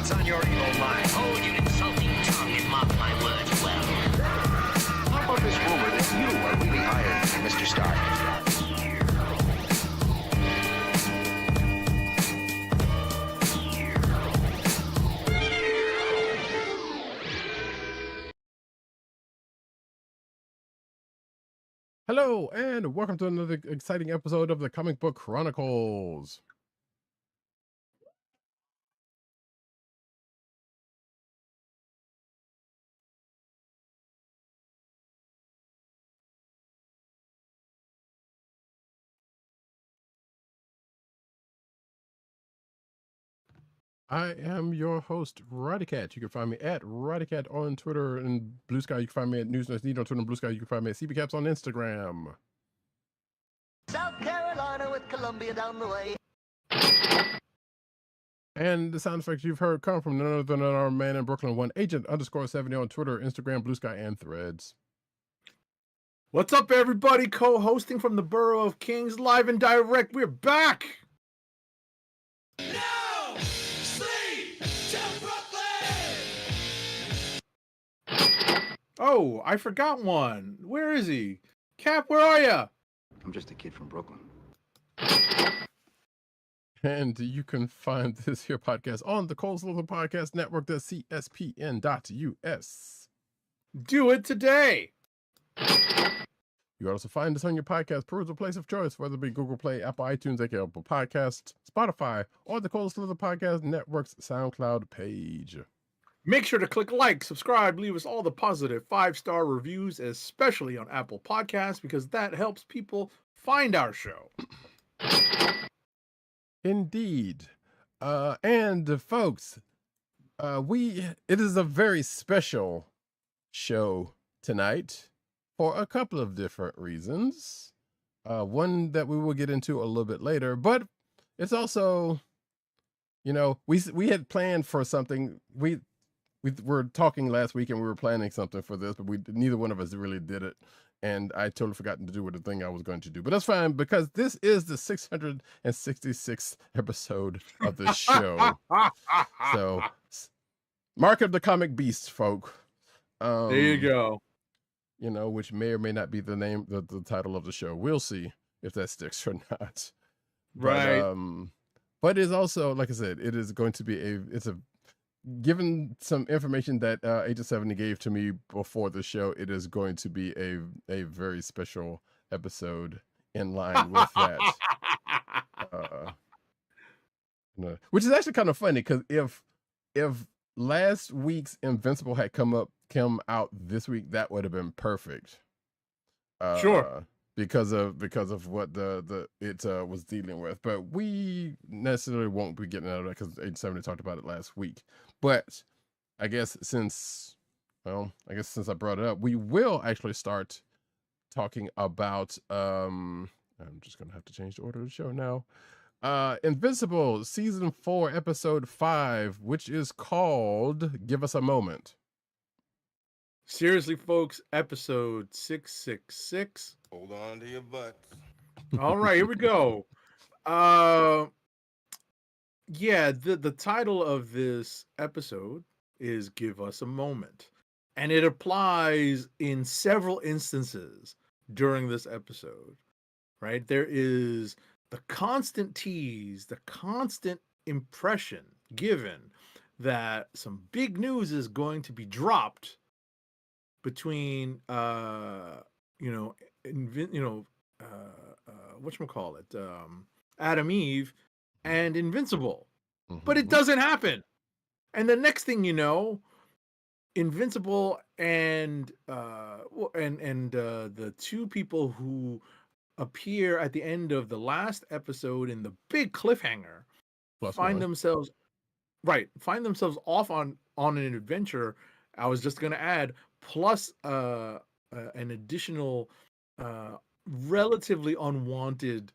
What's on your evil mind? Hold your insulting tongue and mark my words well. How about this rumor that you are really Iron Man, Mr. Stark? Hello, and welcome to another exciting episode of the Comic Book Chronicles. I am your host, Roddykat. You can find me at Roddykat on Twitter and Blue Sky. You can find me at News Need on Twitter and Blue Sky. You can find me at CBCaps on Instagram. South Carolina with Columbia down the way. And the sound effects you've heard come from none other than our man in Brooklyn, @agent_70 on Twitter, Instagram, Blue Sky, and Threads. What's up, everybody? Co-hosting from the Borough of Kings, live and direct. We're back. No sleep till Brooklyn. Oh, I forgot one. Where is he? Cap, where are ya? I'm just a kid from Brooklyn. And you can find this here podcast on the Cold Slither Podcast Network, the CSPN.us. Do it today. You also find us on your podcast perusal place of choice, whether it be Google Play, Apple iTunes, aka Apple Podcasts, Spotify, or the Cold Slither Podcast Network's SoundCloud page. Make sure to click like, subscribe, leave us all the positive 5-star reviews, especially on Apple Podcasts, because that helps people find our show. Indeed. And folks, it is a very special show tonight for a couple of different reasons. One that we will get into a little bit later, but it's also, you know, we had planned for something. We were talking last week and we were planning something for this, but neither one of us really did it. And I totally forgotten to do the thing I was going to do. But that's fine, because this is the 666th episode of the show. So, Mark of the Comic Beast, folk. There you go. You know, which may or may not be the name, the title of the show. We'll see if that sticks or not. Right. But it's also, like I said, it is going to be given some information that Agent 70 gave to me before the show, it is going to be a very special episode in line with that. Which is actually kind of funny, because if last week's Invincible had come out this week, that would have been perfect. Sure. Because of what it was dealing with, but we necessarily won't be getting out of that because Agent 70 talked about it last week. But I guess since I brought it up, we will actually start talking about. I'm just gonna have to change the order of the show now. Invincible season 4, episode 5, which is called "Give Us a Moment." Seriously, folks, episode 666. Hold on to your butts. All right, here we go. Yeah, the title of this episode is "Give Us a Moment," and it applies in several instances during this episode, right? There is the constant tease, the constant impression given that some big news is going to be dropped between whatchamacallit, Adam Eve and Invincible. But it doesn't happen. And the next thing you know, Invincible and the two people who appear at the end of the last episode in the big cliffhanger find themselves off on an adventure. I was just going to add, plus an additional relatively unwanted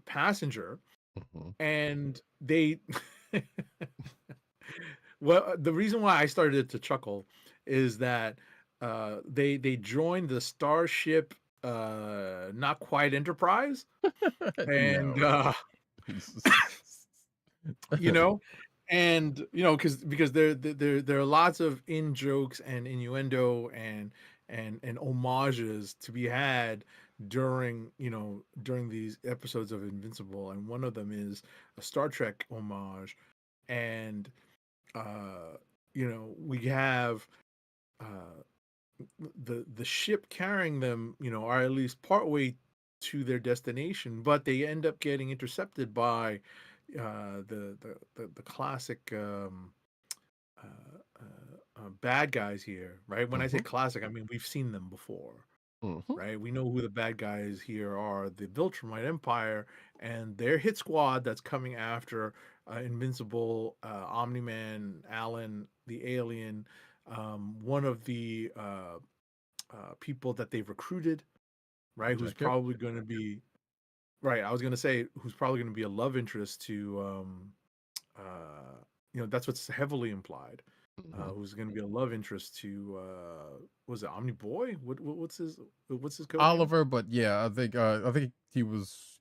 passenger. And they well, the reason why I started to chuckle is that they joined the Starship Not Quite Enterprise, and you know, And because there are lots of in jokes and innuendo and homages to be had during these episodes of Invincible, and one of them is a Star Trek homage, and we have the ship carrying them, are at least partway to their destination, but they end up getting intercepted by the classic bad guys here, right? When I say classic, I mean we've seen them before, right? We know who the bad guys here are: the Viltrumite Empire and their hit squad that's coming after Invincible, Omni-Man, Alan, the Alien, one of the people that they've recruited, right? Who's probably going to be right. I was going to say who's probably going to be a love interest to, that's what's heavily implied. Who's going to be a love interest to? Was it Omni Boy? What's his code Oliver? Name? But yeah, I think he was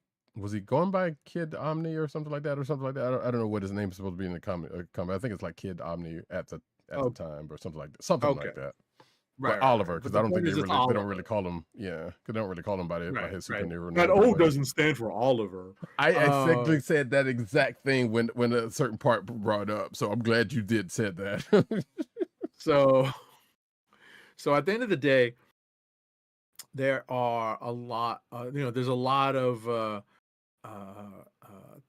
he going by Kid Omni or something like that, I don't know what his name is supposed to be in the comic. I think it's like Kid Omni at the time or something like that. Like that. Right, Oliver, because I don't think they don't really call him. Yeah, because they don't really call him by his supernatural name. That O doesn't stand for Oliver. I exactly said that exact thing when a certain part brought up. So I'm glad you did said that. so at the end of the day, there are a lot. There's a lot of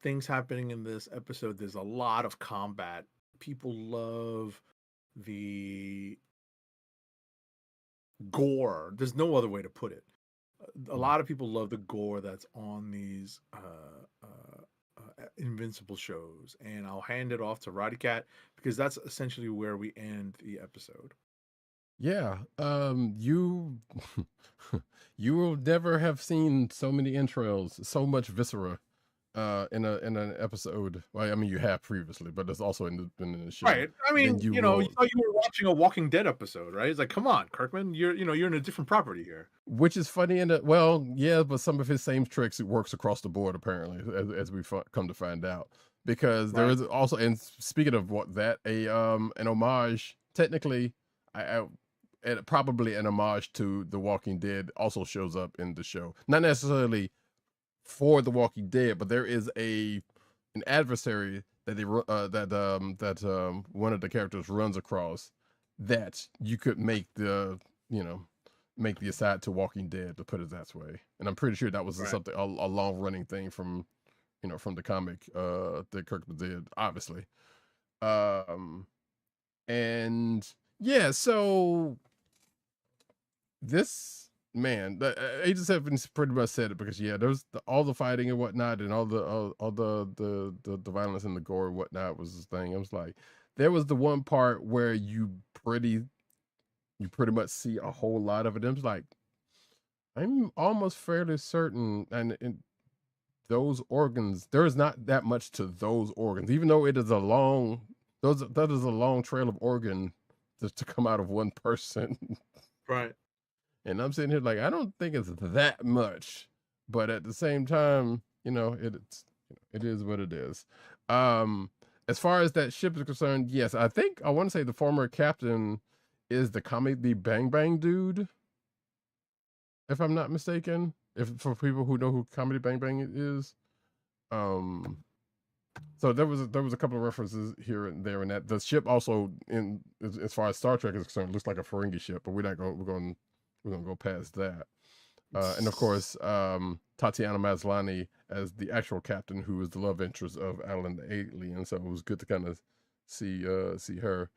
things happening in this episode. There's a lot of combat. People love the gore. There's no other way to put it. A lot of people love the gore that's on these Invincible shows, and I'll hand it off to Roddykat because that's essentially where we end the episode. Yeah, you will never have seen so many entrails, so much viscera in an episode. Well, I mean, you have previously, but it's also in the show. Right. I mean, you thought you were watching a Walking Dead episode, right? It's like, come on, Kirkman, you're in a different property here. Which is funny, but some of his same tricks it works across the board apparently, as we come to find out. Because there is also, and speaking of an homage, technically, and probably an homage to The Walking Dead also shows up in the show. Not necessarily for The Walking Dead, but there is an adversary that one of the characters runs across that you could make the aside to Walking Dead, to put it that way. And I'm pretty sure that was something a long running thing from the comic that Kirkman did, obviously. And yeah, so this man, the Agents have been pretty much said it, because there's all the fighting and whatnot, and all the violence and the gore and whatnot was the thing. I was like, there was the one part where you pretty much see a whole lot of it. And it's like, I'm almost fairly certain, and in those organs, there is not that much to those organs, even though it is a long trail of organ to come out of one person. Right. And I'm sitting here like, I don't think it's that much, but at the same time, it is what it is. As far as that ship is concerned, yes, I want to say the former captain is the Comedy Bang Bang dude, if I'm not mistaken. For people who know who Comedy Bang Bang is, so there was a couple of references here and there, and that the ship also, as far as Star Trek is concerned, looks like a Ferengi ship, but we're going to go past that. And of course, Tatiana Maslany as the actual captain, who is the love interest of Alan the Alien. So it was good to kind of see her.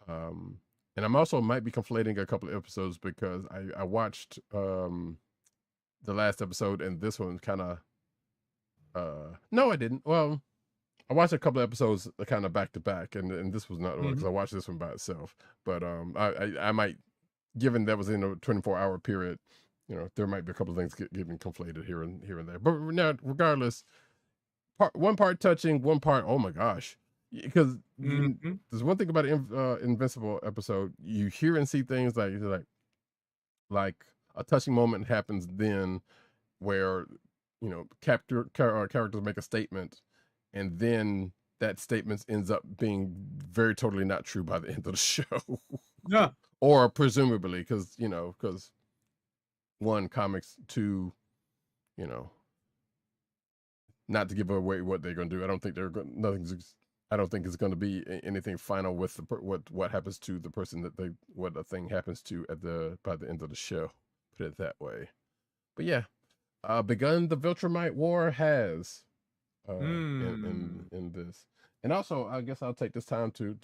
And I'm also might be conflating a couple of episodes, because I watched the last episode, and this one kind of no, I didn't. Well, I watched a couple of episodes kind of back to back, and this was not one, because I watched this one by itself. But I might, given that was in a 24-hour period, there might be a couple of things getting conflated here and there. But now, regardless, one part touching, one part, oh my gosh. Because there's one thing about an Invincible episode, you hear and see things like a touching moment happens then, where characters make a statement, and then that statement ends up being very totally not true by the end of the show. Yeah. Or presumably, because one, comics, two, not to give away what they're going to do. I don't think I don't think it's going to be anything final with what happens to the person what the thing happens to by the end of the show. Put it that way. But yeah, begun the Viltrumite War has in this, and also I guess I'll take this time to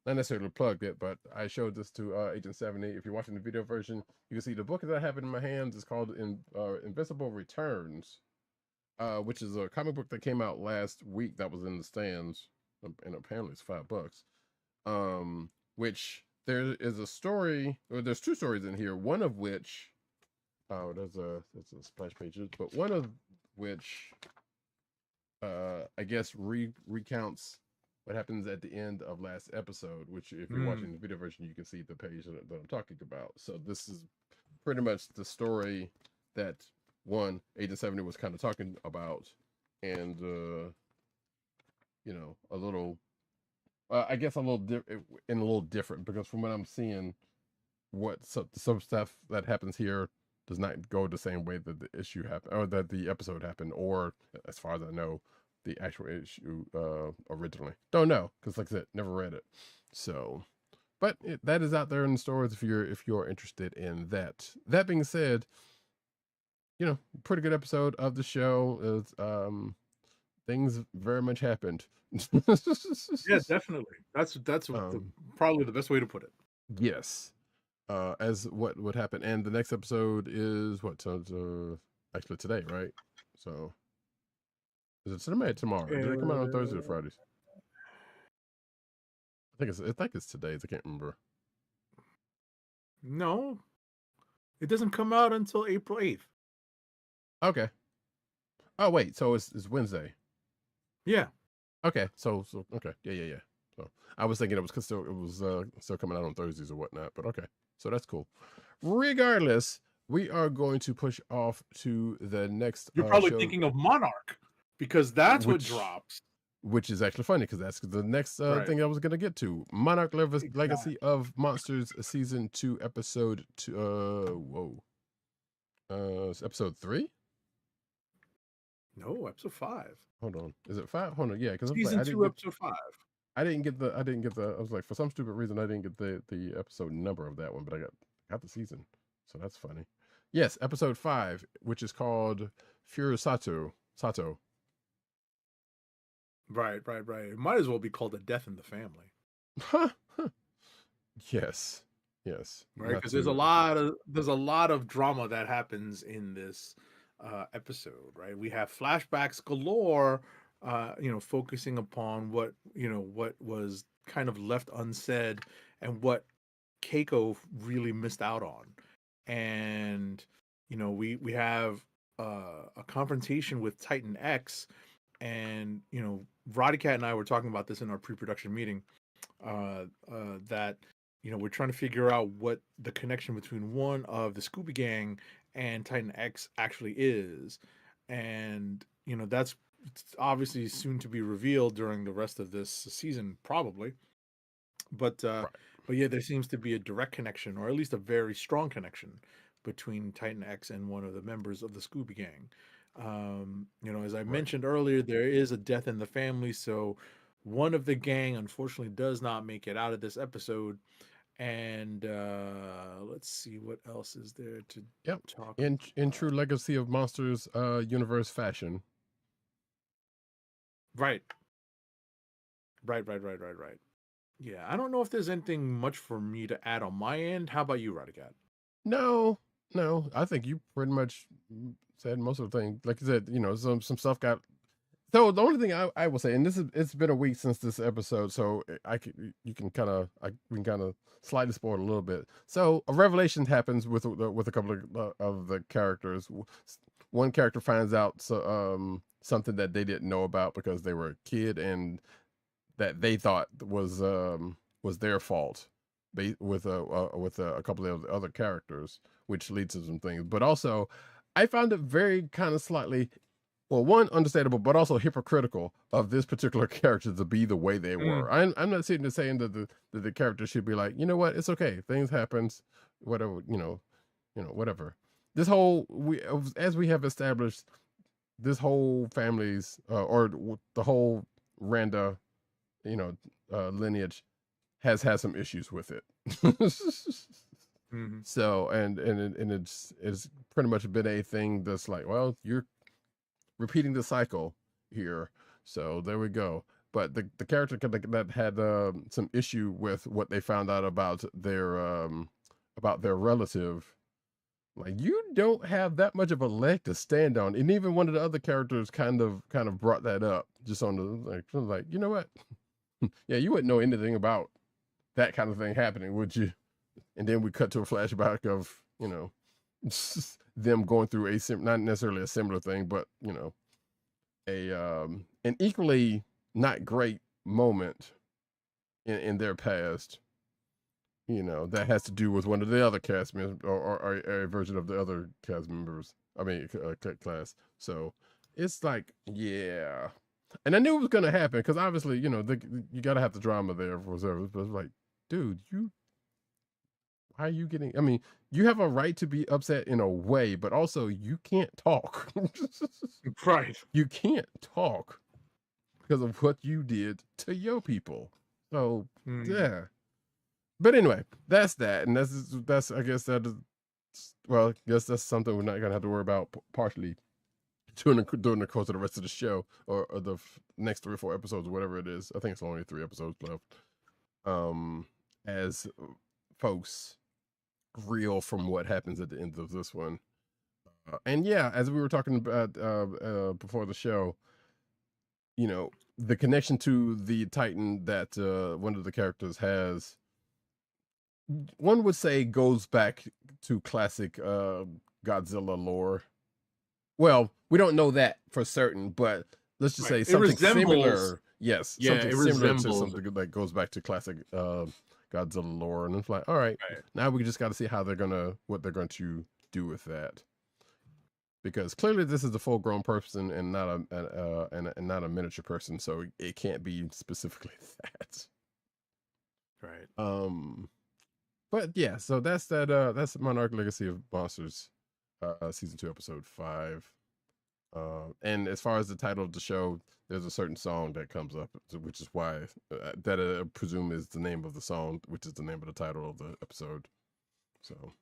not necessarily plug it, but I showed this to Agent 70. If you're watching the video version, you can see the book that I have in my hands is called Invincible Returns, which is a comic book that came out last week that was in the stands, and apparently it's $5. Which there is a story, or there's two stories in here. One of which, there's a splash pages, but one of which, I guess recounts what happens at the end of last episode, which if you're watching the video version, you can see the page that I'm talking about. So this is pretty much the story that Agent 70 was kind of talking about, and a little, I guess a little different, because from what I'm seeing, some stuff that happens here does not go the same way that the issue happened, or that the episode happened, or as far as I know, the actual issue originally. Don't know, because like I said, never read it. So, but that is out there in the stores if you're interested in that. That being said, pretty good episode of the show. Things very much happened. Yeah, definitely. That's probably the best way to put it. Yes. As what would happen, and the next episode is actually today, right? So is it today or tomorrow? Did it come out on Thursday or Fridays? I think it's today. I can't remember. No, it doesn't come out until April 8th. Okay. Oh wait, so it's Wednesday. Yeah. Okay. So okay. Yeah. So I was thinking it was still coming out on Thursdays or whatnot, but okay. So that's cool. Regardless, we are going to push off to the next. You're probably show, thinking of Monarch, because that's what drops. Which is actually funny, because that's the next thing I was going to get to. Monarch Legacy of Monsters Season 2, Episode 2. It's Episode 3? No, Episode 5. Hold on. Is it 5? Hold on. Yeah, because Season 2, Episode 5. I didn't get the. I was like, for some stupid reason, I didn't get the episode number of that one, but I got the season, so that's funny. Yes, Episode 5, which is called Furusato. Right. It might as well be called A Death in the Family. Yes. Right, because there's a lot of drama that happens in this episode. Right, we have flashbacks galore. Focusing upon what was kind of left unsaid, and what Keiko really missed out on. And we have a confrontation with Titan X, and Roddykat and I were talking about this in our pre-production meeting, that we're trying to figure out what the connection between one of the Scooby Gang and Titan X actually is, and that's obviously soon to be revealed during the rest of this season, probably. But yeah, there seems to be a direct connection, or at least a very strong connection, between Titan X and one of the members of the Scooby Gang. As I mentioned earlier, there is a death in the family, so one of the gang unfortunately does not make it out of this episode. And let's see what else is there to talk in true Legacy of Monsters universe fashion. Right. Yeah, I don't know if there's anything much for me to add on my end. How about you, Roddykat? No, I think you pretty much said most of the thing. Like you said, some stuff got. So the only thing I will say, and it's been a week since this episode, so we can kind of slightly spoil it a little bit. So a revelation happens with a couple of the characters. One character finds out something that they didn't know about because they were a kid, and that they thought was their fault, with a couple of the other characters, which leads to some things. But also, I found it very kind of slightly well, one, understandable, but also hypocritical of this particular character to be the way they were. I'm not sitting there saying that the character should be like, you know what, it's okay, things happens, whatever, whatever. This whole as we have established, this whole family's the whole Randa, lineage has had some issues with it. So and it's pretty much been a thing that's like, well, you're repeating the cycle here, so there we go. But the character that had some issue with what they found out about their relative, like, you don't have that much of a leg to stand on. And even one of the other characters kind of brought that up, just on the like, you know what, yeah, you wouldn't know anything about that kind of thing happening, would you? And then we cut to a flashback of them going through not necessarily a similar thing, but an equally not great moment in their past, that has to do with one of the other cast members, or a version of the other cast members. I mean, class. So it's like, yeah. And I knew it was going to happen because obviously, you got to have the drama there for whatever. But it's like, dude, why are you getting? I mean, you have a right to be upset in a way, but also you can't talk. Right. You can't talk because of what you did to your people. So yeah. But anyway, that's that, and that's I guess that is, well, I guess that's something we're not gonna have to worry about partially during the course of the rest of the show, or the next 3 or 4 episodes, or whatever it is. I think it's only 3 episodes left. As folks reel from what happens at the end of this one, and yeah, as we were talking about before the show, the connection to the Titan that one of the characters has, one would say, goes back to classic Godzilla lore. Well, we don't know that for certain, but let's just say something similar. Yes, something similar to something that goes back to classic Godzilla lore, and it's like, all right, now we just got to see what they're going to do with that, because clearly this is a full-grown person and not a miniature person, so it can't be specifically that. Right. But yeah, so that's Monarch Legacy of Monsters, season 2, episode 5. And as far as the title of the show, there's a certain song that comes up, which is why that I presume is the name of the song, which is the name of the title of the episode. So,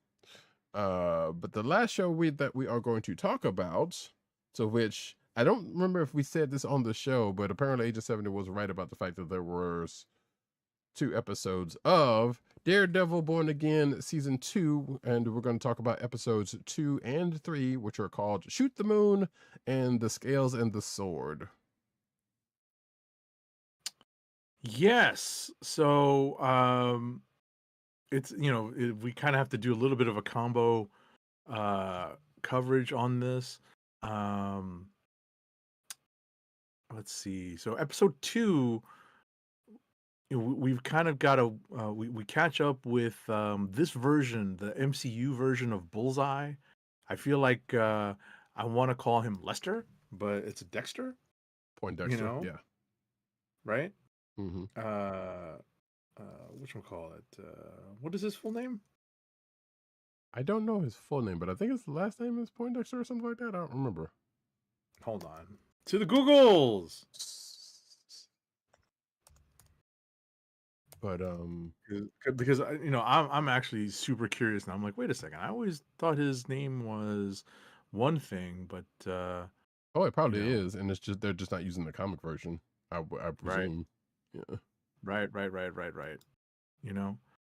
but the last show that we are going to talk about, so which I don't remember if we said this on the show, but apparently Agent 70 was right about the fact that there was 2 episodes of Daredevil Born Again season 2, and we're going to talk about episodes 2 and 3, which are called Shoot the Moon and The Scales and the Sword. Yes. So it's we kind of have to do a little bit of a combo coverage on this. Let's see. So episode 2, we've kind of got to we catch up with this version, the MCU version of Bullseye. I feel like I want to call him Lester, but it's Dexter. Poindexter, yeah. Right? Mm-hmm. Whatchamacallit? What is his full name? I don't know his full name, but I think his last name is Poindexter or something like that. I don't remember. Hold on. To the Googles! But because I'm actually super curious now. I'm like, wait a second. I always thought his name was one thing, but oh, it probably is, and it's just they're just not using the comic version. I presume. Yeah. Right.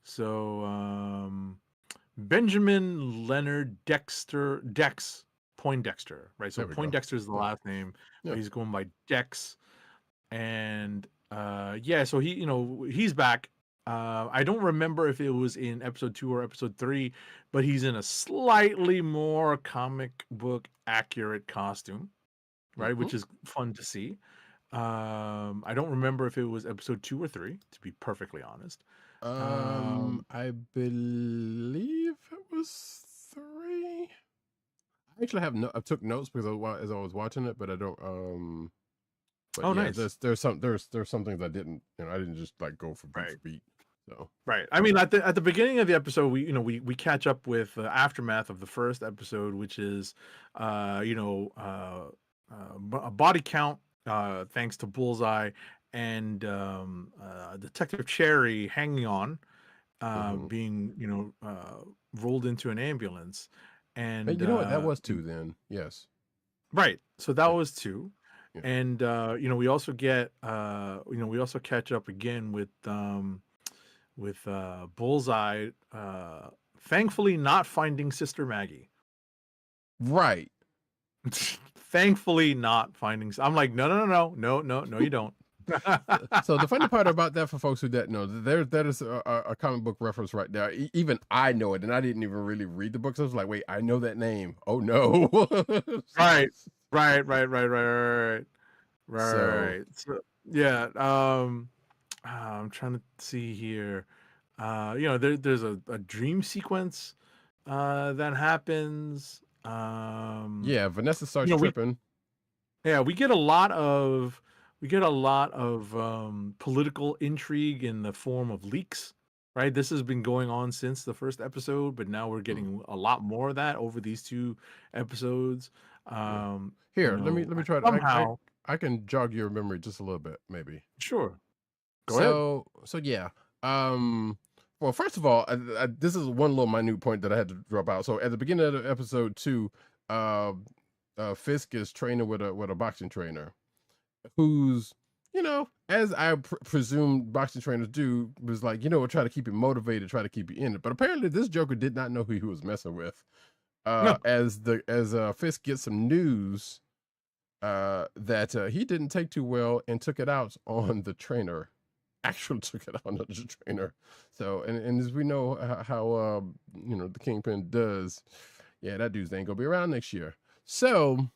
So Benjamin Leonard Dex Poindexter, right? So Poindexter is the last name. Yeah. He's going by Dex, and so he's back. I don't remember if it was in episode 2 or episode 3, but he's in a slightly more comic book accurate costume, right? Which is fun to see. I don't remember if it was episode 2 or 3, to be perfectly honest. I believe it was 3. actually have I took notes because as I was watching it, but I don't. But Oh, yeah, nice. there's some things I didn't, I didn't just like go for beat for beat. So Right. I mean, at the beginning of the episode, we catch up with the aftermath of the first episode, which is, a body count, thanks to Bullseye and Detective Cherry hanging on, being rolled into an ambulance, hey, and you know what? That was 2 then. Yes. right. So that Yeah. was 2. Yeah. And we also get we also catch up again with Bullseye, thankfully not finding Sister Maggie. Right. Thankfully not finding. I'm like, no, you don't. So the funny part about that, for folks who don't know, that is a comic book reference right there. Even I know it, and I didn't even really read the books. I was like, wait, I know that name. Oh no. Right. So, So, yeah. I'm trying to see here. There's a dream sequence that happens. yeah, Vanessa starts tripping. We get a lot of political intrigue in the form of leaks, right? This has been going on since the first episode, but now we're getting a lot more of that over these 2 episodes. Here, let me try to somehow. I can jog your memory just a little bit, maybe. Sure. Go ahead. So yeah. Well, first of all, this is one little minute point that I had to drop out. So at the beginning of the episode 2, Fisk is training with a boxing trainer, who's, as I presume boxing trainers do, was like, try to keep you motivated, try to keep you in it. But apparently, this Joker did not know who he was messing with. No. As Fisk gets some news that he didn't take too well and took it out on the trainer. Actually took it out on the trainer. So, and as we know how the Kingpin does, yeah, that dude's ain't gonna be around next year. So,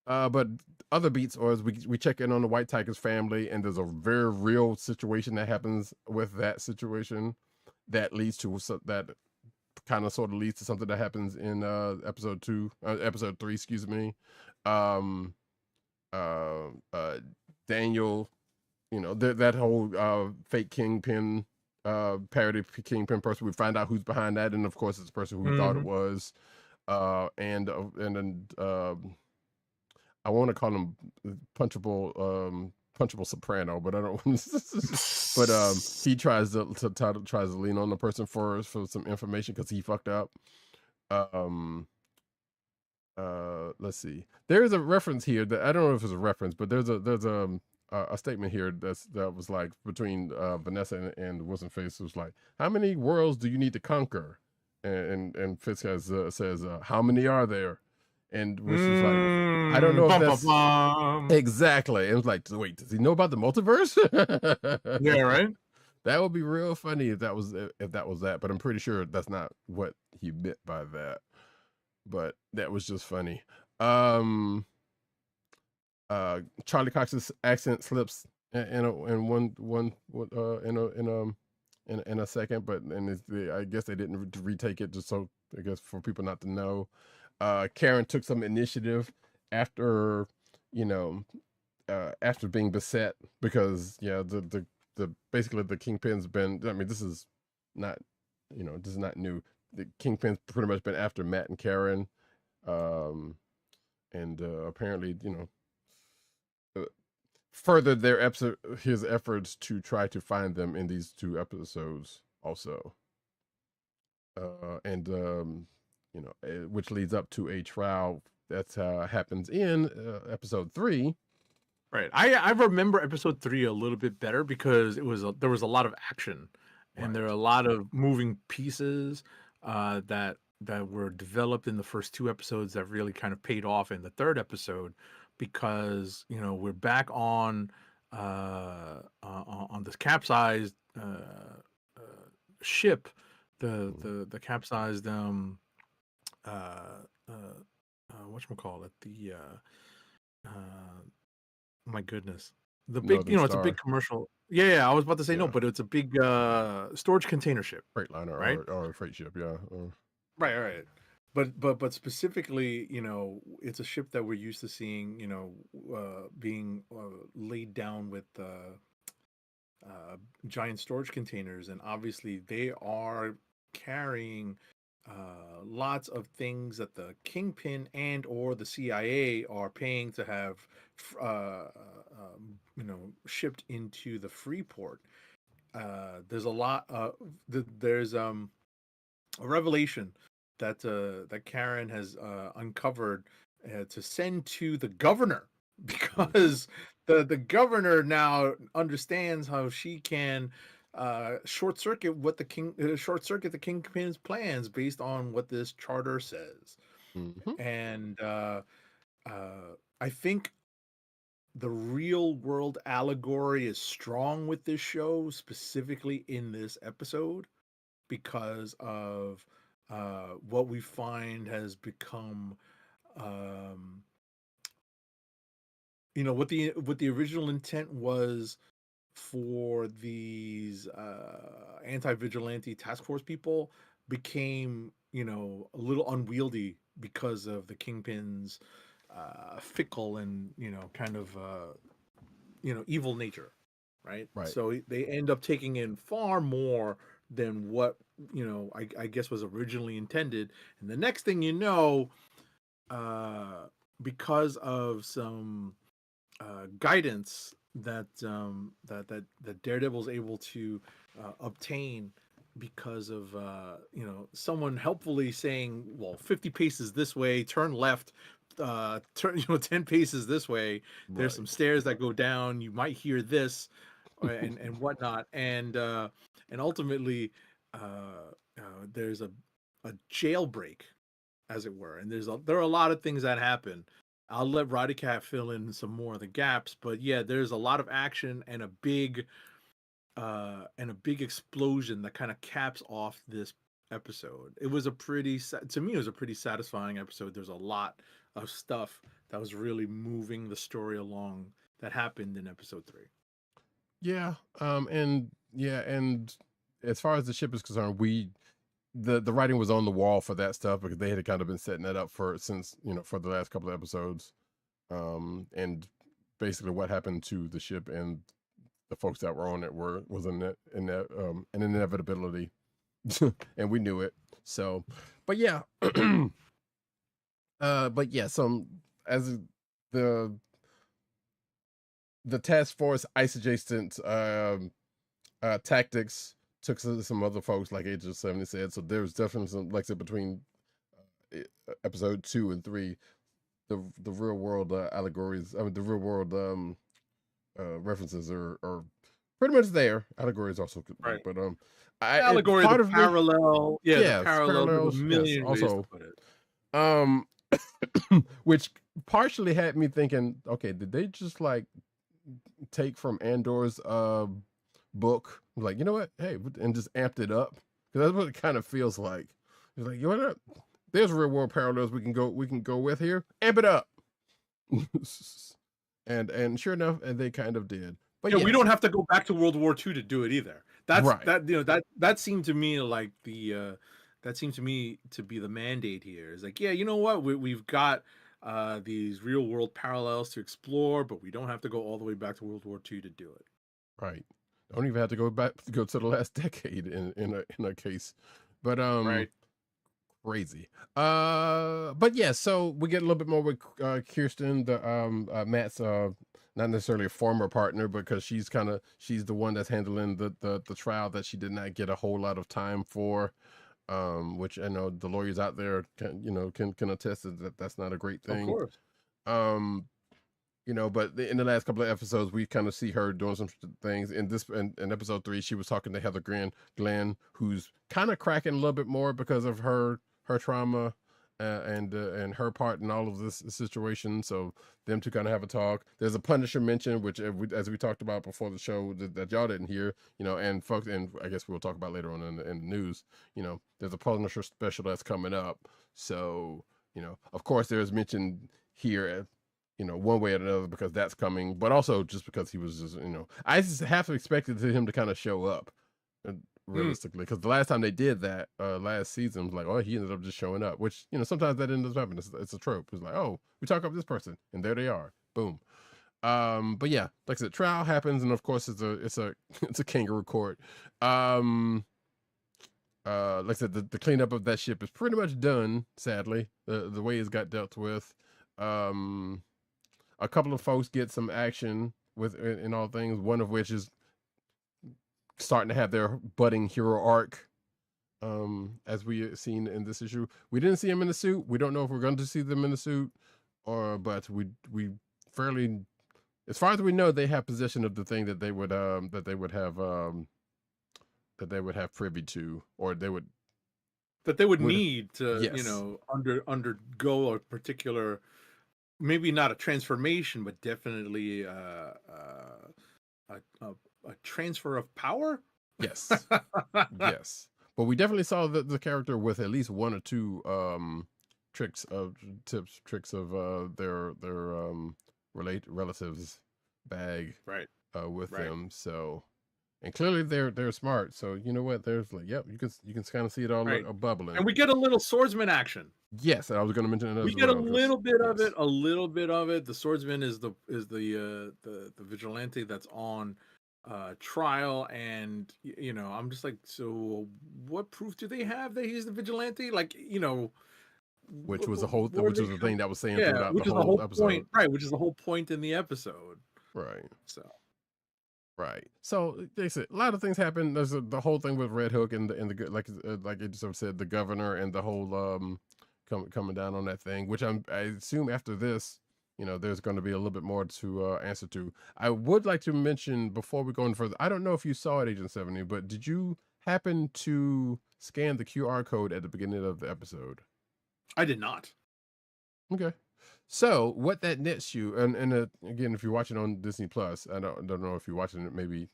but other beats, or as we check in on the White Tiger's family, and there's a very real situation that happens with that situation that leads to that kind of sort of leads to something that happens in episode 3, excuse me. Daniel, that whole fake Kingpin parody Kingpin person, we find out who's behind that, and of course it's the person who we thought it was. And then I want to call him punchable soprano, but I don't. But he tries to lean on the person for some information because he fucked up. Let's see. There's a reference here that I don't know if it's a reference, but there's a statement here that was like between Vanessa and Wilson Face. It was like, how many worlds do you need to conquer? And Fisk says, how many are there? And which is like, I don't know if that's exactly. It was like, wait, does he know about the multiverse? Yeah, right. That would be real funny if that was that. But I'm pretty sure that's not what he meant by that. But that was just funny. Charlie Cox's accent slips in a second, but I guess they didn't retake it, just so I guess for people not to know. Karen took some initiative after after being beset, because the basically the Kingpin's been, I mean, this is not new. The Kingpin's pretty much been after Matt and Karen, and apparently furthered his efforts to try to find them in these 2 episodes also, which leads up to a trial that happens in episode 3. Right. I remember episode 3 a little bit better because there was a lot of action, and there are a lot of moving pieces that were developed in the first 2 episodes that really kind of paid off in the 3rd episode, because we're back on this capsized ship, the capsized whatchamacallit, my goodness, the big Northern it's a big Star. commercial. Yeah, I was about to say no, Yeah. but it's a big storage container ship. Freightliner, Right? or a freight ship, yeah. Right. but specifically, it's a ship that we're used to seeing, being laid down with giant storage containers, and obviously they are carrying lots of things that the Kingpin and or the CIA are paying to have, shipped into the Freeport. There's a lot. There's a revelation that Karen has uncovered to send to the governor, because the governor now understands how she can short circuit the Kingpin's plans based on what this charter says. Mhm. And I think the real world allegory is strong with this show, specifically in this episode, because of what we find has become, what the original intent was for these anti-vigilante task force people became, a little unwieldy because of the Kingpin's fickle and, kind of evil nature, right? Right. So they end up taking in far more than what, I guess was originally intended. And the next thing you know, because of some guidance that Daredevil's able to obtain, because of someone helpfully saying, well, 50 paces this way, turn left, turn 10 paces this way, there's some Right. stairs that go down, you might hear this, and whatnot, and ultimately there's a jailbreak, as it were, and there are a lot of things that happen. I'll let Roddykat fill in some more of the gaps, but yeah, there's a lot of action and a big explosion that kind of caps off this episode. It was to me, it was a pretty satisfying episode. There's a lot of stuff that was really moving the story along that happened in episode 3. Yeah. And as far as the ship is concerned, the writing was on the wall for that stuff, because they had kind of been setting that up for the last couple of episodes, and basically what happened to the ship and the folks that were on it was an inevitability, and we knew it. So, but yeah, so as the task force ice adjacent tactics took some other folks, like Agent 70 said. So there was definitely some, like I said, between episode 2 and 3, the real world allegories. I mean, the real world references are pretty much there. Allegories also could, Right. but Allegory, part the of parallel, me, yeah, yes, the parallel, parallels, there's a million ways also, to put it. which partially had me thinking, okay, did they just like take from Andor's book, like, you know what, hey, and just amped it up? Because that's what it kind of feels like. It's like, you know what, there's real world parallels we can go with here, amp it up. and sure enough, and they kind of did. But yeah, we don't have to go back to World War II to do it either. That's right. That seemed to me like that seemed to me to be the mandate here. Is like, yeah, you know what, we've got these real world parallels to explore, but we don't have to go all the way back to World War II to do it. Right. Don't even have to go to the last decade in a case. But right. Crazy. But yeah, so we get a little bit more with Kirsten, the Matt's not necessarily a former partner, because she's the one that's handling the trial that she did not get a whole lot of time for. Which I know the lawyers out there can attest that that's not a great thing. Of course. But in the last couple of episodes, we kind of see her doing some things. In episode 3, she was talking to Heather Glenn, who's kind of cracking a little bit more because of her trauma and her part in all of this situation. So them two kind of have a talk. There's a Punisher mention, which as we talked about before the show that y'all didn't hear, and folks, and I guess we'll talk about later on in the news. There's a Punisher special that's coming up. So of course there's mention here, one way or another, because that's coming, but also just because he was just, I just half expected him to kind of show up. realistically, because the last time they did that, last season was like, oh, he ended up just showing up, which sometimes that ends up happening. It's a trope. It's like, oh, we talk about this person, and there they are, boom. But yeah, like I said, trial happens, and of course it's a kangaroo court. Like I said, the cleanup of that ship is pretty much done. Sadly, the way it's got dealt with. A couple of folks get some action in all things. One of which is starting to have their budding hero arc, as we seen in this issue. We didn't see him in the suit. We don't know if we're going to see them in the suit, but we fairly, as far as we know, they have possession of the thing that they would have privy to, or they would need to, yes. undergo a particular, maybe not a transformation, but definitely a transfer of power. Yes. Yes. But we definitely saw the character with at least one or two tricks of their relatives bag with them. So, and clearly they're smart. So you know what? There's like, yep, you can kind of see it all bubbling. And we get a little swordsman action. Yes, I was going to mention that. We get a little bit of it. A little bit of it. The swordsman is the vigilante that's on trial, and I'm just like, so what proof do they have that he's the vigilante? Like, which was the thing that was saying throughout the whole episode. Point, right? Which is the whole point in the episode. Right. So. Right. So they said a lot of things happen. There's the whole thing with Red Hook and the like it just said, the governor and the whole coming down on that thing, which I assume after this, there's going to be a little bit more to answer to. I would like to mention before we go any further, I don't know if you saw it, Agent 70, but did you happen to scan the QR code at the beginning of the episode? I did not. Okay. So what that nets you, and again, if you're watching on Disney Plus, I don't know if you're watching it, maybe,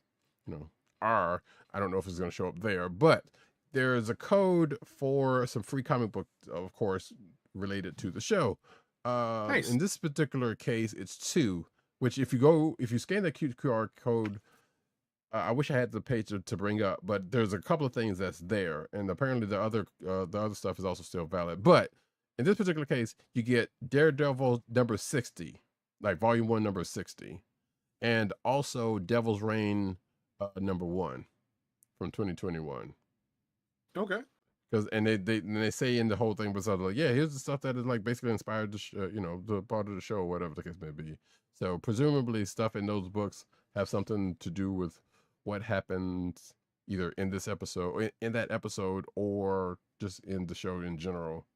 I don't know if it's going to show up there, but there is a code for some free comic book, of course, related to the show. Nice. In this particular case, it's 2, which if you scan the QR code, I wish I had the page to bring up, but there's a couple of things that's there, and apparently the other stuff is also still valid. But in this particular case, you get Daredevil number 60, like Volume 1, number 60, and also Devil's Reign number 1 from 2021. Okay. Because they say in the whole thing, but like, yeah, here's the stuff that is like basically inspired the part of the show, or whatever the case may be. So presumably stuff in those books have something to do with what happened either in this episode, in that episode, or just in the show in general.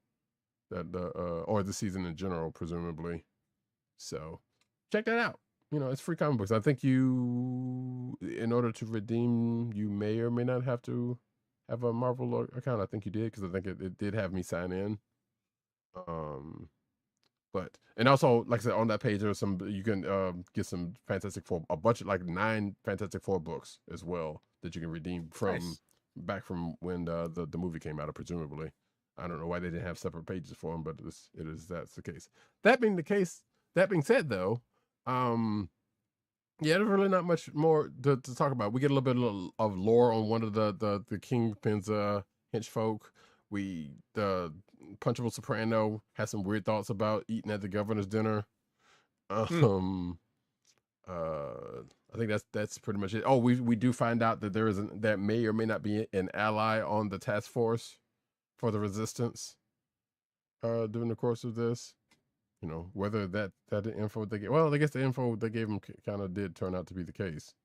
Or the season in general, presumably. So check that out. It's free comic books. I think in order to redeem, you may or may not have to have a Marvel account. I think you did, because I think it did have me sign in. But, and also, like I said, on that page, there's you can get some Fantastic Four, a bunch of like 9 Fantastic Four books as well that you can redeem from back from when the movie came out, presumably. I don't know why they didn't have separate pages for them, but that's the case. That being said, though, there's really not much more to talk about. We get a little bit of lore on one of the Kingpin's henchfolk. The Punchable Soprano has some weird thoughts about eating at the governor's dinner. I think that's pretty much it. Oh, we do find out that that may or may not be an ally on the task force for the resistance during the course of this. Whether that info they get, well, I guess the info they gave him kind of did turn out to be the case,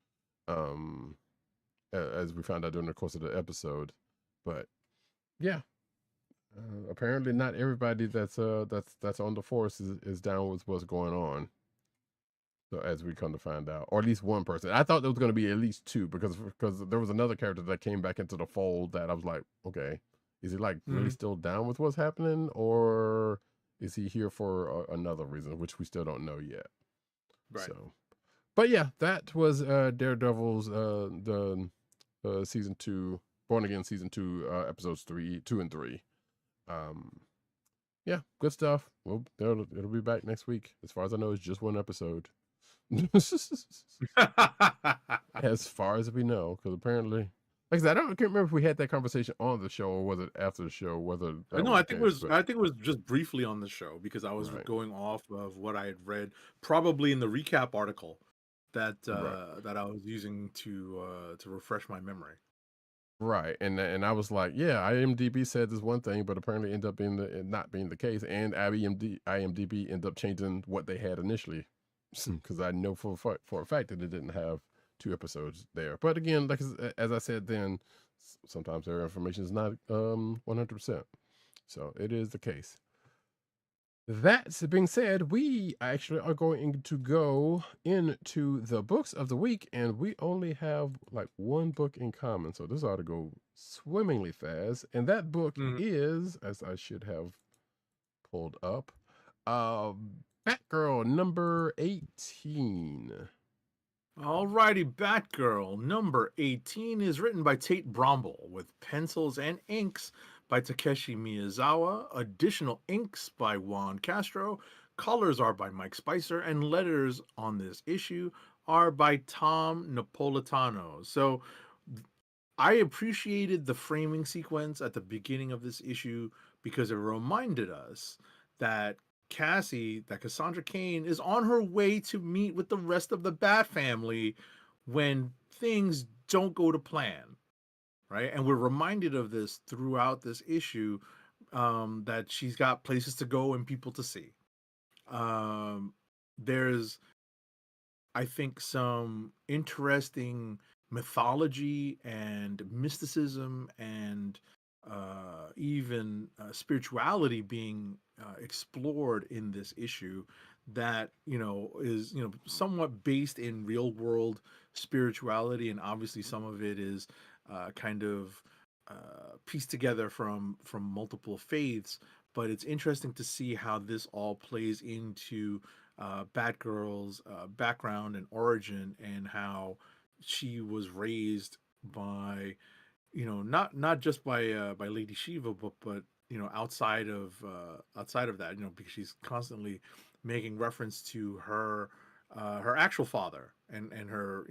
as we found out during the course of the episode. But yeah, apparently not everybody that's on the force is down with what's going on. So as we come to find out, or at least one person. I thought there was going to be at least 2, because there was another character that came back into the fold that I was like, okay, is he like really still down with what's happening, or is he here for another reason, which we still don't know yet? Right. So, but yeah, that was Daredevil's the season 2, Born Again season 2, episodes 2 and 3. Yeah, good stuff. Well, it'll be back next week. As far as I know, it's just one episode. As far as we know, because apparently Like I said, can't remember if we had that conversation on the show or was it after the show, whether that No, was I the think it case, was but I think it was just briefly on the show because I was right, going off of what I had read probably in the recap article that right, that I was using to refresh my memory. right. And I was like, yeah, IMDb said this one thing, but apparently ended up being not being the case. And IMDb ended up changing what they had initially because I know for a fact that it didn't have 2 episodes there. But again, like as I said then, sometimes their information is not 100%. So it is the case. That being said, we actually are going to go into the books of the week, and we only have like one book in common, so this ought to go swimmingly fast. And that book Mhm. is, as I should have pulled up, uh, Batgirl number 18. Alrighty, Batgirl number 18 is written by Tate Bromble with pencils and inks by Takeshi Miyazawa, additional inks by Juan Castro, colors are by Mike Spicer, and letters on this issue are by Tom Napolitano. So I appreciated the framing sequence at the beginning of this issue because it reminded us that Cassandra Cain, is on her way to meet with the rest of the Bat family when things don't go to plan, right? And we're reminded of this throughout this issue, that she's got places to go and people to see. There's, I think, some interesting mythology and mysticism and even spirituality being explored in this issue that is somewhat based in real world spirituality, and obviously some of it is kind of pieced together from multiple faiths. But it's interesting to see how this all plays into Batgirl's background and origin, and how she was raised by, not just by Lady Shiva, but outside of that, because she's constantly making reference to her actual father and her,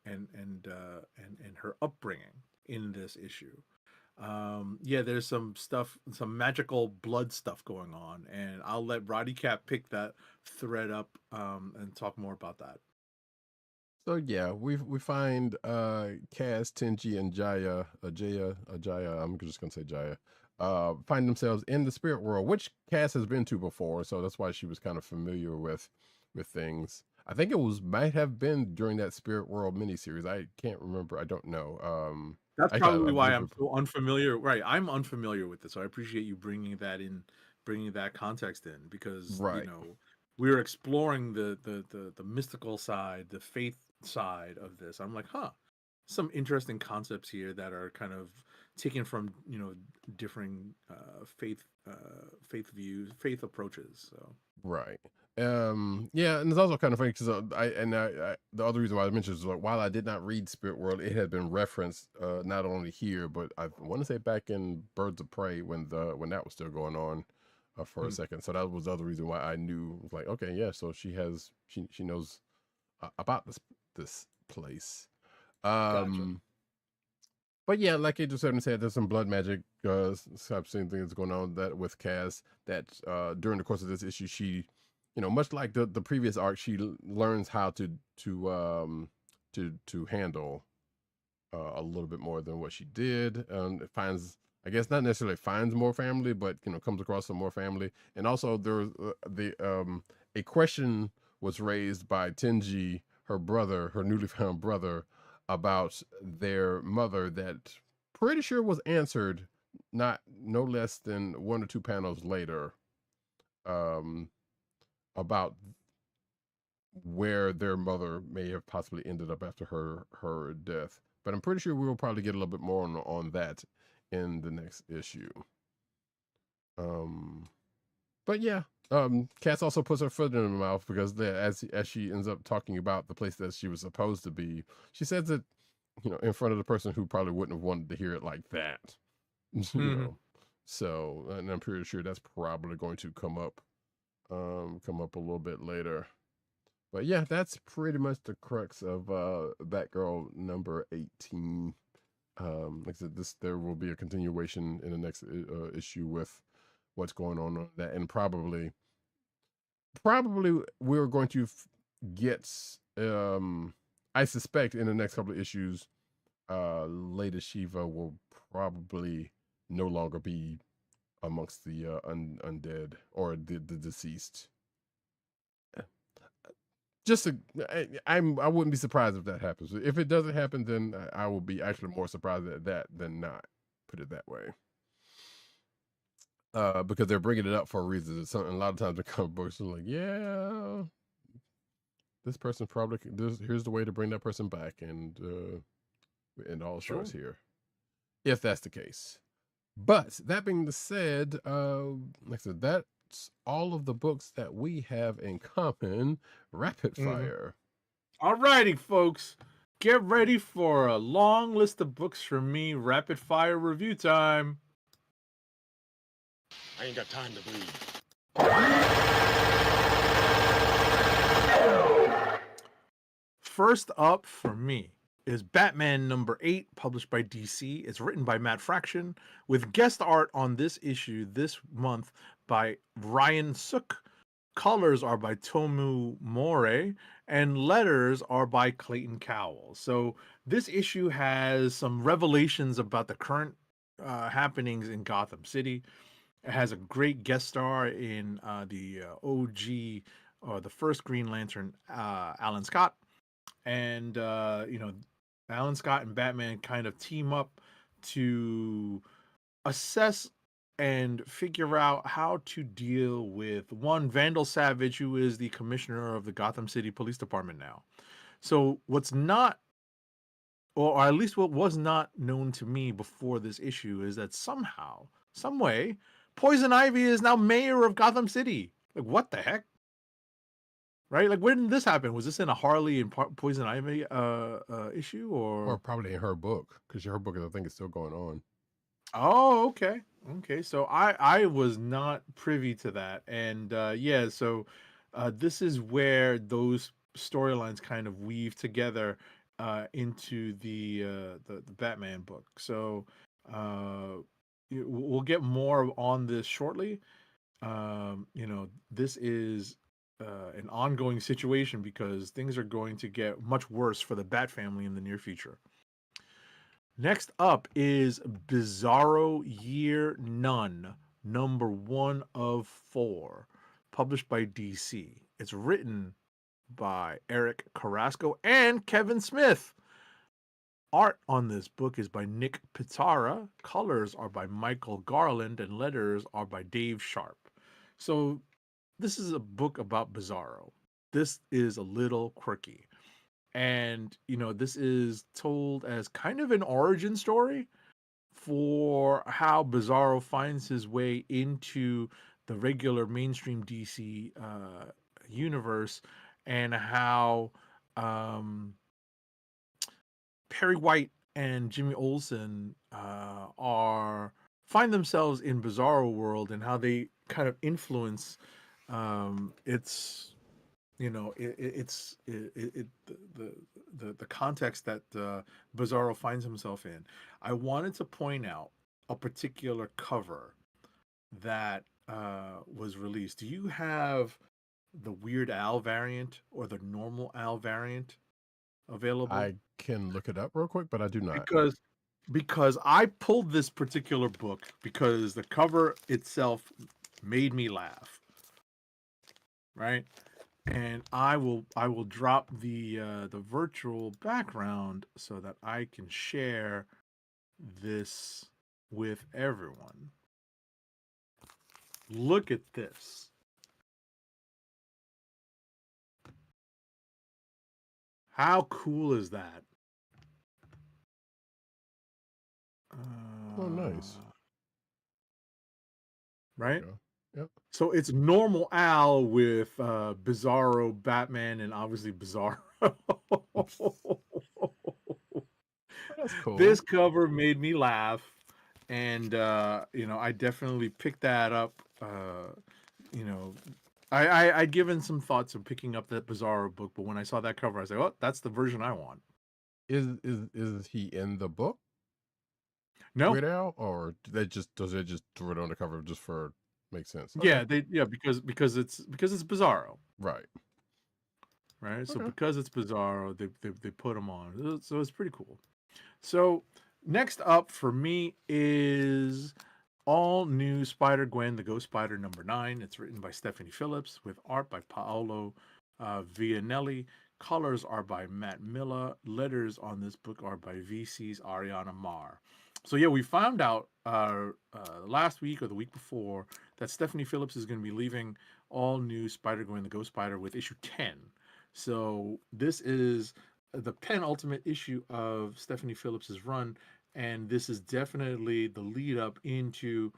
and her upbringing in this issue. Yeah, there's some stuff, some magical blood stuff going on, and I'll let Roddykat pick that thread up and talk more about that. So yeah, we find Kaz, Tenji, and Jaya, I'm just gonna say Jaya, find themselves in the spirit world, which Kaz has been to before, so that's why she was kind of familiar with things. I think might have been during that Spirit World miniseries. I can't remember. I don't know. That's Actually, probably I why believe I'm so unfamiliar. Right, I'm unfamiliar with this, so I appreciate you bringing that context in, because right. we're exploring the mystical side, the faith side of this. I'm like, some interesting concepts here that are kind of taken from differing faith views, faith approaches. So Right. Yeah, and it's also kind of funny because the other reason why I mentioned is like while I did not read Spirit World, it had been referenced not only here but I want to say back in Birds of Prey when that was still going on for a second. So that was the other reason why I knew, like, okay, yeah, so she knows about this place. gotcha. But yeah, like you just said, there's some blood magic type same things going on that with Cass that during the course of this issue, she, much like the previous arc, she learns how to handle a little bit more than what she did. It finds, I guess, not necessarily finds more family, but comes across some more family. And also there was a question was raised by Tenji, her brother, her newly found brother, about their mother that pretty sure was answered no less than 1 or 2 panels later, about where their mother may have possibly ended up after her death. But I'm pretty sure we will probably get a little bit more on that in the next issue. But yeah, Cass also puts her foot in her mouth because as she ends up talking about the place that she was supposed to be, she says it, in front of the person who probably wouldn't have wanted to hear it like that. So, and I'm pretty sure that's probably going to come up a little bit later. But yeah, that's pretty much the crux of Batgirl number 18. Like I said, there will be a continuation in the next issue with what's going on that, and probably we're going to get I suspect in the next couple of issues, Lady Shiva will probably no longer be amongst the undead or the deceased. Just I wouldn't be surprised if that happens. If it doesn't happen, then I will be actually more surprised at that than not. Put it that way. Because they're bringing it up for a reason. It's something a lot of times the comic books are like, yeah, this person probably here's the way to bring that person back, and it all starts here, if that's the case. But that being said, like I said, that's all of the books that we have in common. Rapid fire. All righty, folks. Get ready for a long list of books from me. Rapid fire review time. I ain't got time to bleed. First up for me is Batman #8, published by DC. It's written by Matt Fraction, with guest art on this issue this month by Ryan Sook. Colors are by Tomu More, and letters are by Clayton Cowell. So this issue has some revelations about the current happenings in Gotham City. It has a great guest star in the OG, or the first Green Lantern, Alan Scott. And, Alan Scott and Batman kind of team up to assess and figure out how to deal with one Vandal Savage, who is the commissioner of the Gotham City Police Department now. So what's not, or at least what was not known to me before this issue, is that somehow, some way, Poison Ivy is now mayor of Gotham City. Like, what the heck? Right? Like, when did this happen? Was this in a Harley and Poison Ivy issue, or probably in her book, because her book, I think, is still going on. Oh, okay. Okay, so I was not privy to that. And yeah, so this is where those storylines kind of weave together into the Batman book. So we'll get more on this shortly. This is an ongoing situation because things are going to get much worse for the Bat family in the near future. Next up is Bizarro Year None, #1 of 4, published by DC. It's written by Eric Carrasco and Kevin Smith. Art on this book is by Nick Pitara. Colors are by Michael Garland, and letters are by Dave Sharp. So this is a book about Bizarro. This is a little quirky. And, this is told as kind of an origin story for how Bizarro finds his way into the regular mainstream DC universe, and how Perry White and Jimmy Olsen find themselves in Bizarro world, and how they kind of influence the context that Bizarro finds himself in. I wanted to point out a particular cover that was released. Do you have the Weird Al variant or the normal Al variant available? I can look it up real quick, but I do not. Because I pulled this particular book because the cover itself made me laugh. Right? And I will drop the virtual background so that I can share this with everyone. Look at this. How cool is that? Oh, nice. Right? Yep. So it's normal Al with Bizarro, Batman, and obviously Bizarro. That's cool. This cover made me laugh, and I definitely picked that up. I'd given some thoughts of picking up that Bizarro book, but when I saw that cover, I was like, "Oh, that's the version I want." Is he in the book? No, Weird Al, or does it just throw it on the cover just for make sense? yeah, Okay. because it's Bizarro, Right. right? So Okay. because it's Bizarro, they put him on. So it's pretty cool. So next up for me is all new Spider-Gwen, the Ghost Spider #9. It's written by Stephanie Phillips with art by Paolo Vianelli. Colors are by Matt Miller. Letters on this book are by VC's Ariana Marr. So yeah, we found out last week or the week before that Stephanie Phillips is going to be leaving all new Spider-Gwen, the Ghost Spider with issue 10. So this is the penultimate issue of Stephanie Phillips's run, and this is definitely the lead up into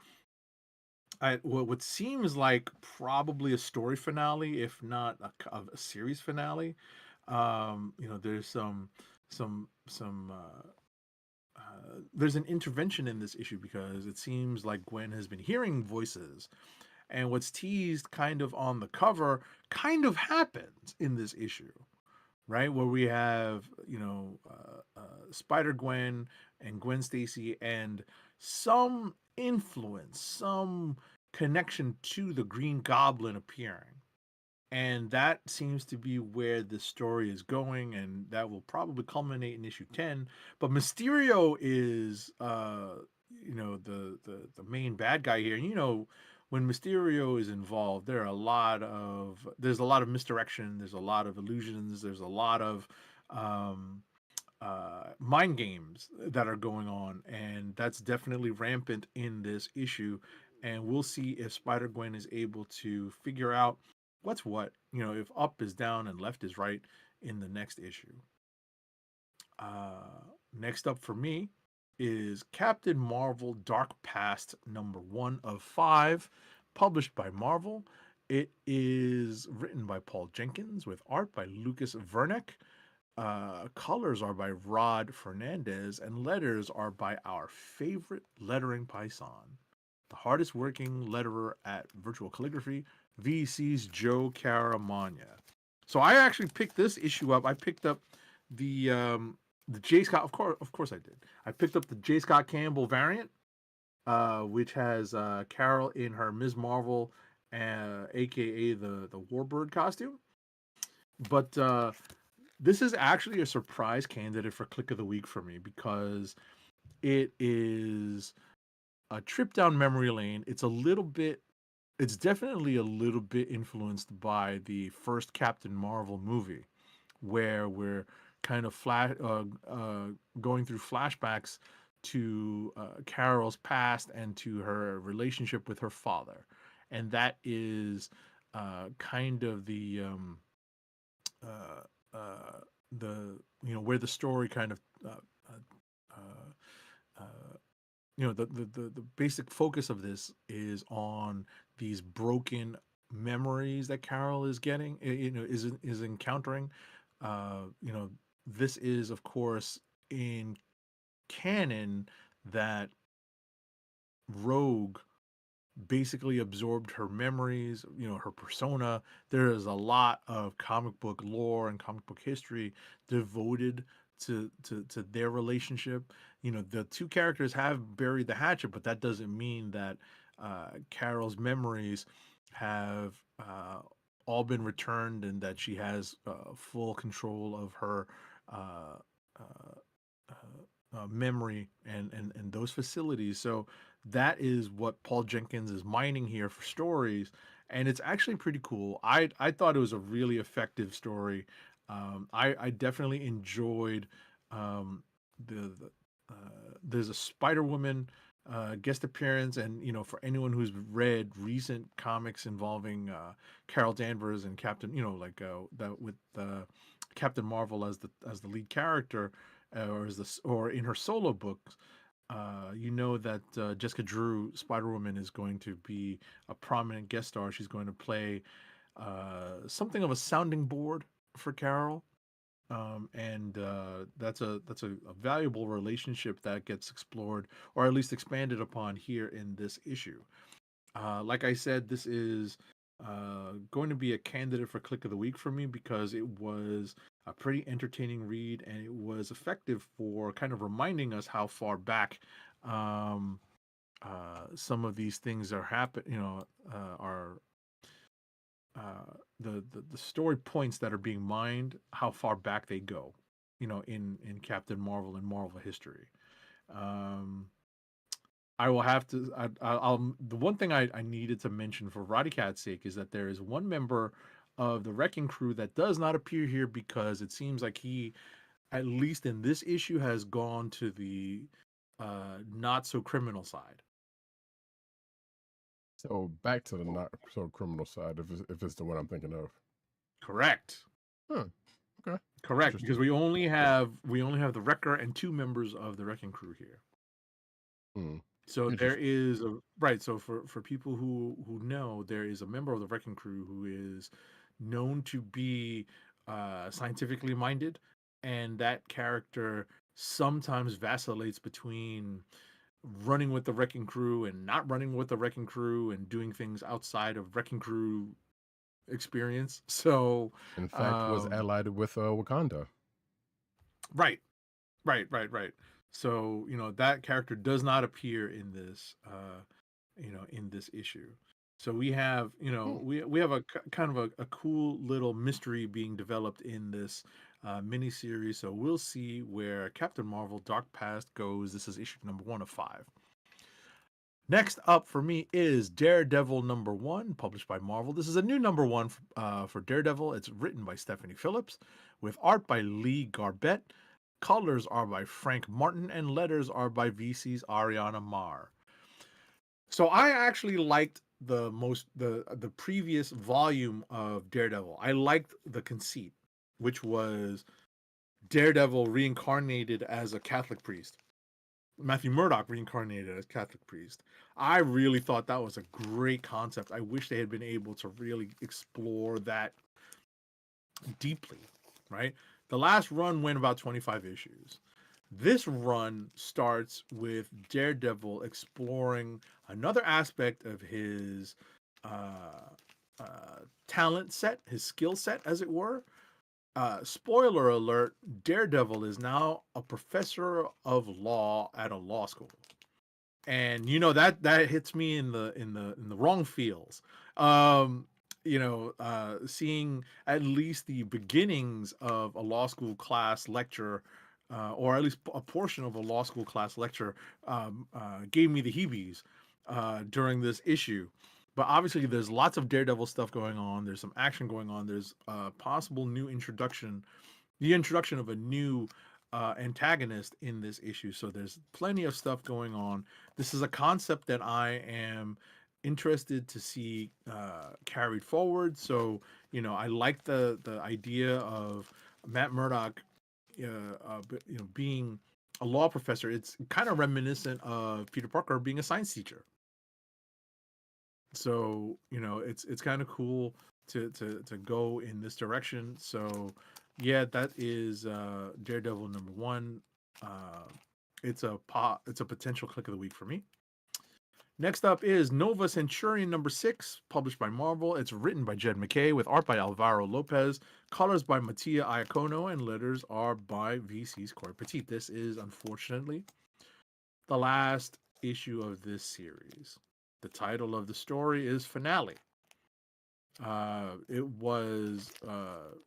what seems like probably a story finale, if not a series finale. There's there's an intervention in this issue because it seems like Gwen has been hearing voices, and what's teased kind of on the cover kind of happens in this issue, right? Where we have, Spider Gwen and Gwen Stacy and some influence, some connection to the Green Goblin appearing. And that seems to be where the story is going, and that will probably culminate in issue 10. But Mysterio is, the main bad guy here. And when Mysterio is involved, there's a lot of misdirection. There's a lot of illusions. There's a lot of mind games that are going on, and that's definitely rampant in this issue. And we'll see if Spider-Gwen is able to figure out what's what, if up is down and left is right in the next issue. Next up for me is Captain Marvel Dark Past #1 of 5, published by Marvel. It is written by Paul Jenkins with art by Lucas Vernick. Colors are by Rod Fernandez, and letters are by our favorite lettering paisan, the hardest working letterer at Virtual Calligraphy, VC's Joe Caramagna. So I actually picked this issue up. I picked up the J. Scott, of course I did. I picked up the J. Scott Campbell variant, which has Carol in her Ms. Marvel, aka the Warbird costume. But this is actually a surprise candidate for Click of the Week for me because it is a trip down memory lane. It's definitely a little bit influenced by the first Captain Marvel movie, where we're kind of going through flashbacks to Carol's past and to her relationship with her father, and that is kind of the where the story kind of the basic focus of this is on these broken memories that Carol is getting, is encountering. This is, of course, in canon that Rogue basically absorbed her memories, her persona. There is a lot of comic book lore and comic book history devoted to their relationship. The two characters have buried the hatchet, but that doesn't mean that Carol's memories have all been returned and that she has full control of her memory and those facilities. So that is what Paul Jenkins is mining here for stories, and it's actually pretty cool. I thought it was a really effective story. I definitely enjoyed there's a Spider-Woman guest appearance, and for anyone who's read recent comics involving Carol Danvers and Captain, that with Captain Marvel as the lead character, or in her solo books, that Jessica Drew, Spider-Woman, is going to be a prominent guest star. She's going to play something of a sounding board for Carol. And that's a valuable relationship that gets explored, or at least expanded upon, here in this issue. Like I said, this is going to be a candidate for Click of the Week for me because it was a pretty entertaining read, and it was effective for kind of reminding us how far back um, some of these things are are the story points that are being mined, how far back they go, in Captain Marvel and Marvel history. I will have to. I'll the one thing I needed to mention for Roddykat's sake is that there is one member of the Wrecking Crew that does not appear here because it seems like he, at least in this issue, has gone to the not so criminal side. So back to the not so criminal side, if it's the one I'm thinking of. Correct. Huh. Okay. Correct. Interesting. Because we only have the Wrecker and 2 members of the Wrecking Crew here. Hmm. So there is a right. So for people who know, there is a member of the Wrecking Crew who is known to be scientifically minded, and that character sometimes vacillates between running with the Wrecking Crew and not running with the Wrecking Crew and doing things outside of Wrecking Crew experience. So In fact, was allied with Wakanda. right. So, that character does not appear in this in this issue. So we have, we have a kind of a cool little mystery being developed in this mini series. So we'll see where Captain Marvel Dark Past goes. This is issue number 1 of 5. Next up for me is Daredevil number 1, published by Marvel. This is a new number 1 for Daredevil. It's written by Stephanie Phillips with art by Lee Garbett. Colors are by Frank Martin and letters are by VC's Ariana Marr. So I actually liked the previous volume of Daredevil. I liked the conceit, which was Daredevil reincarnated as a Catholic priest. Matthew Murdock reincarnated as Catholic priest. I really thought that was a great concept. I wish they had been able to really explore that deeply, right? The last run went about 25 issues. This run starts with Daredevil exploring another aspect of his talent set, his skill set, as it were. Spoiler alert: Daredevil is now a professor of law at a law school, and that hits me in the wrong feels. Seeing at least the beginnings of a law school class lecture, or at least a portion of a law school class lecture, gave me the heebies during this issue. But obviously, there's lots of Daredevil stuff going on. There's some action going on. There's a possible new introduction, the introduction of a new antagonist in this issue. So there's plenty of stuff going on. This is a concept that I am interested to see carried forward. So I like the idea of Matt Murdock, being a law professor. It's kind of reminiscent of Peter Parker being a science teacher. So it's kind of cool to go in this direction. So yeah, that is Daredevil number 1. It's a potential click of the week for me. Next up is Nova Centurion number 6, published by Marvel. It's written by Jed MacKay with art by Alvaro Lopez, colors by Mattia Iacono, and letters are by VC's Corey Petit. This is unfortunately the last issue of this series. The title of the story is Finale. It was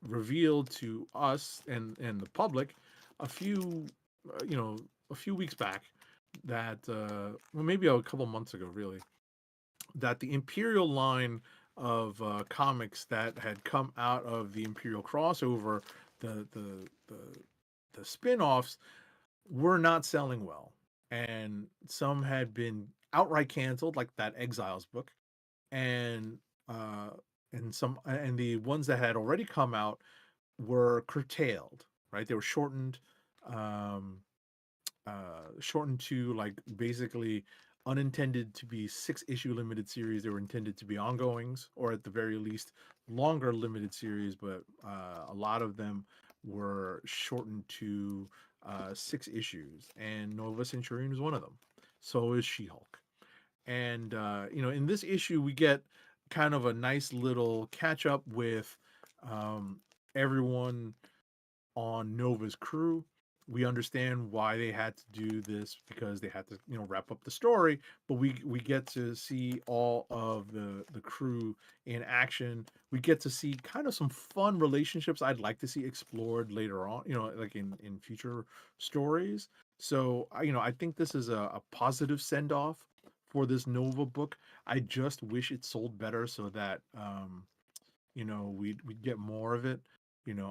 revealed to us and the public a few weeks back that maybe a couple months ago, really, that the Imperial line of comics that had come out of the Imperial crossover, the spin-offs, were not selling well, and some had been outright canceled, like that Exiles book, and the ones that had already come out were curtailed, right? They were shortened to, like, basically unintended to be 6-issue limited series. They were intended to be ongoings, or at the very least longer limited series, but a lot of them were shortened to 6 issues, and Nova Centurion is one of them. So is She-Hulk. And in this issue we get kind of a nice little catch up with everyone on Nova's crew. We understand why they had to do this because they had to, wrap up the story. But we get to see all of the crew in action. We get to see kind of some fun relationships I'd like to see explored later on, like in future stories. So I think this is a positive send off for this Nova book. I just wish it sold better so that we'd get more of it.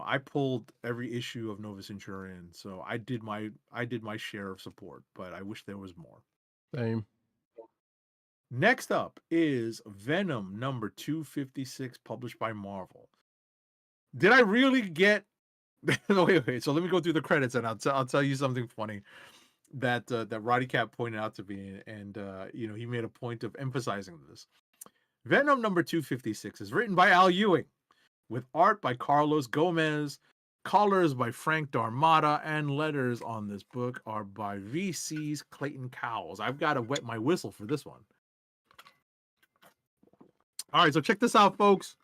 I pulled every issue of Nova Centurion, so I did my share of support, but I wish there was more. Same. Next up is Venom number 256, published by Marvel. Did I really get wait, so let me go through the credits and I'll tell you something funny that Roddykat pointed out to me, and he made a point of emphasizing this. Venom number 256 is written by Al Ewing, with art by Carlos Gomez, colors by Frank Darmada, and letters on this book are by VC's Clayton Cowles. I've got to wet my whistle for this one. All right, so check this out, folks.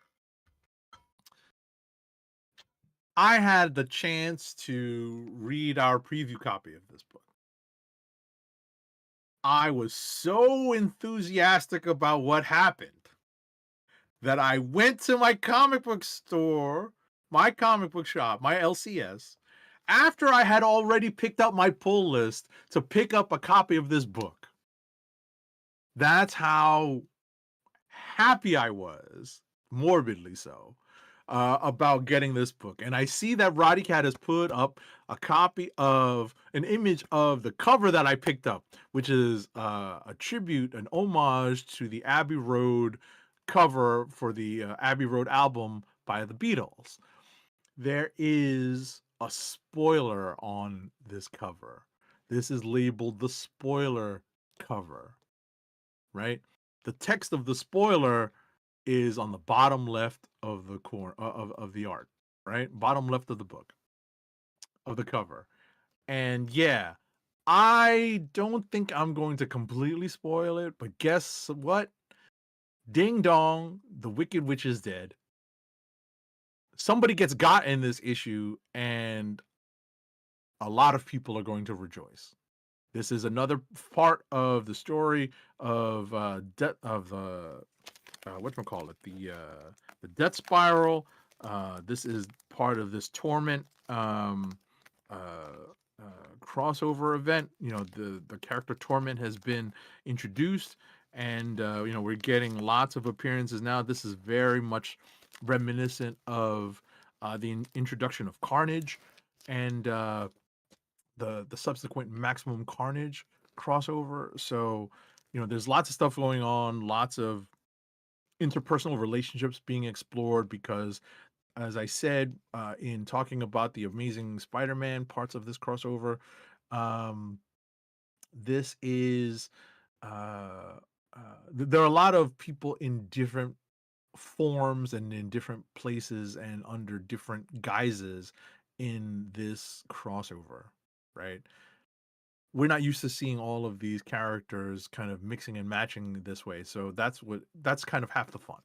I had the chance to read our preview copy of this book. I was so enthusiastic about what happened that I went to my comic book store, my comic book shop, my LCS, after I had already picked up my pull list to pick up a copy of this book. That's how happy I was, morbidly so, about getting this book. And I see that Roddykat has put up a copy of an image of the cover that I picked up, which is a tribute, an homage to the Abbey Road cover for the Abbey Road album by the Beatles. There is a spoiler on this cover. This is labeled the spoiler cover, right? The text of the spoiler is on the bottom left of the corner of the art, right? Bottom left of the book, of the cover. And yeah, I don't think I'm going to completely spoil it, but guess what? Ding dong, the Wicked Witch is dead. Somebody gets got in this issue, and a lot of people are going to rejoice. This is another part of the story of the Death Spiral. This is part of this Torment crossover event. The character Torment has been introduced, and we're getting lots of appearances now. This is very much reminiscent of the introduction of Carnage and the subsequent Maximum Carnage crossover. So there's lots of stuff going on, lots of interpersonal relationships being explored, because as I said in talking about the Amazing Spider-Man parts of this crossover, this is there are a lot of people in different forms and in different places and under different guises in this crossover, right? We're not used to seeing all of these characters kind of mixing and matching this way. So that's kind of half the fun.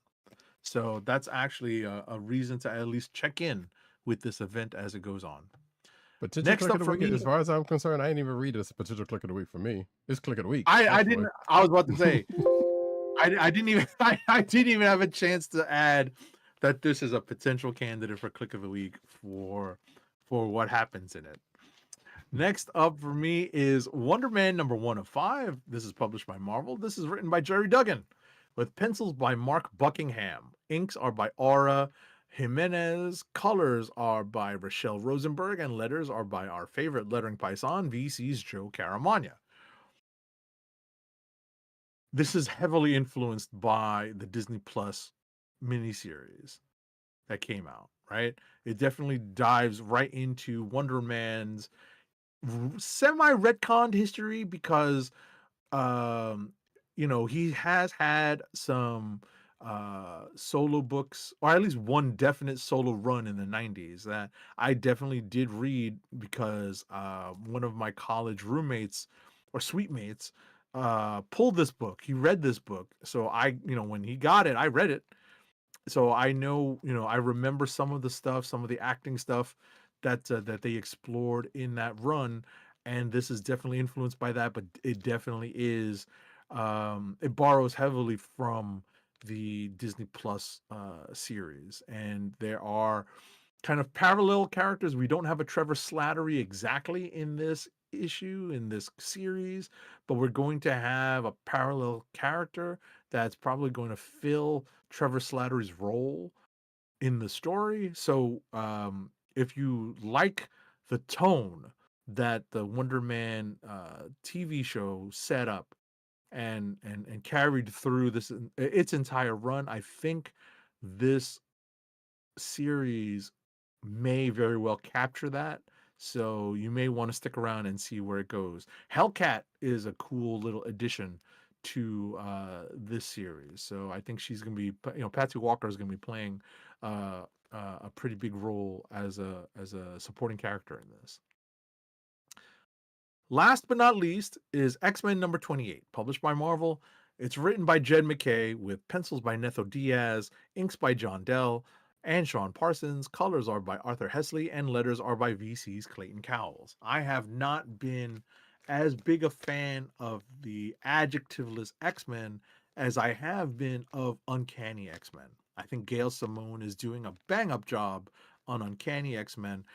So that's actually a reason to at least check in with this event as it goes on. Potential Next click up of the for week, me, as far as I'm concerned, I didn't even read this potential click of the week for me. It's click of the week. I was about to say, I didn't even have a chance to add that this is a potential candidate for click of the week for what happens in it. Next up for me is Wonder Man number 1 of 5. This is published by Marvel. This is written by Jerry Duggan, with pencils by Mark Buckingham. Inks are by Aura Jimenez. Colors are by Rochelle Rosenberg, and letters are by our favorite lettering paisan, VC's Joe Caramagna. This is heavily influenced by the Disney Plus miniseries that came out, right? It definitely dives right into Wonder Man's semi-retconned history, because he has had some solo books, or at least one definite solo run in the 90s that I definitely did read, because one of my college roommates or suite mates pulled this book. He read this book. So when he got it, I read it. So I know, I remember some of the stuff, some of the acting stuff that they explored in that run, and this is definitely influenced by that, but it definitely is it borrows heavily from the Disney Plus series, and there are kind of parallel characters. We don't have a Trevor Slattery exactly in this issue, in this series, but we're going to have a parallel character that's probably going to fill Trevor Slattery's role in the story. So if you like the tone that the Wonder Man TV show set up and carried through its entire run, I think this series may very well capture that. So you may want to stick around and see where it goes. Hellcat is a cool little addition to this series. So I think she's going to be, Patsy Walker is going to be playing a pretty big role as a supporting character in this. Last but not least is X-Men number 28, published by Marvel. It's written by Jed MacKay with pencils by Netho Diaz, inks by John Dell and Sean Parsons. Colors are by Arthur Hesley, and letters are by VC's Clayton Cowles. I have not been as big a fan of the adjectiveless X-Men as I have been of Uncanny X-Men. I think Gail Simone is doing a bang-up job on Uncanny X-Men.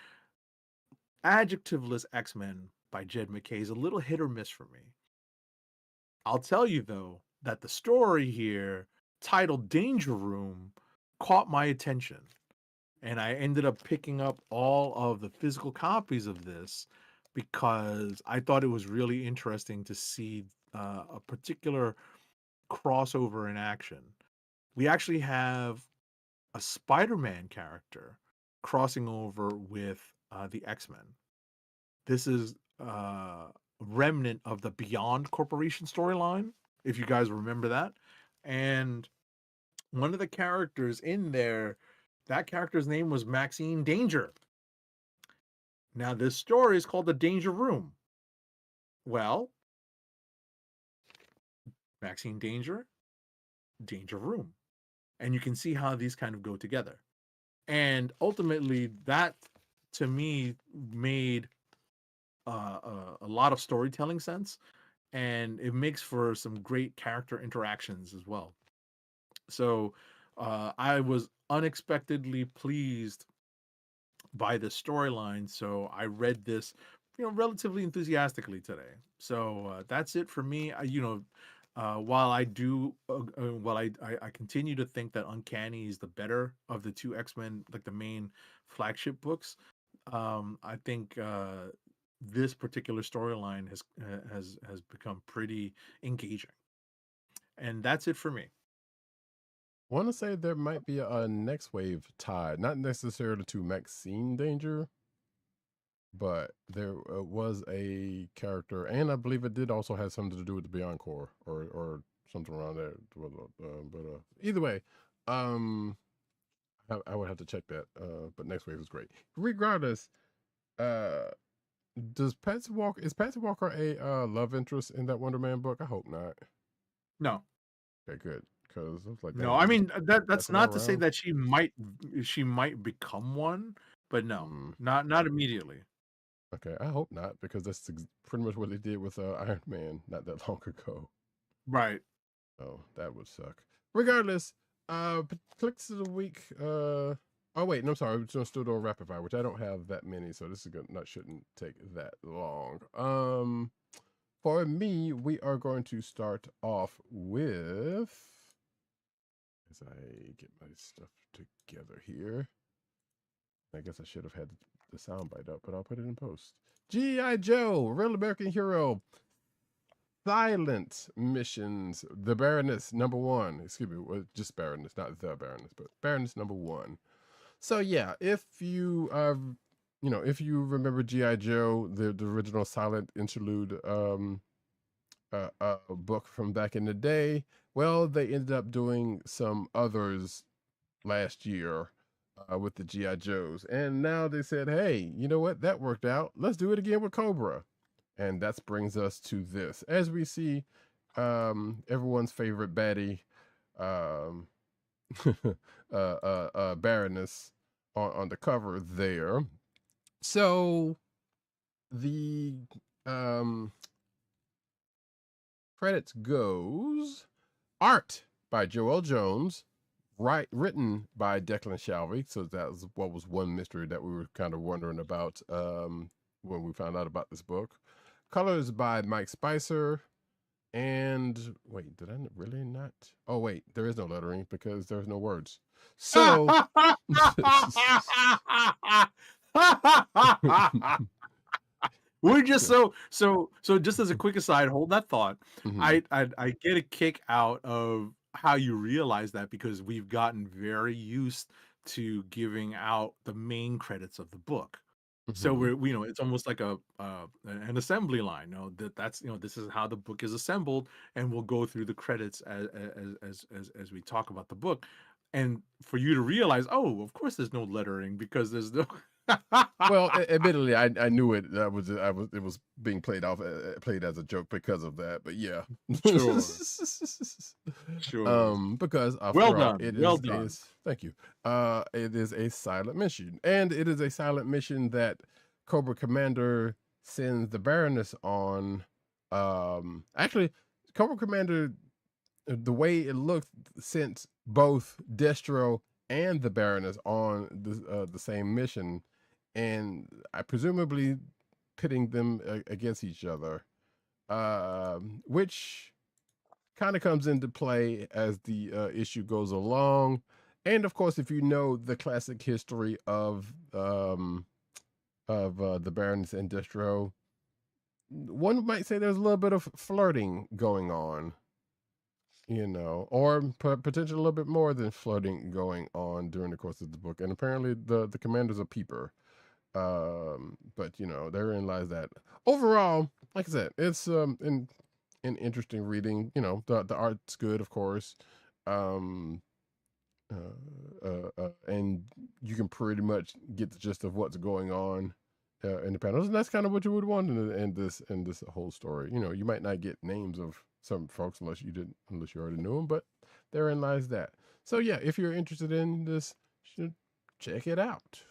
Adjectiveless X-Men by Jed MacKay is a little hit or miss for me. I'll tell you, though, that the story here, titled Danger Room, caught my attention. And I ended up picking up all of the physical copies of this because I thought it was really interesting to see a particular crossover in action. We actually have a Spider-Man character crossing over with the X-Men. This is a remnant of the Beyond Corporation storyline, if you guys remember that. And one of the characters in there, that character's name was Maxine Danger. Now, this story is called The Danger Room. Well, Maxine Danger, Danger Room. And you can see how these kind of go together. And ultimately, that, to me, made a lot of storytelling sense. And it makes for some great character interactions as well. So I was unexpectedly pleased by the storyline. So I read this, relatively enthusiastically today. So that's it for me. While I do, I continue to think that Uncanny is the better of the two X-Men, like the main flagship books. I think this particular storyline has become pretty engaging, and that's it for me. Want to say there might be a next wave tied, not necessarily to Maxine Danger, but there was a character, and I believe it did also have something to do with the Beyond Corps or something around there. But either way, I would have to check that. But next wave was great. Regardless, is Patsy Walker a love interest in that Wonder Man book? I hope not. No. Okay, good. Because I was like, no, I mean that's not to say around. that she might become one, but no, not immediately. Okay, I hope not, because that's pretty much what they did with Iron Man not that long ago. Right. Oh, that would suck. Regardless, Kliqs of the week. Oh wait, no, I'm sorry. We're still doing rapid fire, which I don't have that many, so this is shouldn't take that long. For me, we are going to start off with, as I get my stuff together here. I guess I should have had the soundbite up, but I'll put it in post. G.I. Joe, Real American Hero, Ssslient Missions, the Baroness #1. Excuse me, just Baroness, not the Baroness, but Baroness #1. So yeah, if you if you remember G.I. Joe, the original silent interlude book from back in the day, well, they ended up doing some others last year with the G.I. Joes. And now they said, hey, you know what? That worked out. Let's do it again with Cobra. And that brings us to this. As we see everyone's favorite baddie, Baroness, on the cover there. So the credits goes art by Joel Jones, written by Declan Shalvey. So that was what was one mystery that we were kind of wondering about when we found out about this book. Colors by Mike Spicer. And wait, did I really not? Oh, wait, there is no lettering because there's no words. So we're just so just as a quick aside, hold that thought. Mhm. I get a kick out of how you realize that, because we've gotten very used to giving out the main credits of the book. So Mhm. we, it's almost like an assembly line. That's this is how the book is assembled, and we'll go through the credits as we talk about the book, and for you to realize, oh, of course, there's no lettering because there's no. Well, admittedly, I knew it. It was being played as a joke because of that. But yeah, Sure. Sure. because after Well all, done. it Well is done. thank you. It is a silent mission, and it is a silent mission that Cobra Commander sends the Baroness on. Actually, Cobra Commander, the way it looked, sent both Destro and the Baroness on the same mission, and I presumably pitting them against each other, which kind of comes into play as the issue goes along. And of course, if you know the classic history of the Baroness and Destro, one might say there's a little bit of flirting going on, or potentially a little bit more than flirting going on during the course of the book. And apparently the commander's a peeper. But therein lies that. Overall, like I said, it's an interesting reading. The art's good, of course. And you can pretty much get the gist of what's going on in the panels, and that's kind of what you would want in this whole story. You might not get names of some folks unless you already knew them, but therein lies that. So yeah, if you're interested in this, you should check it out.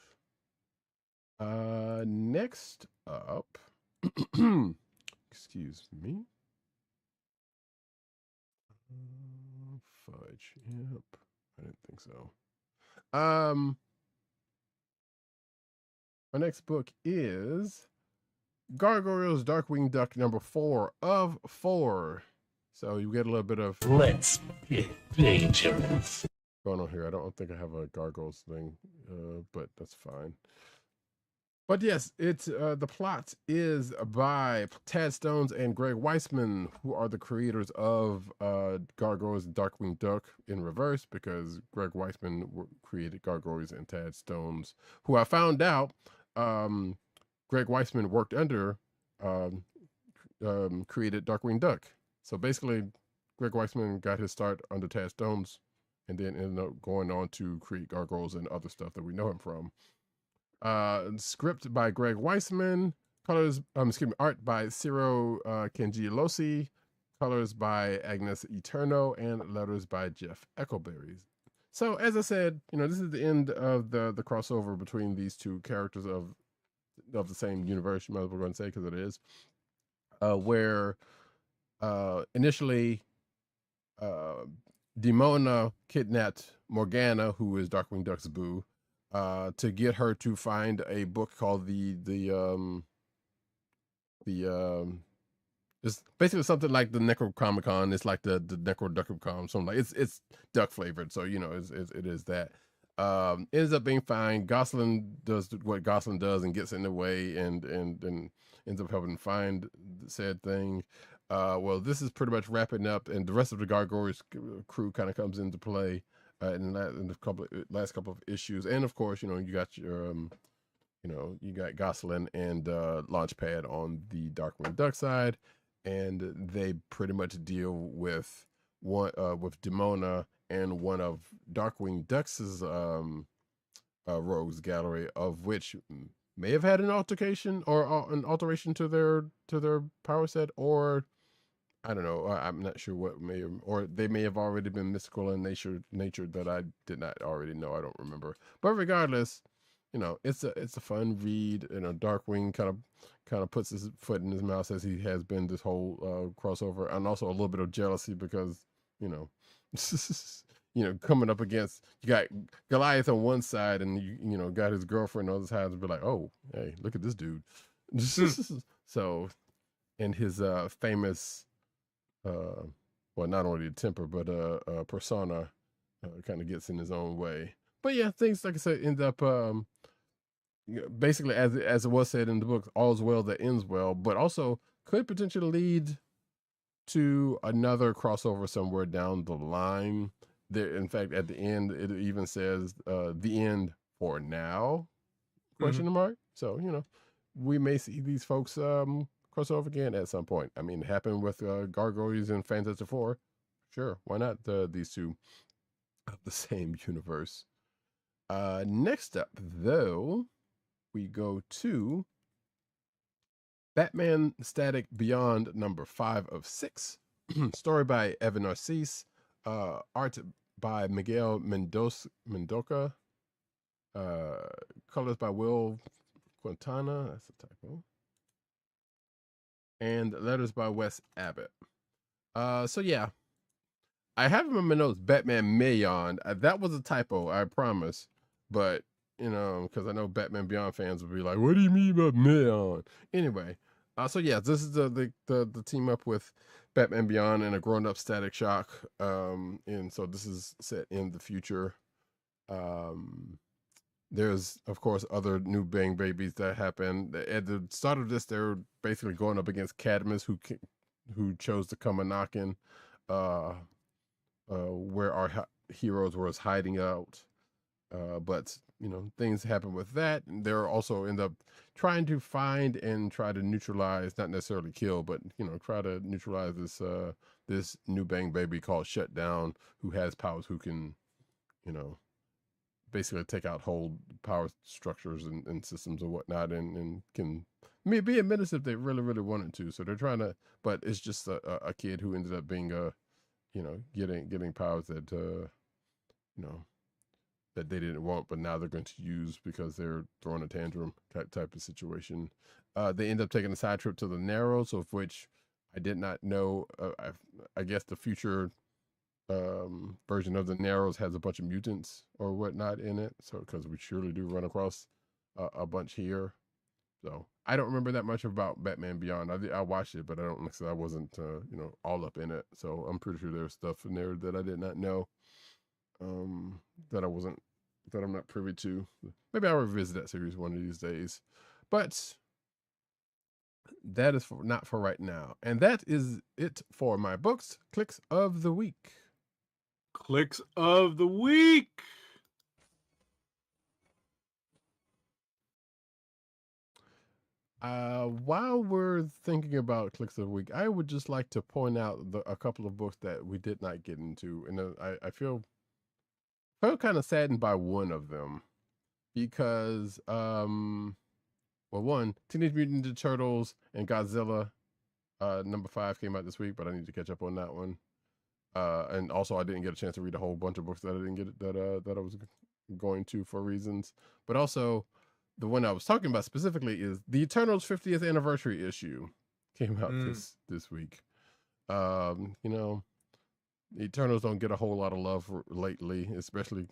Next up, excuse me. Fudge. Yep, I didn't think so. My next book is Gargoyles Darkwing Duck number 4 of 4. So you get a little bit of Let's get dangerous. going on here. I don't think I have a Gargoyles thing, but that's fine. But yes, it's the plot is by Tad Stones and Greg Weisman, who are the creators of Gargoyles and Darkwing Duck in reverse, because Greg Weisman created Gargoyles and Tad Stones, who I found out Greg Weisman worked under, created Darkwing Duck. So basically, Greg Weisman got his start under Tad Stones, and then ended up going on to create Gargoyles and other stuff that we know him from. Script by Greg Weisman, art by Ciro Cangialosi, colors by Agnes Eterno, and letters by Jeff Echoberry. So as I said, this is the end of the crossover between these two characters of the same universe, you might as well go and say, because it is, where initially Demona kidnapped Morgana, who is Darkwing Duck's boo, to get her to find a book called it's basically something like the Necrocomicon. It's like the Necroduckicon, something like it's duck flavored, so it is that. Ends up being fine. Gosling does what Gosling does and gets in the way, and ends up helping find the said thing. Well, this is pretty much wrapping up, and the rest of the Gargoyles crew kind of comes into play in the last couple of issues. And of course, you got your you got Gosling and Launchpad on the Darkwing Duck side, and they pretty much deal with with Demona and one of Darkwing Duck's rogues gallery, of which may have had an altercation or an alteration to their power set, or I don't know. I'm not sure what or they may have already been mystical in nature that I did not already know. I don't remember. But regardless, it's a fun read. Darkwing kind of puts his foot in his mouth as he has been this whole crossover, and also a little bit of jealousy because coming up against, you got Goliath on one side and you got his girlfriend on the other side, and be like, oh, hey, look at this dude. So, and his famous well, not only temper but persona kind of gets in his own way. But yeah, things, like I said, end up basically as it was said in the book, all's well that ends well, but also could potentially lead to another crossover somewhere down the line. There, in fact, at the end, it even says the end for now, question mark. So, we may see these folks cross over again at some point. I mean, it happened with Gargoyles and Fantastic Four. Sure, why not these two of the same universe? Next up, though, we go to Batman Static Beyond number 5 of 6. Story by Evan Narcisse. Art by Miguel Mendoca. Colors by Will Quintana. That's a typo. And letters by Wes Abbott. So yeah, I have him in my notes, Batman Beyond. That was a typo, I promise. But, because I know Batman Beyond fans will be like, what do you mean by Beyond? Anyway, so yeah, this is the team up with Batman Beyond and a grown-up Static Shock. And so this is set in the future. There's, of course, other new Bang Babies that happen. At the start of this, they're basically going up against Cadmus, who chose to come a knocking where our heroes was hiding out. But, things happen with that. And they're also end up trying to find and try to neutralize, not necessarily kill, but, try to neutralize this new Bang Baby called Shutdown, who has powers, who can, basically take out whole power structures and systems and whatnot, and can be a menace if they really, really wanted to. So they're trying to, but it's just a kid who ended up being getting powers that, that they didn't want, but now they're going to use because they're throwing a tantrum type of situation. They end up taking a side trip to the Narrows, of which I did not know. I guess the future version of the Narrows has a bunch of mutants or whatnot in it. So, because we surely do run across a bunch here. So I don't remember that much about Batman Beyond. I watched it, but I don't. I wasn't, all up in it. So I'm pretty sure there's stuff in there that I did not know. That I'm not privy to. Maybe I'll revisit that series one of these days. But that is not for right now. And that is it for my books. Kliqs of the week. Kliqs of the week. While we're thinking about Kliqs of the week, I would just like to point out a couple of books that we did not get into. And I feel kind of saddened by one of them because, well, one, Teenage Mutant Ninja Turtles and Godzilla number 5 came out this week, but I need to catch up on that one. And also I didn't get a chance to read a whole bunch of books that I didn't get that I was going to for reasons. But also the one I was talking about specifically is the Eternals 50th anniversary issue came out this week. The Eternals don't get a whole lot of love lately, especially,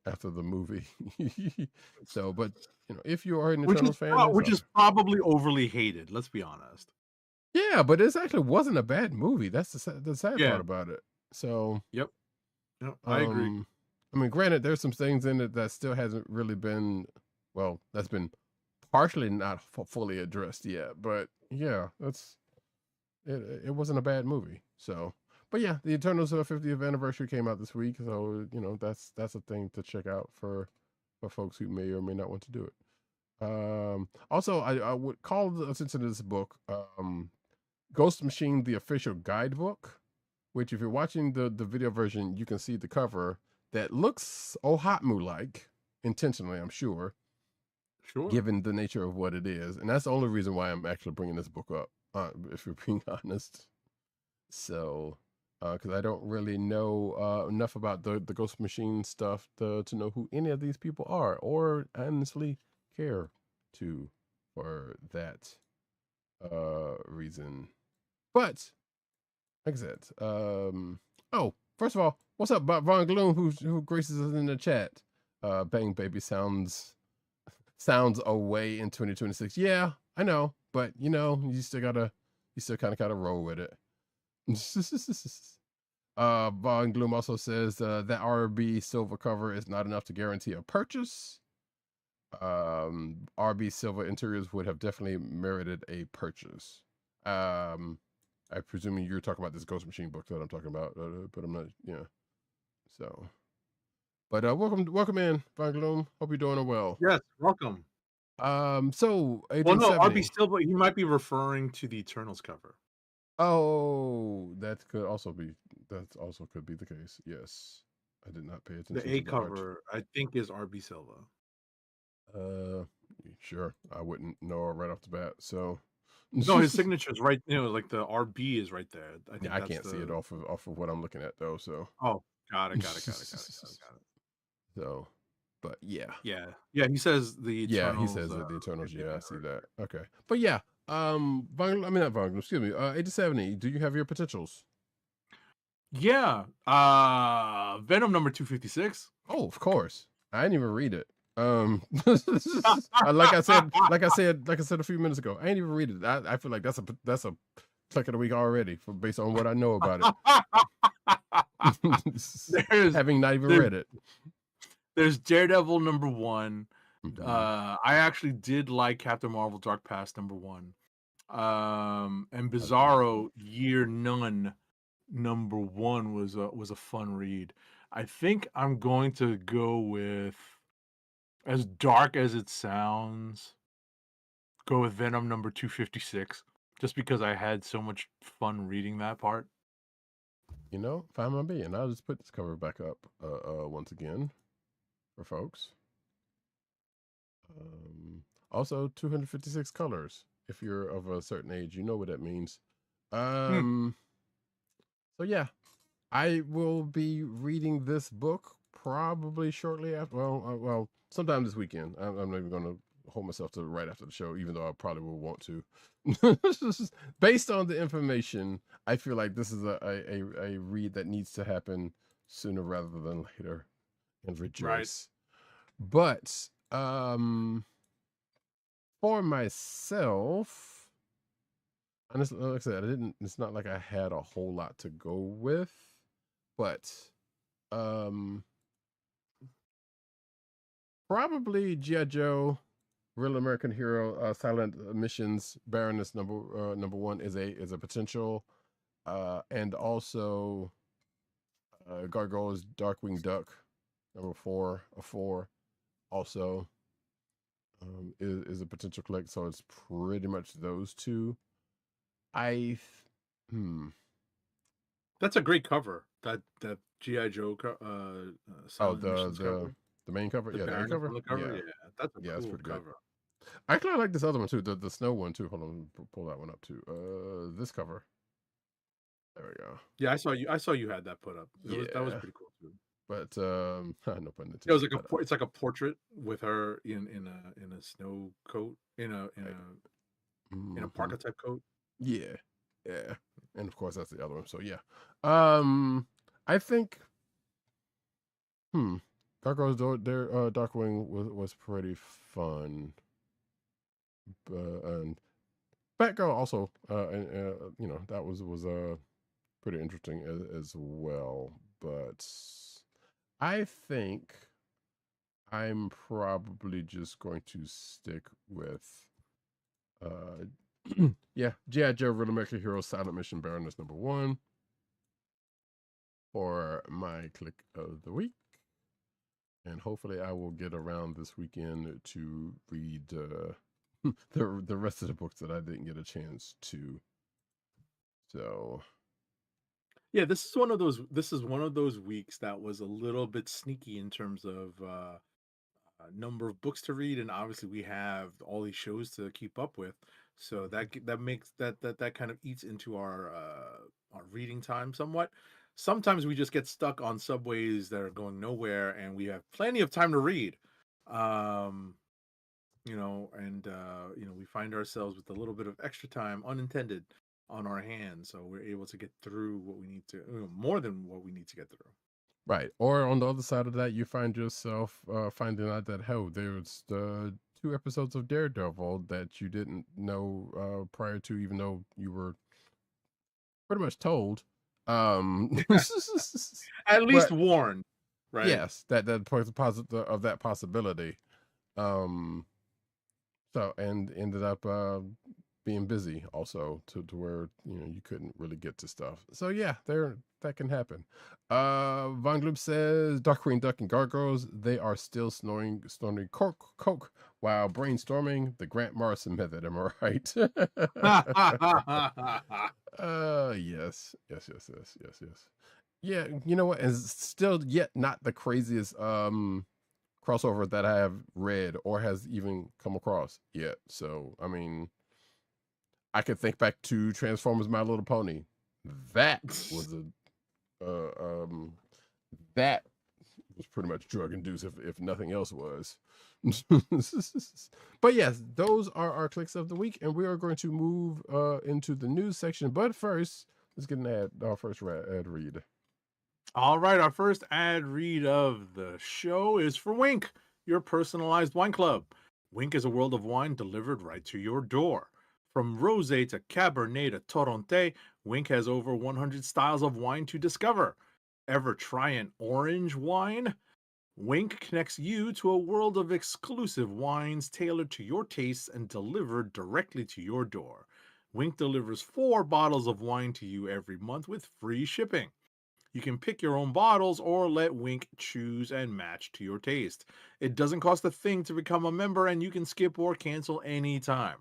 after the movie. So, but, if you are an Eternals fan. Which is probably overly hated, let's be honest. Yeah, but it actually wasn't a bad movie. That's the sad part about it. So. Yep, I agree. I mean, granted, there's some things in it that still hasn't really been, well, that's been partially not fully addressed yet. But, yeah, it wasn't a bad movie. So. But yeah, the Eternals 50th anniversary came out this week, so that's a thing to check out for folks who may or may not want to do it. Also, I would call the attention to this book, Ghost Machine: The Official Guidebook, which, if you're watching the video version, you can see the cover that looks Ohatmu-like, intentionally, I'm sure, given the nature of what it is, and that's the only reason why I'm actually bringing this book up, if you're being honest. So. because I don't really know enough about the Ghost Machine stuff to know who any of these people are, or honestly care to for that reason. But like I said, oh, first of all, what's up, Von Gloom, who graces us in the chat? Bang Baby sounds away in 2026. Yeah, I know, but you still kind of gotta roll with it. Von Gloom also says that RB silver cover is not enough to guarantee a purchase. RB silver interiors would have definitely merited a purchase. I presume you're talking about this Ghost Machine book that I'm talking about, but I'm not. Yeah. So, but welcome in, Von Gloom. Hope you're doing well. Yes, welcome. So Well, no, 1870. RB Silver. He might be referring to the Eternals cover. Oh, that could also be the case. Yes, I did not pay attention. The to A the cover, I think, is RB Silva. Sure. I wouldn't know right off the bat. So No, his signature is right. Like the RB is right there. I think yeah, I can't see it off of what I'm looking at though. So Oh, got it. So, but yeah. Yeah. He says the Eternals. Yeah, he says that the Eternals. Yeah, I see that. Okay, but yeah. Not Von. Excuse me. 8070. Do you have your potentials? Yeah. Venom number 256. Oh, of course. I didn't even read it. Like I said a few minutes ago, I ain't even read it. I feel like that's a click of the week already, based on what I know about it. Having not even read it. There's Daredevil number 1. Mhm. I actually did like Captain Marvel Dark Past number 1. And Bizarro Year None number 1 was a fun read. I think I'm going to go with, as dark as it sounds, go with Venom number 256, just because I had so much fun reading that part. Fine by me, and I'll just put this cover back up once again for folks. Also 256 colors. If you're of a certain age, you know what that means. So yeah, I will be reading this book probably shortly after. Well, sometime this weekend. I'm not even going to hold myself to right after the show, even though I probably will want to. Based on the information, I feel like this is a read that needs to happen sooner rather than later, and rejoice. Right. But for myself, honestly, like I said, it's not like I had a whole lot to go with, but probably G.I. Joe, Real American Hero, Ssslient Missions, Baroness number 1 is a potential, and also Gargoyles, Darkwing Duck, number 4 also is a potential collect. So it's pretty much those two. That's a great cover. That G.I. Joe the main cover. The main cover. Yeah, that's a cool pretty cover. Good. I kind of like this other one too, the snow one too. Hold on, pull that one up too. This cover. There we go. Yeah, I saw you had that put up. That was pretty cool too. But no pun intended. It was like it's like a portrait with her in a snow coat, in a parka type coat. Yeah. And of course that's the other one. So yeah. I think Gargoyles Darkwing was pretty fun. And Batgirl also that was pretty interesting as well, but I think I'm probably just going to stick with G.I. Joe Real American Hero Silent Mission Baroness number 1 for my click of the week. And hopefully I will get around this weekend to read the rest of the books that I didn't get a chance to. So yeah, this is one of those weeks that was a little bit sneaky in terms of number of books to read, and obviously we have all these shows to keep up with. So that makes that kind of eats into our reading time somewhat. Sometimes we just get stuck on subways that are going nowhere, and we have plenty of time to read. Um, we find ourselves with a little bit of extra time, unintended, on our hands, so we're able to get through what we need to, more than what we need to get through. Right. Or on the other side of that, you find yourself finding out that, there's 2 episodes of Daredevil that you didn't know prior to, even though you were pretty much told. At least But warned, right? yes, that points of that possibility. So, and ended up being busy also to where you couldn't really get to stuff. So yeah, that can happen. Von Gloop says Darkwing Duck and Gargoyles, they are still snorting coke while brainstorming the Grant Morrison method. Am I right? Yes. Yeah, you know what? It's still yet not the craziest crossover that I have read or has even come across yet. So, I mean, I could think back to Transformers My Little Pony. That was that was pretty much drug induced if nothing else was. But yes, those are our Kliqs of the week, and we are going to move into the news section. But first, let's get our first ad read. All right, our first ad read of the show is for Wink, your personalized wine club. Wink is a world of wine delivered right to your door. From rosé to cabernet to torronté, Wink has over 100 styles of wine to discover. Ever try an orange wine? Wink connects you to a world of exclusive wines tailored to your tastes and delivered directly to your door. Wink delivers 4 bottles of wine to you every month with free shipping. You can pick your own bottles or let Wink choose and match to your taste. It doesn't cost a thing to become a member, and you can skip or cancel anytime.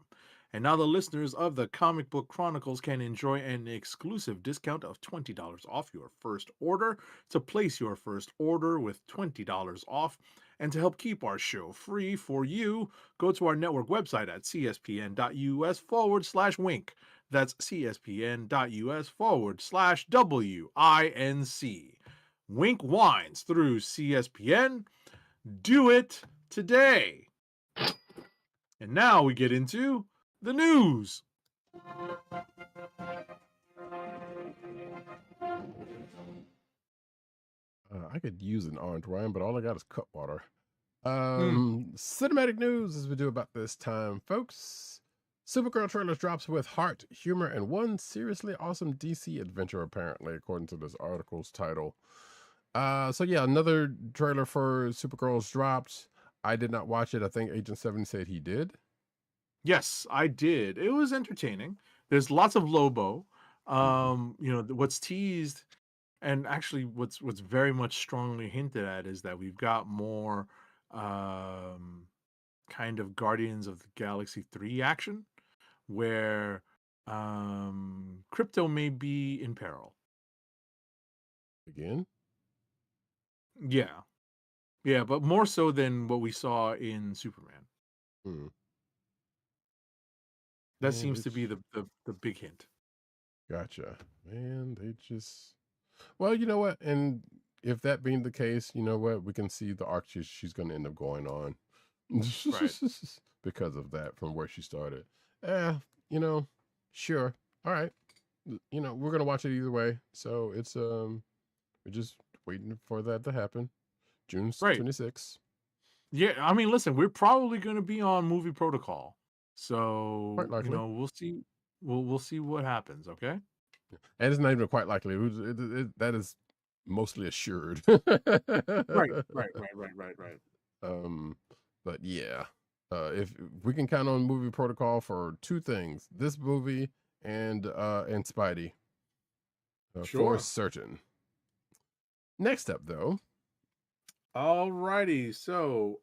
And now the listeners of the Comic Book Chronicles can enjoy an exclusive discount of $20 off your first order. To place your first order with $20 off, and to help keep our show free for you, go to our network website at cspn.us/wink. That's cspn.us/WINC. Wink wines through CSPN. Do it today. And now we get into the news. I could use an orange wine, but all I got is cut water. Cinematic news as we do about this time, folks. Supergirl trailer drops with heart, humor, and one seriously awesome DC adventure, apparently, according to this article's title. So yeah, another trailer for Supergirl's dropped. I did not watch it. I think Agent 7 said he did. Yes, I did. It was entertaining. There's lots of Lobo. What's teased, and actually what's very much strongly hinted at, is that we've got more kind of Guardians of the Galaxy 3 action, where Crypto may be in peril. Again? Yeah, but more so than what we saw in Superman. That seems to be the big hint. Gotcha. Man, they just... Well, you know what? And if that being the case, you know what? We can see the arc she's going to end up going on. Right. Because of that, from where she started. Sure. All right. We're going to watch it either way. So it's, we're just waiting for that to happen. June 26th. Yeah, I mean, listen, we're probably going to be on Movie Protocol. So, Quite likely. we'll see. We'll see what happens, okay? And it's not even quite likely. That is mostly assured. Right. But yeah, if we can count on Movie Protocol for 2 things, this movie and Spidey, for certain. Next up, though. Alrighty, so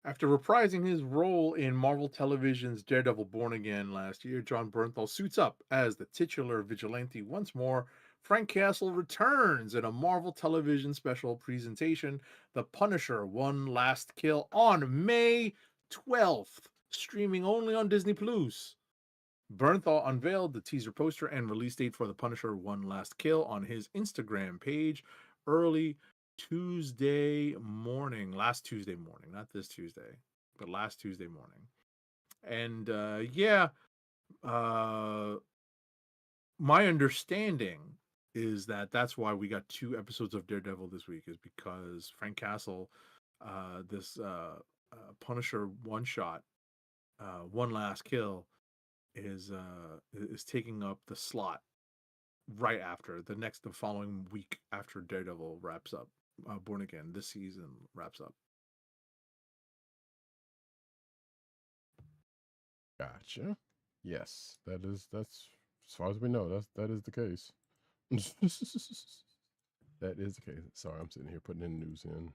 after reprising his role in Marvel Television's Daredevil Born Again last year, John Bernthal suits up as the titular vigilante once more. Frank Castle returns in a Marvel Television special presentation, The Punisher: One Last Kill, on May 12th, streaming only on Disney Plus. Bernthal unveiled the teaser poster and release date for The Punisher One Last Kill on his Instagram page early Tuesday morning. Last Tuesday morning, not this Tuesday, but last Tuesday morning. And my understanding is that that's why we got 2 episodes of Daredevil this week, is because Frank Castle, this Punisher one shot, One Last Kill, is taking up the slot right after the following week after Daredevil wraps up, Born Again, this season wraps up. Gotcha. Yes, that's as far as we know, that is the case. That is the case. Sorry, I'm sitting here putting in news in.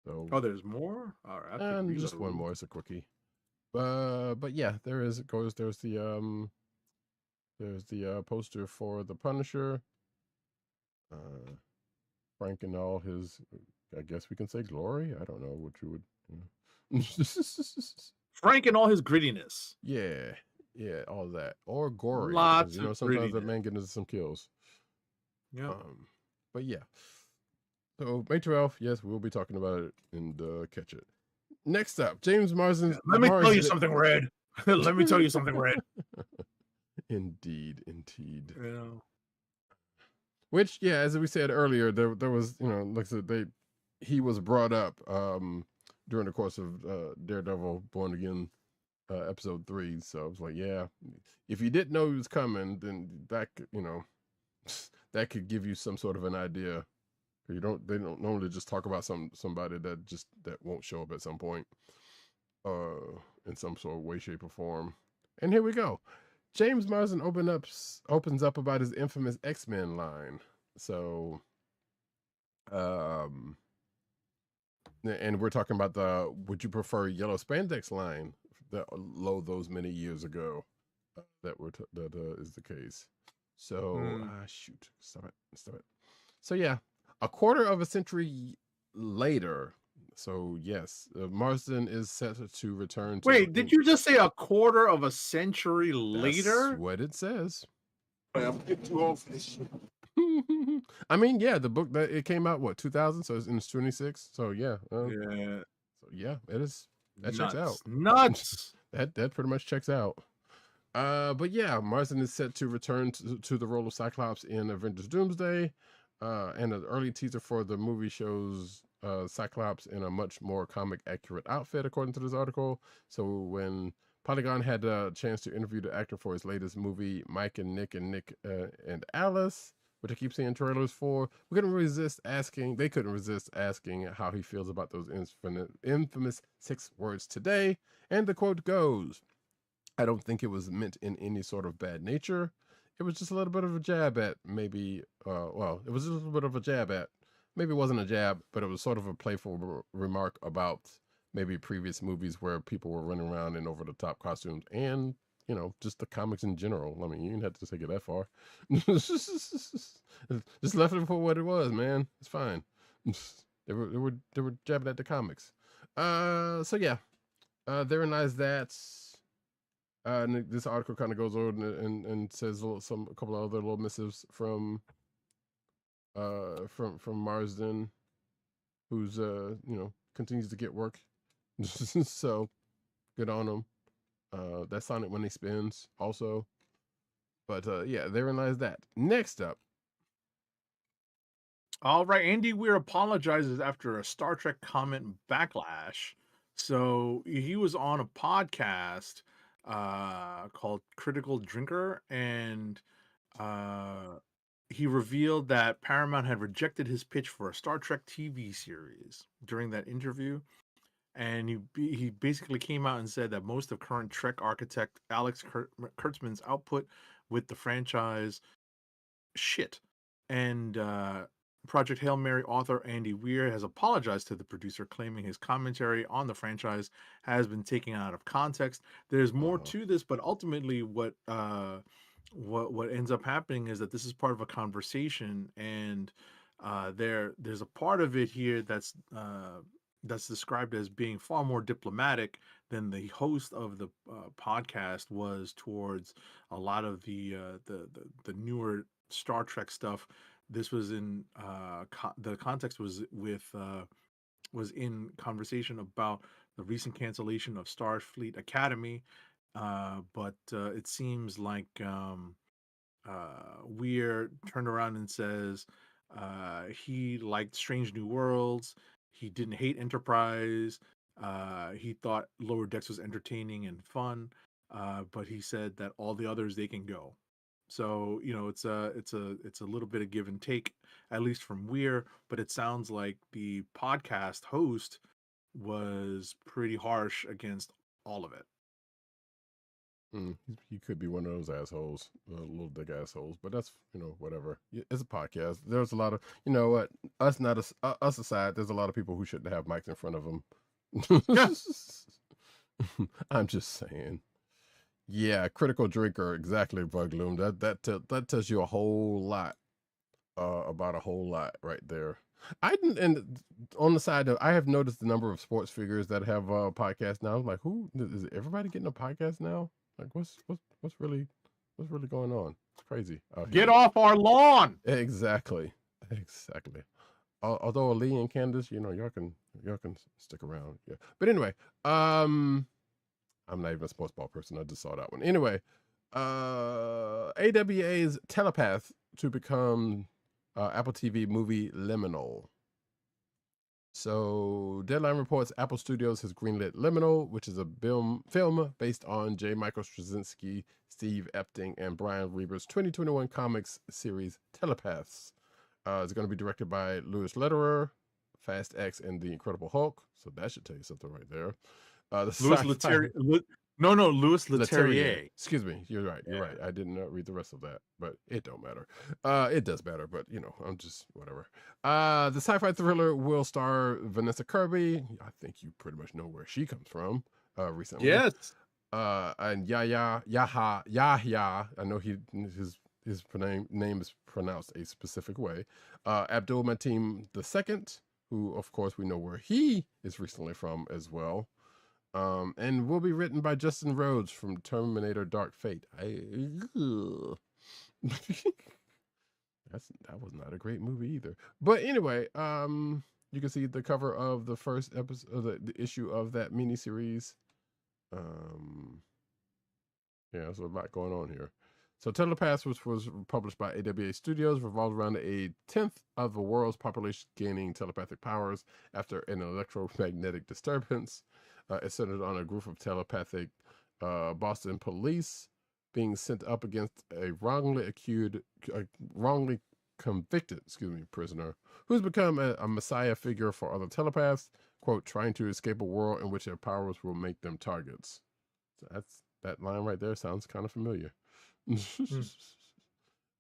So There's more? All right. and just one more. It's a quickie. But yeah, there's the poster for the Punisher. Frank and all his, I guess we can say, glory. I don't know what you would. Frank and all his grittiness. Yeah, all that, or gory. Lots of sometimes that man gets into some kills. Yeah. But yeah. So May 12th, yes, we'll be talking about it and catch it. Next up, James Marsden. Let me tell you something, Red. Let me tell you something, Red. Indeed. Yeah. Which, yeah, as we said earlier, there was, like I said, he was brought up during the course of Daredevil Born Again episode 3. So I was like, yeah, if you didn't know he was coming, then that that could give you some sort of an idea. They don't normally just talk about somebody that won't show up at some point in some sort of way, shape, or form. And here we go. James Marsden opens up about his infamous X-Men line. So and we're talking about the would you prefer yellow spandex line that those many years ago that is the case. So shoot, stop it. So yeah, a quarter of a century later. So yes, Marsden is set to return to. Wait, did you just say a quarter of a century later? That's what it says. I'm getting too old for this shit. I mean, yeah, the book that it came out 2000, so it's 26. So yeah, Yeah. So yeah, it is. That checks out. Nuts. That pretty much checks out. But yeah, Marsden is set to return to the role of Cyclops in Avengers Doomsday, and an early teaser for the movie shows Cyclops in a much more comic accurate outfit, according to this article. So when Polygon had a chance to interview the actor for his latest movie, Mike and Nick and Alice, which I keep seeing trailers for, they couldn't resist asking how he feels about those infamous 6 words today. And the quote goes, "I don't think it was meant in any sort of bad nature. It was just a little bit of a jab at maybe, it was just a little bit of a jab at, maybe it wasn't a jab, but it was sort of a playful remark about maybe previous movies where people were running around in over-the-top costumes and, just the comics in general. I mean, you didn't have to take it that far. Just left it for what it was, man. It's fine. They were jabbing at the comics. So yeah, therein lies that. And this article kind of goes over and says a couple of other little missives from Marsden, who's continues to get work. So good on him. That Sonic money spins also. But yeah, therein lies that. Next up. All right, Andy Weir apologizes after a Star Trek comment backlash. So he was on a podcast called Critical Drinker, and he revealed that Paramount had rejected his pitch for a Star Trek TV series during that interview. And he basically came out and said that most of current Trek architect Alex Kurtzman's output with the franchise shit. And Project Hail Mary author Andy Weir has apologized to the producer, claiming his commentary on the franchise has been taken out of context. There's more to this, but ultimately what ends up happening is that this is part of a conversation, and there's a part of it here that's that's described as being far more diplomatic than the host of the podcast was towards a lot of the newer Star Trek stuff. This was in the context was in conversation about the recent cancellation of Starfleet Academy, but it seems like Weir turned around and says he liked Strange New Worlds. He didn't hate Enterprise. He thought Lower Decks was entertaining and fun, but he said that all the others they can go. So it's a little bit of give and take, at least from Weir. But it sounds like the podcast host was pretty harsh against all of it. He could be one of those assholes, little dick assholes, but that's, whatever. It's a podcast. There's a lot of, what, us aside, there's a lot of people who shouldn't have mics in front of them. I'm just saying. Yeah, critical drinker, exactly, Bugloom. That tells you a whole lot about a whole lot right there. And on the side, I have noticed the number of sports figures that have podcasts now. I'm like, who is everybody getting a podcast now? Like, what's really going on? It's crazy. Get off our lawn! Exactly. Although Lee and Candace, y'all can stick around. Yeah. But anyway, I'm not even a sports ball person. I just saw that one. Anyway, AWA's Telepath to become Apple TV movie Liminal. So, Deadline reports Apple Studios has greenlit Liminal, which is a film based on J. Michael Straczynski, Steve Epting, and Brian Reber's 2021 comics series Telepaths. It's going to be directed by Louis Lederer, Fast X, and The Incredible Hulk. So that should tell you something right there. Louis Leterrier. Excuse me. You're right. I didn't read the rest of that, but it don't matter. It does matter, but I'm just whatever. The sci-fi thriller will star Vanessa Kirby. I think you pretty much know where she comes from. Recently, yes. And Yahya. I know his name is pronounced a specific way. Abdul Mateen II, who of course we know where he is recently from as well. And will be written by Justin Rhodes from Terminator Dark Fate. That was not a great movie either. But anyway, you can see the cover of the first episode of the issue of that miniseries. There's a lot going on here. So Telepath, which was published by AWA Studios, revolves around a 10th of the world's population gaining telepathic powers after an electromagnetic disturbance. It's centered on a group of telepathic Boston police being sent up against a wrongly convicted prisoner who's become a messiah figure for other telepaths, quote, trying to escape a world in which their powers will make them targets. So that line right there sounds kind of familiar.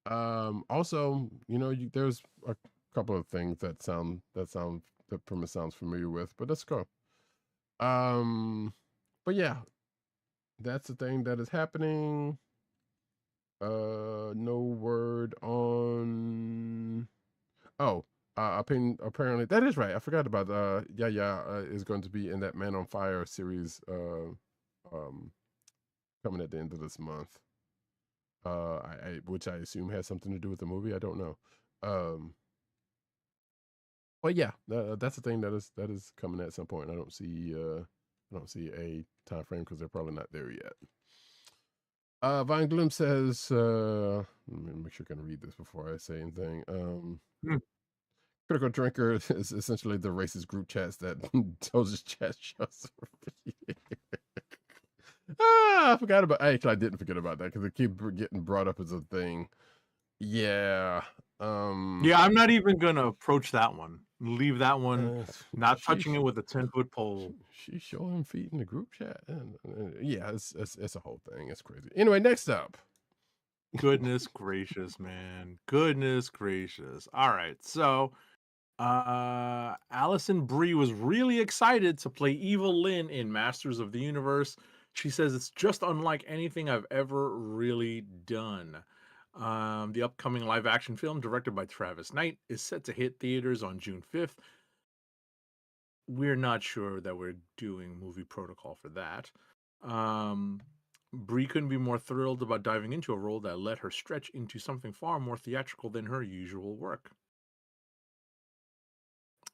Also, there's a couple of things that the premise sounds familiar with, but let's go. But yeah, that's the thing that is happening. No word on. Apparently that is right. I forgot about is going to be in that Man on Fire series. Coming at the end of this month. Which I assume has something to do with the movie. I don't know. But yeah, that's the thing that is coming at some point. I don't see a time frame because they're probably not there yet. Vine Gloom says, let me make sure I can read this before I say anything. Critical Drinker is essentially the racist group chats that Doja's chat shows. I forgot about. Actually, I didn't forget about that because it keeps getting brought up as a thing. Yeah. I'm not even gonna approach that one. Leave that one. Not touching it with a 10-foot pole. She's showing feet in the group chat, and yeah, it's a whole thing. It's crazy. Anyway, next up. Goodness gracious, man. Goodness gracious. All right, so Allison Brie was really excited to play Evil Lynn in Masters of the Universe. She says it's just unlike anything I've ever really done. The upcoming live-action film, directed by Travis Knight, is set to hit theaters on June 5th. we're not sure that we're doing movie protocol for that. Brie couldn't be more thrilled about diving into a role that let her stretch into something far more theatrical than her usual work.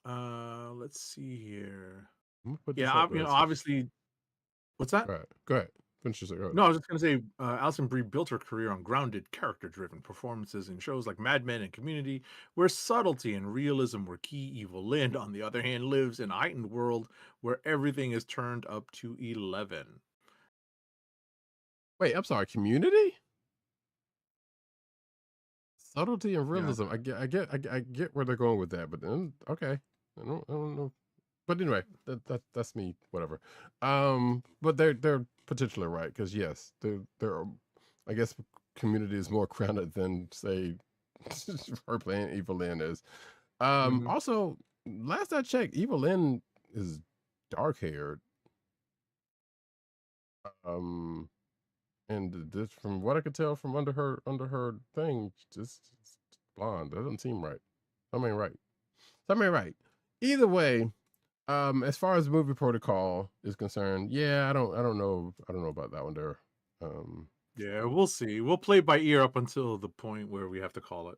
Let's see here. I'm gonna put this Yeah, up you know, as obviously, what's that? all right. Go ahead. Finish this. Go ahead. No, I was just gonna say, Alison Brie built her career on grounded, character-driven performances in shows like Mad Men and Community, where subtlety and realism were key. Evil Lynn, on the other hand, lives in a heightened world where everything is turned up to 11. Wait, I'm sorry. Community? Subtlety and Yeah. realism. I get where they're going with that, but then okay. I don't know. But anyway, that's me. Whatever. But they're potentially right because yes, they're I guess Community is more grounded than say her playing Evil Lynn is. Mhm. Also, last I checked, Evil Lynn is dark haired. Um, and this, from what I could tell from under her thing, just blonde. That doesn't seem right. Something ain't right. Something ain't right. Either way, as far as movie protocol is concerned, yeah, I don't know about that one there. Yeah, we'll see. We'll play by ear up until the point where we have to call it.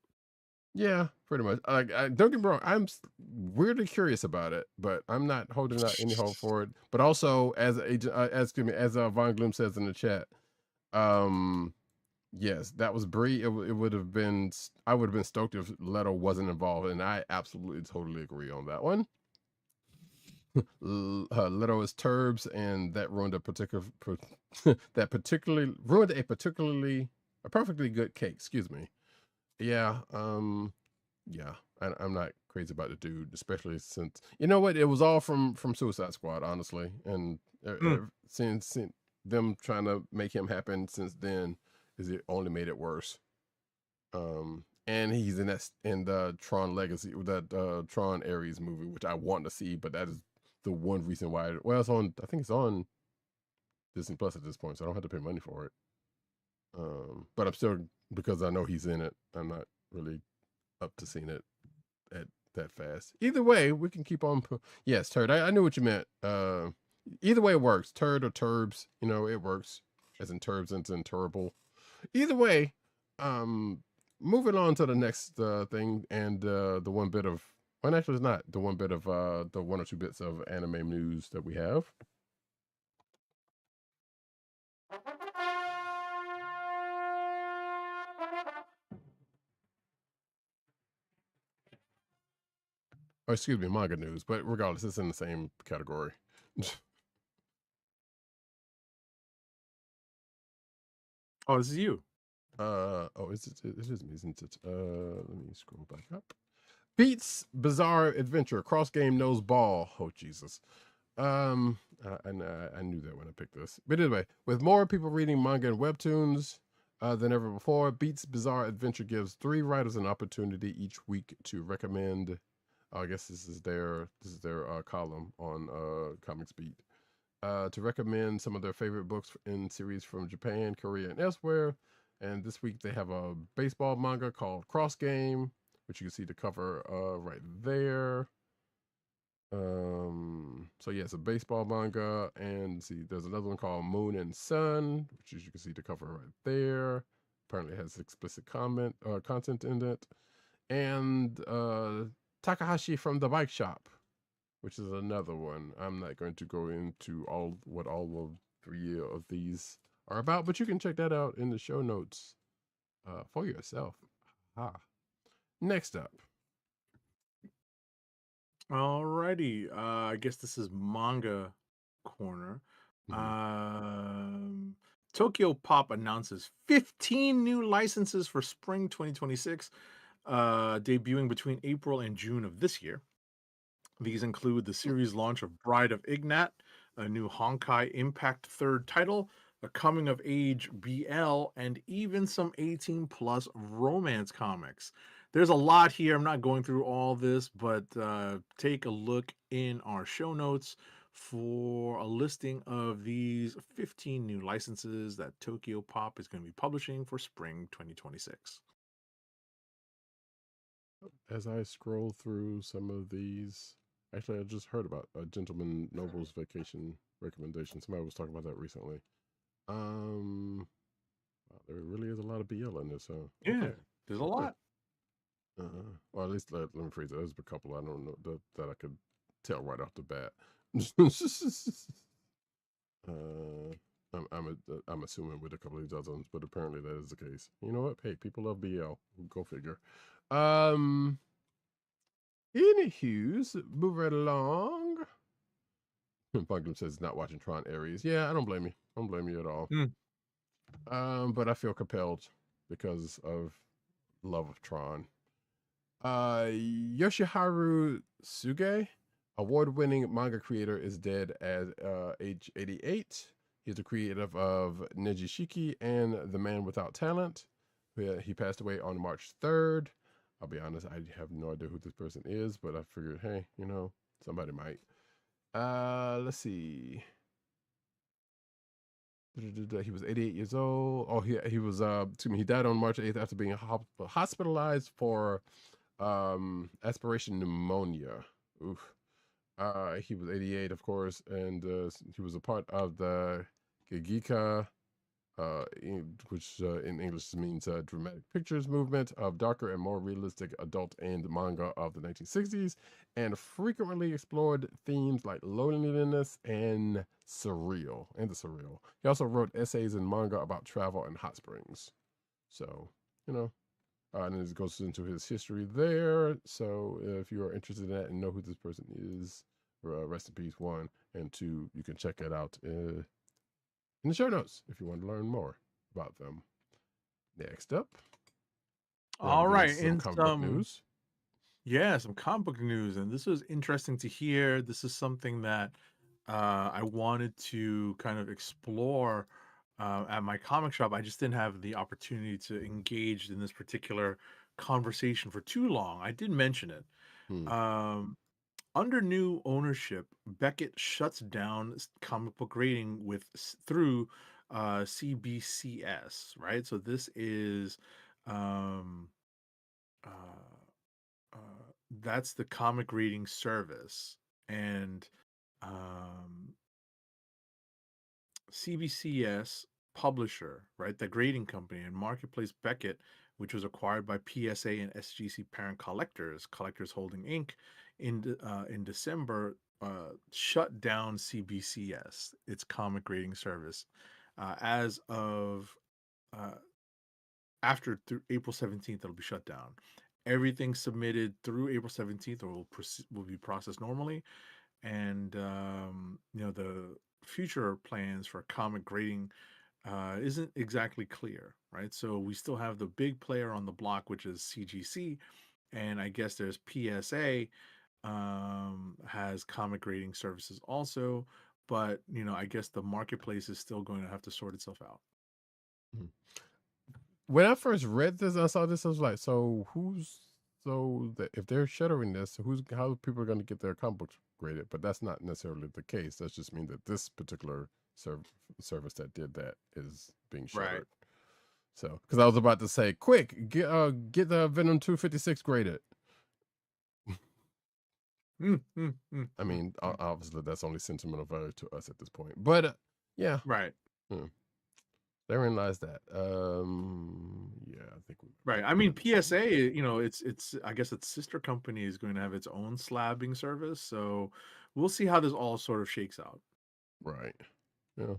Yeah, pretty much. Like, don't get me wrong, weirdly curious about it, but I'm not holding out any hope for it. But also, as excuse me, as Von Gloom says in the chat, yes, that was Brie. It would have been. I would have been stoked if Leto wasn't involved, and I absolutely totally agree on that one. Leto is Turbs, and that ruined ruined a perfectly good cake. Excuse me. Yeah. Yeah. I'm not crazy about the dude, especially since you know what, it was all from Suicide Squad, honestly, and since them trying to make him happen since then is it only made it worse. And he's in the Tron Legacy, that Tron Ares movie, which I want to see, but that is the one reason why. Well, it's on. I think it's on Disney Plus at this point, so I don't have to pay money for it. But I'm still, because I know he's in it, I'm not really up to seeing it at that fast. Either way, we can keep on. Yes, Turd. I knew what you meant. Either way it works. Turd or Turbs, it works. As in Turbs and in Turble. Either way, moving on to the next thing, and the one bit of, well, actually, it's not the one bit of the one or two bits of anime news that we have. Or excuse me, manga news, but regardless, it's in the same category. Oh, this is you. Oh, it is me, isn't it? Let me scroll back up. Beats Bizarre Adventure Cross Game Knows Ball. Oh Jesus. I knew that when I picked this. But anyway, with more people reading manga and webtoons than ever before, Beats Bizarre Adventure gives 3 writers an opportunity each week to recommend. I guess this is their column on Comics Beat. To recommend some of their favorite books in series from Japan, Korea, and elsewhere. And this week they have a baseball manga called Cross Game, which you can see the cover right there. So yeah, it's a baseball manga, and see, there's another one called Moon and Sun, which you can see the cover right there. Apparently, it has explicit content in it, and Takahashi from the Bike Shop, which is another one. I'm not going to go into all of 3 of these are about, but you can check that out in the show notes for yourself. Next up. Alrighty. I guess this is manga corner. Tokyo Pop announces 15 new licenses for spring 2026, debuting between April and June of this year. These include the series launch of Bride of Ignat, a new Honkai Impact third title, a coming of age BL, and even some 18 plus romance comics. There's a lot here. I'm not going through all this, but take a look in our show notes for a listing of these 15 new licenses that Tokyo Pop is going to be publishing for spring 2026. As I scroll through some of these, Actually, I just heard about a Gentleman Noble's Vacation recommendation. Somebody was talking about that recently. Wow, there really is a lot of BL in this, huh? Yeah, Okay. there's a lot. Or at least let me phrase it. There's a couple I don't know that I could tell right off the bat. I'm assuming with a couple of these other ones, but apparently that is the case. You know what? Hey, people love BL. Go figure. Anywho's, move right along. Bugnum says not watching Tron Ares. Yeah, I don't blame you. I don't blame you at all. But I feel compelled because of love of Tron. Yoshiharu Suge, award-winning manga creator, is dead at age 88. He's the creator of Nejishiki and The Man Without Talent. He passed away on March 3rd. I'll be honest, I have no idea who this person is, but I figured, hey, you know, somebody might. Let's see. He was 88 years old. Oh, he was he died on March 8th after being hospitalized for aspiration pneumonia. Oof. He was 88, of course, and he was a part of the Gigika, which in English means dramatic pictures movement of darker and more realistic adult and manga of the 1960s, and frequently explored themes like loneliness and the surreal. He also wrote essays and manga about travel and hot springs. So, you know, and it goes into his history there. So if you are interested in that and know who this person is, rest in peace, 1, and 2, you can check it out in the show notes if you want to learn more about them. Next up. All right, in comic book news. Yeah, some comic book news, and this was interesting to hear. This is something that I wanted to kind of explore at my comic shop. I just didn't have the opportunity to engage in this particular conversation for too long. I did mention it. Under new ownership, Beckett shuts down comic book rating through CBCS, right? So this is that's the comic reading service, and CBCS publisher, right? The grading company and marketplace Beckett, which was acquired by PSA and SGC parent Collectors Holding Inc. In December, shut down CBCS, its comic grading service, as of after through April 17th. It'll be shut down. Everything submitted through April 17th will be processed normally, and you know, the future plans for comic grading isn't exactly clear, right? So we still have the big player on the block, which is CGC, and I guess there's PSA has comic grading services also, but you know, I guess the marketplace is still going to have to sort itself out. When I first read this, I saw this, I was like, if they're shuttering this, how people are going to get their comic books graded? But that's not necessarily the case. That just means that this particular service that did that is being shuttered. Right. So, because I was about to say, quick, get the Venom 256 graded. I mean, obviously that's only sentimental value to us at this point, but yeah, right. Therein lies that. Yeah, I think right. I mean, PSA, you know, it's I guess its sister company is going to have its own slabbing service, so we'll see how this all sort of shakes out. Right. Yeah.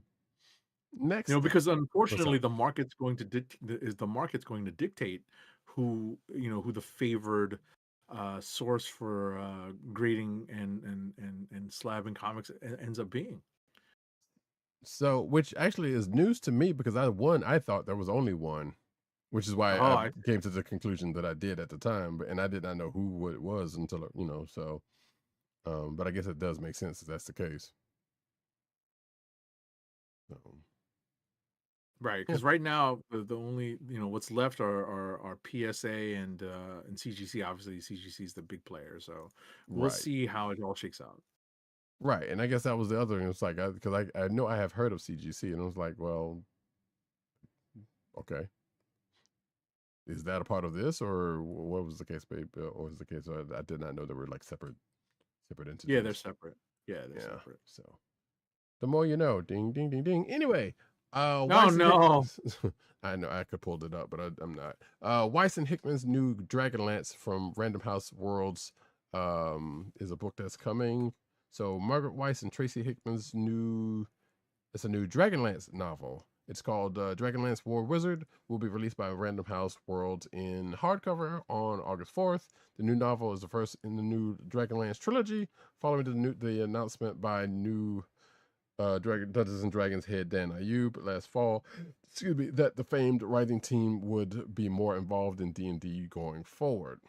Next, you know, because unfortunately the market's going to dictate who, you know, who the favored source for grading and slabbing comics ends up being. So, which actually is news to me, because I thought there was only one, which is why I came to the conclusion that I did at the time, and I did not know who it was until, you know, so, but I guess it does make sense if that's the case. So. Right, because right now the only, you know, what's left are PSA and CGC. Obviously, CGC is the big player, so we'll see how it all shakes out. Right, and I guess that was the other thing. It's like, because I know I have heard of CGC, and I was like, well, okay, is that a part of this, or what was the case? Or was the case? I did not know there were like separate separate entities. Yeah, they're separate. Yeah, they're Yeah. separate. So the more you know. Ding, ding, ding, ding. Anyway, Oh Weiss and no. I know I could pull it up, but I'm not. Weiss and Hickman's new Dragonlance from Random House Worlds is a book that's coming. So Margaret Weiss and Tracy Hickman's it's a new Dragonlance novel. It's called Dragonlance War Wizard. Will be released by Random House Worlds in hardcover on August 4th. The new novel is the first in the new Dragonlance trilogy, following the announcement by new Dungeons and Dragons head Dan Ayub last fall. Excuse me, that the famed writing team would be more involved in D&D going forward.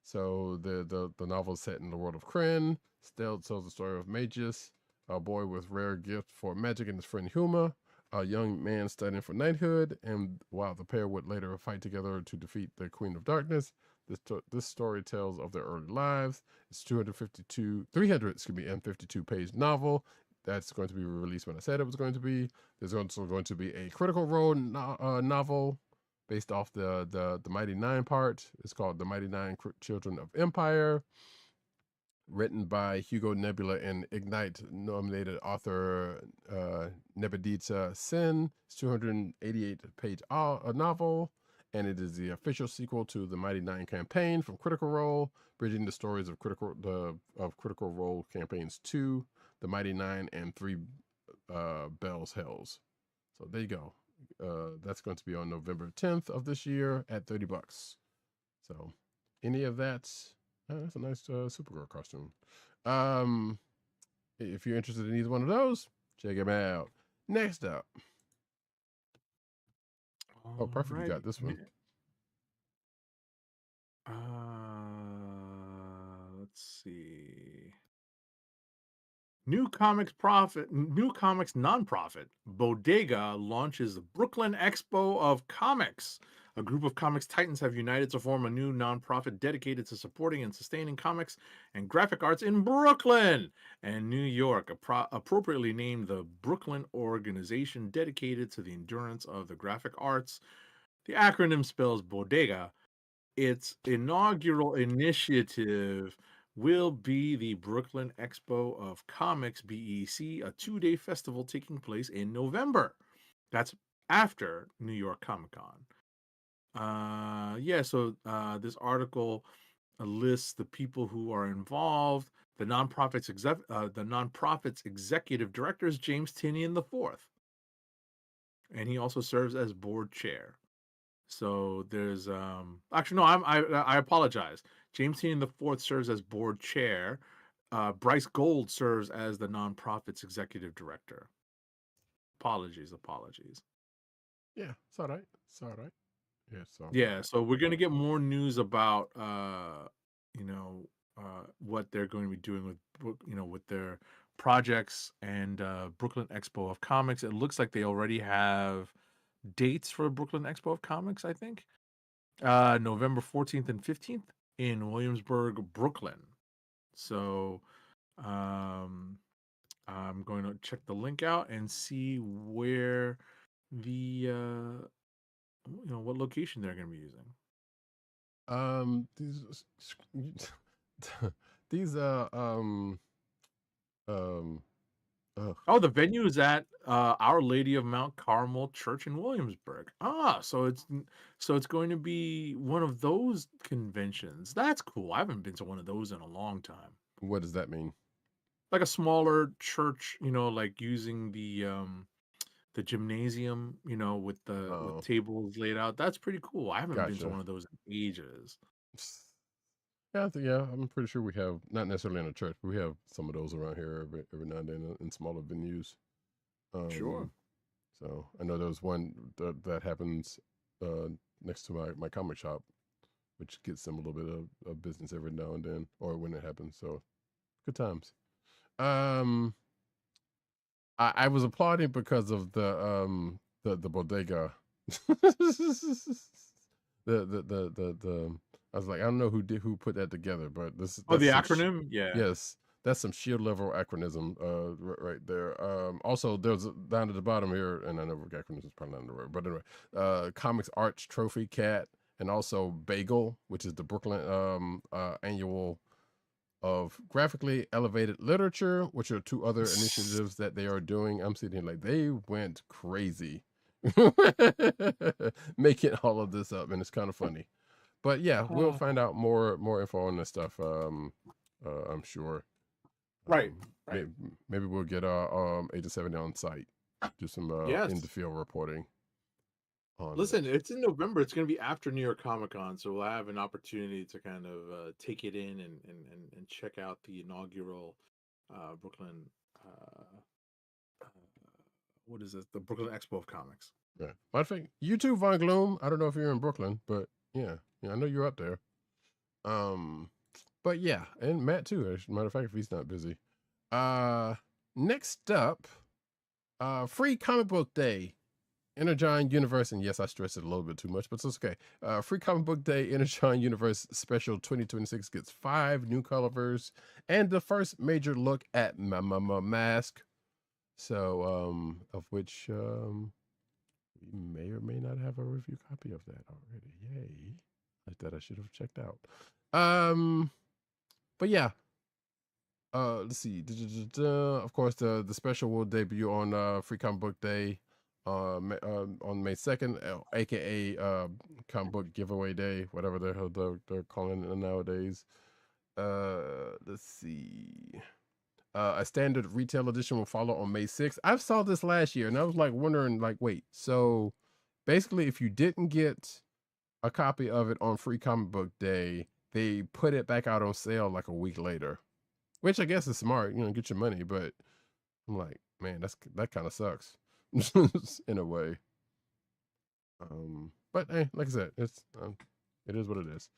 So the novel is set in the world of Kryn. Still tells the story of Magus, a boy with rare gift for magic, and his friend Huma, a young man studying for knighthood, and while the pair would later fight together to defeat the Queen of Darkness. This story tells of their early lives. It's 352 page novel. That's going to be released when I said it was going to be. There's also going to be a Critical Role novel based off the Mighty Nine part. It's called The Mighty Nine Children of Empire, written by Hugo Nebula and Ignite nominated author Nebedita Sen. It's 288 page novel, and it is the official sequel to the Mighty Nine campaign from Critical Role, bridging the stories of Critical Role campaigns 2, the Mighty Nine, and 3 Bells Hells. So there you go. That's going to be on November 10th of this year at $30. So any of that, that's a nice Supergirl costume. If you're interested in either one of those, check them out. Next up. Oh, perfect. You got this one. Let's see. New comics nonprofit Bodega launches the Brooklyn Expo of Comics. A group of comics titans have united to form a new nonprofit dedicated to supporting and sustaining comics and graphic arts in Brooklyn and New York, appropriately named the Brooklyn Organization, dedicated to the endurance of the graphic arts. The acronym spells BODEGA. Its inaugural initiative will be the Brooklyn Expo of Comics, BEC, a 2-day festival taking place in November. That's after New York Comic Con. So this article lists the people who are involved. The nonprofit's executive director is James Tynion IV, and he also serves as board chair. So there's actually no, I apologize. James Tynion IV serves as board chair. Bryce Gold serves as the nonprofit's executive director. Apologies. Yeah, it's all right. Yeah, so we're gonna get more news about what they're going to be doing with with their projects and Brooklyn Expo of Comics. It looks like they already have dates for Brooklyn Expo of Comics, I think. November 14th and 15th in Williamsburg, Brooklyn. So I'm going to check the link out and see where the what location they're going to be using. The venue is at Our Lady of Mount Carmel Church in Williamsburg. So it's going to be one of those conventions. That's cool. I haven't been to one of those in a long time. What does that mean? Like a smaller church, like using the gymnasium, with with tables laid out. That's pretty cool. I haven't been to one of those in ages. Yeah, I'm pretty sure we have, not necessarily in a church, but we have some of those around here every now and then in smaller venues. Sure. So I know there's one that happens next to my comic shop, which gets them a little bit of business every now and then, or when it happens. So good times. I was applauding because of the bodega. I was like, I don't know who put that together, but that's the acronym. Yes, that's some sheer level acronym right there. Also, there's down at the bottom here, and I know acronyms is probably not in the word, but anyway, Comics Arch Trophy Cat, and also Bagel, which is the Brooklyn annual of graphically elevated literature, which are 2 other initiatives that they are doing. I'm sitting here like they went crazy making all of this up, and it's kind of funny. But yeah, we'll find out more info on this stuff. I'm sure. Right. Maybe we'll get 8 to 7 on site, do some in the field reporting. Listen, it's in November. It's going to be after New York Comic Con, so we'll have an opportunity to kind of take it in and check out the inaugural Brooklyn. What is it? The Brooklyn Expo of Comics. Yeah. Matter of fact, you too, Von Gloom. I don't know if you're in Brooklyn, but yeah, I know you're up there. But yeah, and Matt too. As a matter of fact, if he's not busy. Next up, Free Comic Book Day. Energon Universe, and yes, I stressed it a little bit too much, but it's okay. Free Comic Book Day Energon Universe Special 2026 gets 5 new covers and the first major look at Mask. So, of which we may or may not have a review copy of that already. Yay! Like that, I should have checked out. But yeah. Let's see. Of course, the special will debut on Free Comic Book Day. On May 2nd, aka comic book giveaway day, whatever they're calling it nowadays. Let's see. A standard retail edition will follow on May 6th. I saw this last year and I was like wondering, like, wait, so basically if you didn't get a copy of it on Free Comic Book Day, they put it back out on sale like a week later, which I guess is smart, get your money, but I'm like, man, that kind of sucks. In a way. But hey, like I said, it is what it is.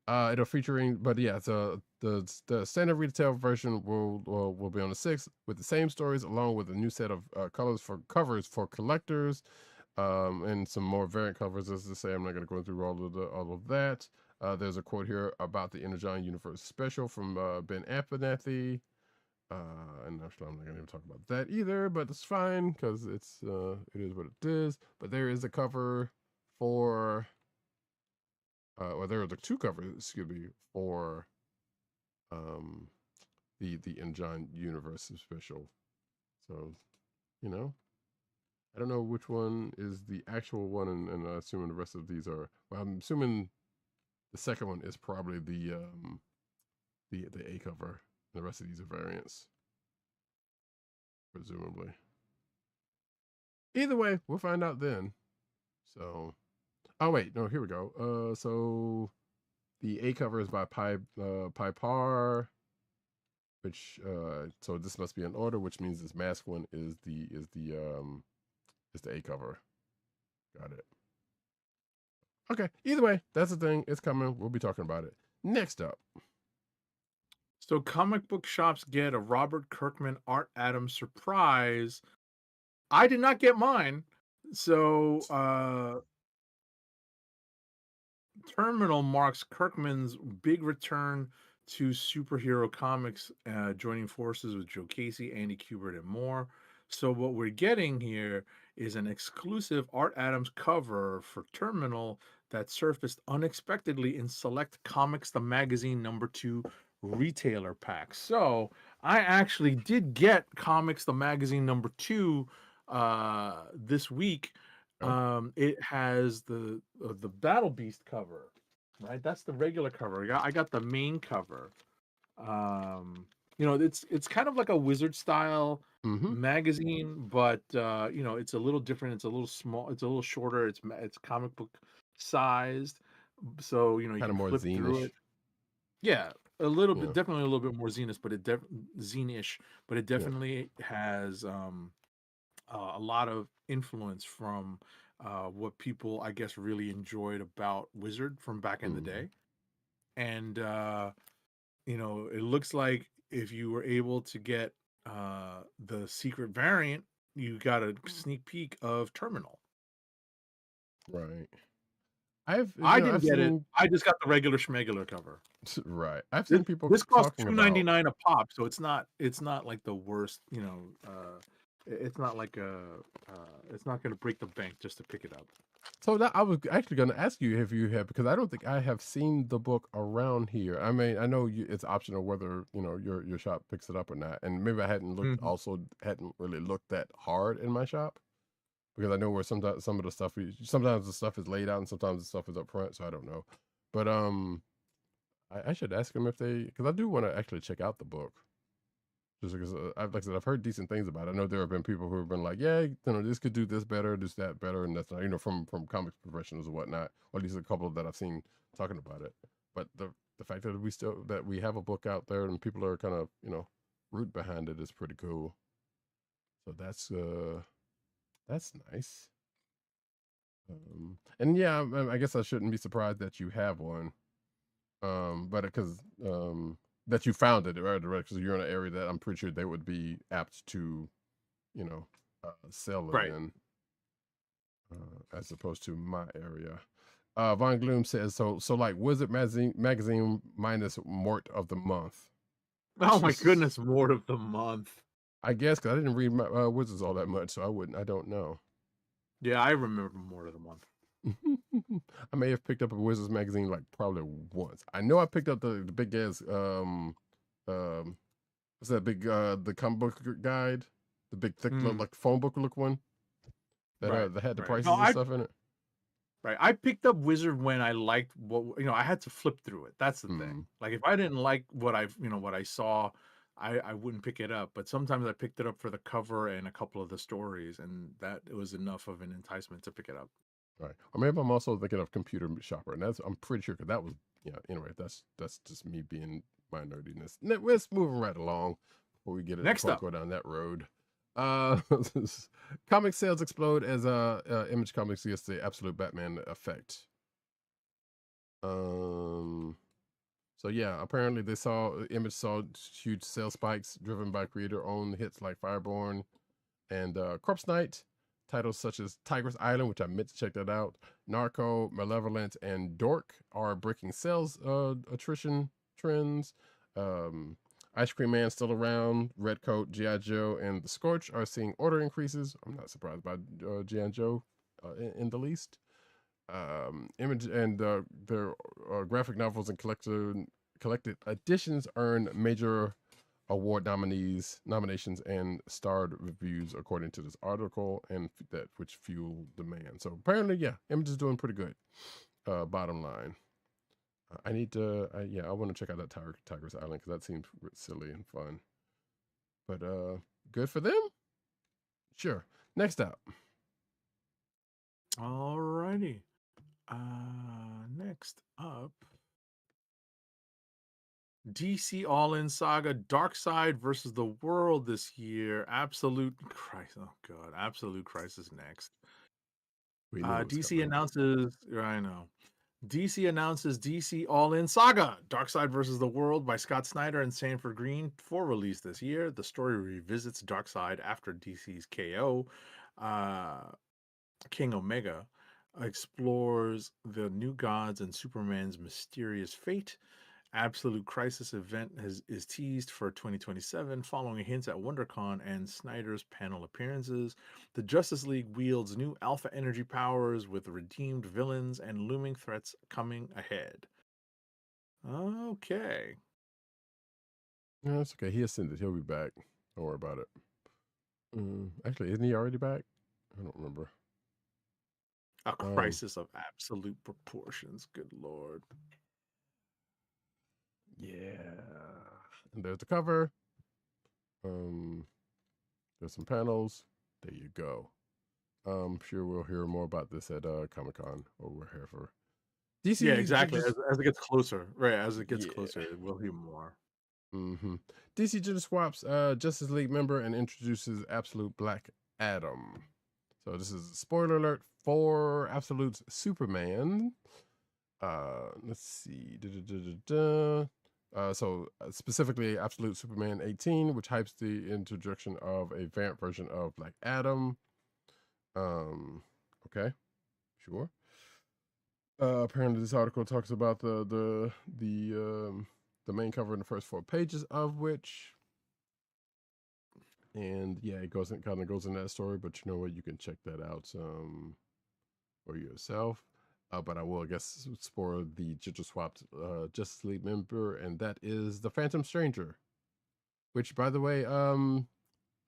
It'll featuring, but yeah, so the standard retail version will be on the 6th with the same stories along with a new set of covers for collectors, and some more variant covers. As I say, I'm not going to go through all of that. There's a quote here about the Energon Universe special from Ben Abernathy. And actually, I'm not gonna even talk about that either, but it's fine because it is what it is. But there is a cover for, or there are the 2 covers, excuse me, for the Energon Universe special. So, I don't know which one is the actual one, and I'm assuming the rest of these are. Well, I'm assuming the second one is probably the A cover. The rest of these are variants, presumably. Either way, we'll find out then. So, oh wait, no, here we go. So the A cover is by Peni Parker, which so this must be in order, which means this Mask one is the A cover. Got it. Okay. Either way, that's the thing. It's coming. We'll be talking about it. Next up. So comic book shops get a Robert Kirkman Art Adams surprise. I did not get mine. So Terminal marks Kirkman's big return to superhero comics, joining forces with Joe Casey, Andy Kubert, and more. So what we're getting here is an exclusive Art Adams cover for Terminal that surfaced unexpectedly in Select Comics, the magazine #2 retailer pack. So I actually did get Comics, the magazine #2 this week. It has the Battle Beast cover, right? That's the regular cover. I got the main cover. It's kind of like a Wizard style magazine, but it's a little different. It's a little small. It's a little shorter. It's comic book sized, so you can more flip through it. Yeah, a little bit, definitely a little bit more zine-ish, but it definitely has a lot of influence from what people, I guess, really enjoyed about Wizard from back in the day. And it looks like if you were able to get the secret variant, you got a sneak peek of Terminal. Right. I didn't get it. I just got the regular schmegular cover. Right. I've seen people. This costs $2.99 a pop, so it's not like the worst, It's not like it's not going to break the bank just to pick it up. So that I was actually going to ask you if you have, because I don't think I have seen the book around here. I mean, I know it's optional whether your shop picks it up or not, and maybe I hadn't looked, also hadn't really looked that hard in my shop, because I know where sometimes some of the stuff, sometimes the stuff is laid out and sometimes the stuff is up front, so I don't know. But I should ask them if they, because I do want to actually check out the book. Just because, like I said, I've heard decent things about it. I know there have been people who have been like, yeah, this could do this better, this, that better, and that's not, from comics professionals or whatnot, or at least a couple that I've seen talking about it. But the fact that we have a book out there and people are kind of, root behind it is pretty cool. So that's nice. And yeah, I guess I shouldn't be surprised that you have one. But because that you found it, right? Because you're in an area that I'm pretty sure they would be apt to, sell it in, as opposed to my area. Von Gloom says, so like Wizard magazine minus Mort of the month. Oh my goodness, Mort of the month. I guess because I didn't read Wizards all that much, so I don't know. Yeah, I remember Mort of the month. I may have picked up a Wizards magazine like probably once. I know I picked up the big ass what's that big the comic book guide, the big thick like phone book look one that that had the prices and stuff in it. Right, I picked up Wizard when I liked what I had to flip through it. That's the thing. Like if I didn't like what what I saw, I wouldn't pick it up. But sometimes I picked it up for the cover and a couple of the stories, and that it was enough of an enticement to pick it up. Right. Or maybe I'm also thinking of Computer Shopper, and I'm pretty sure because that was, anyway, that's just me being my nerdiness. Let's moving right along before we get it. Next up, go down that road. Comic sales explode as Image Comics gets the Absolute Batman effect. So yeah, apparently Image saw huge sales spikes driven by creator-owned hits like Fireborn and Corpse Knight. Titles such as Tigress Island, which I meant to check that out, Narco, Malevolent, and Dork are breaking sales attrition trends. Ice Cream Man still around. Redcoat, G.I. Joe, and The Scorch are seeing order increases. I'm not surprised by G.I. Joe in the least. Image and their graphic novels and collected editions earn major award nominations and starred reviews according to this article, and which fuel demand. So apparently, yeah, Image is doing pretty good. Bottom line, I need to, I want to check out that Tigress Island because that seems silly and fun. But good for them. Sure. Next up. Alrighty. Next up. DC All-In Saga Darkseid versus the World this year. Absolute Crisis. Oh god, Absolute Crisis next. DC announces. I know. DC announces DC All-In Saga Darkseid versus the World by Scott Snyder and Sanford Green for release this year. The story revisits Darkseid after DC's KO. King Omega explores the new gods and Superman's mysterious fate. Absolute Crisis event is teased for 2027, following hints at WonderCon and Snyder's panel appearances. The Justice League wields new alpha energy powers with redeemed villains and looming threats coming ahead. Okay. No, that's okay. He ascended. He'll be back. Don't worry about it. Actually, isn't he already back? I don't remember. A crisis of absolute proportions. Good Lord. Yeah, and there's the cover. There's some panels. There you go. I'm sure we'll hear more about this at Comic-Con, or we're here for DC. Yeah, exactly. As it gets closer, right? As it gets closer, we'll hear more. DC just swaps Justice League member and introduces Absolute Black Adam. So this is a spoiler alert for Absolute Superman. Let's see. So specifically Absolute Superman 18, which hypes the introduction of a variant version of Black Adam. Okay, sure. Apparently this article talks about the main cover in the first 4 pages of which And yeah, it kind of goes in that story, but you know what? You can check that out for yourself. But I will, I guess, spoil the gender swapped Justice League member, and that is the Phantom Stranger. Which, by the way,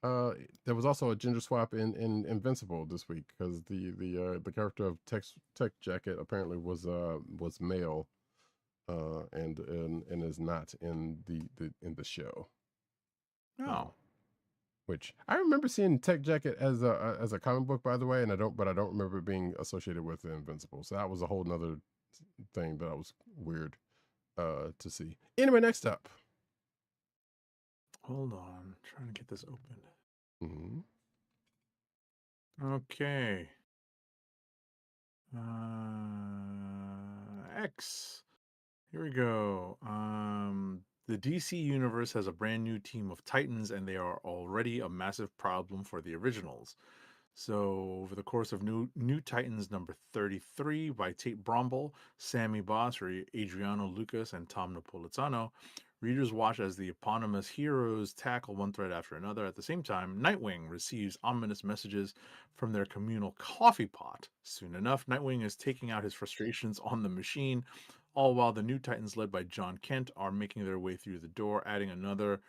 there was also a gender swap in Invincible this week because the character of Tech Jacket apparently was male, and is not in the show. Oh. Which I remember seeing Tech Jacket as a comic book, by the way, and I don't remember it being associated with the Invincible. So that was a whole nother thing that I was weird to see. Anyway, next up. Hold on, trying to get this open. Mm-hmm. Okay. X. Here we go. The DC universe has a brand new team of Titans, and they are already a massive problem for the originals. So, over the course of New Titans number 33 by Tate Brombal, Sammy Boss, Adriano Lucas, and Tom Napolitano, readers watch as the eponymous heroes tackle one threat after another. At the same time, Nightwing receives ominous messages from their communal coffee pot. Soon enough, Nightwing is taking out his frustrations on the machine, all while the New Titans, led by John Kent, are making their way through the door, adding another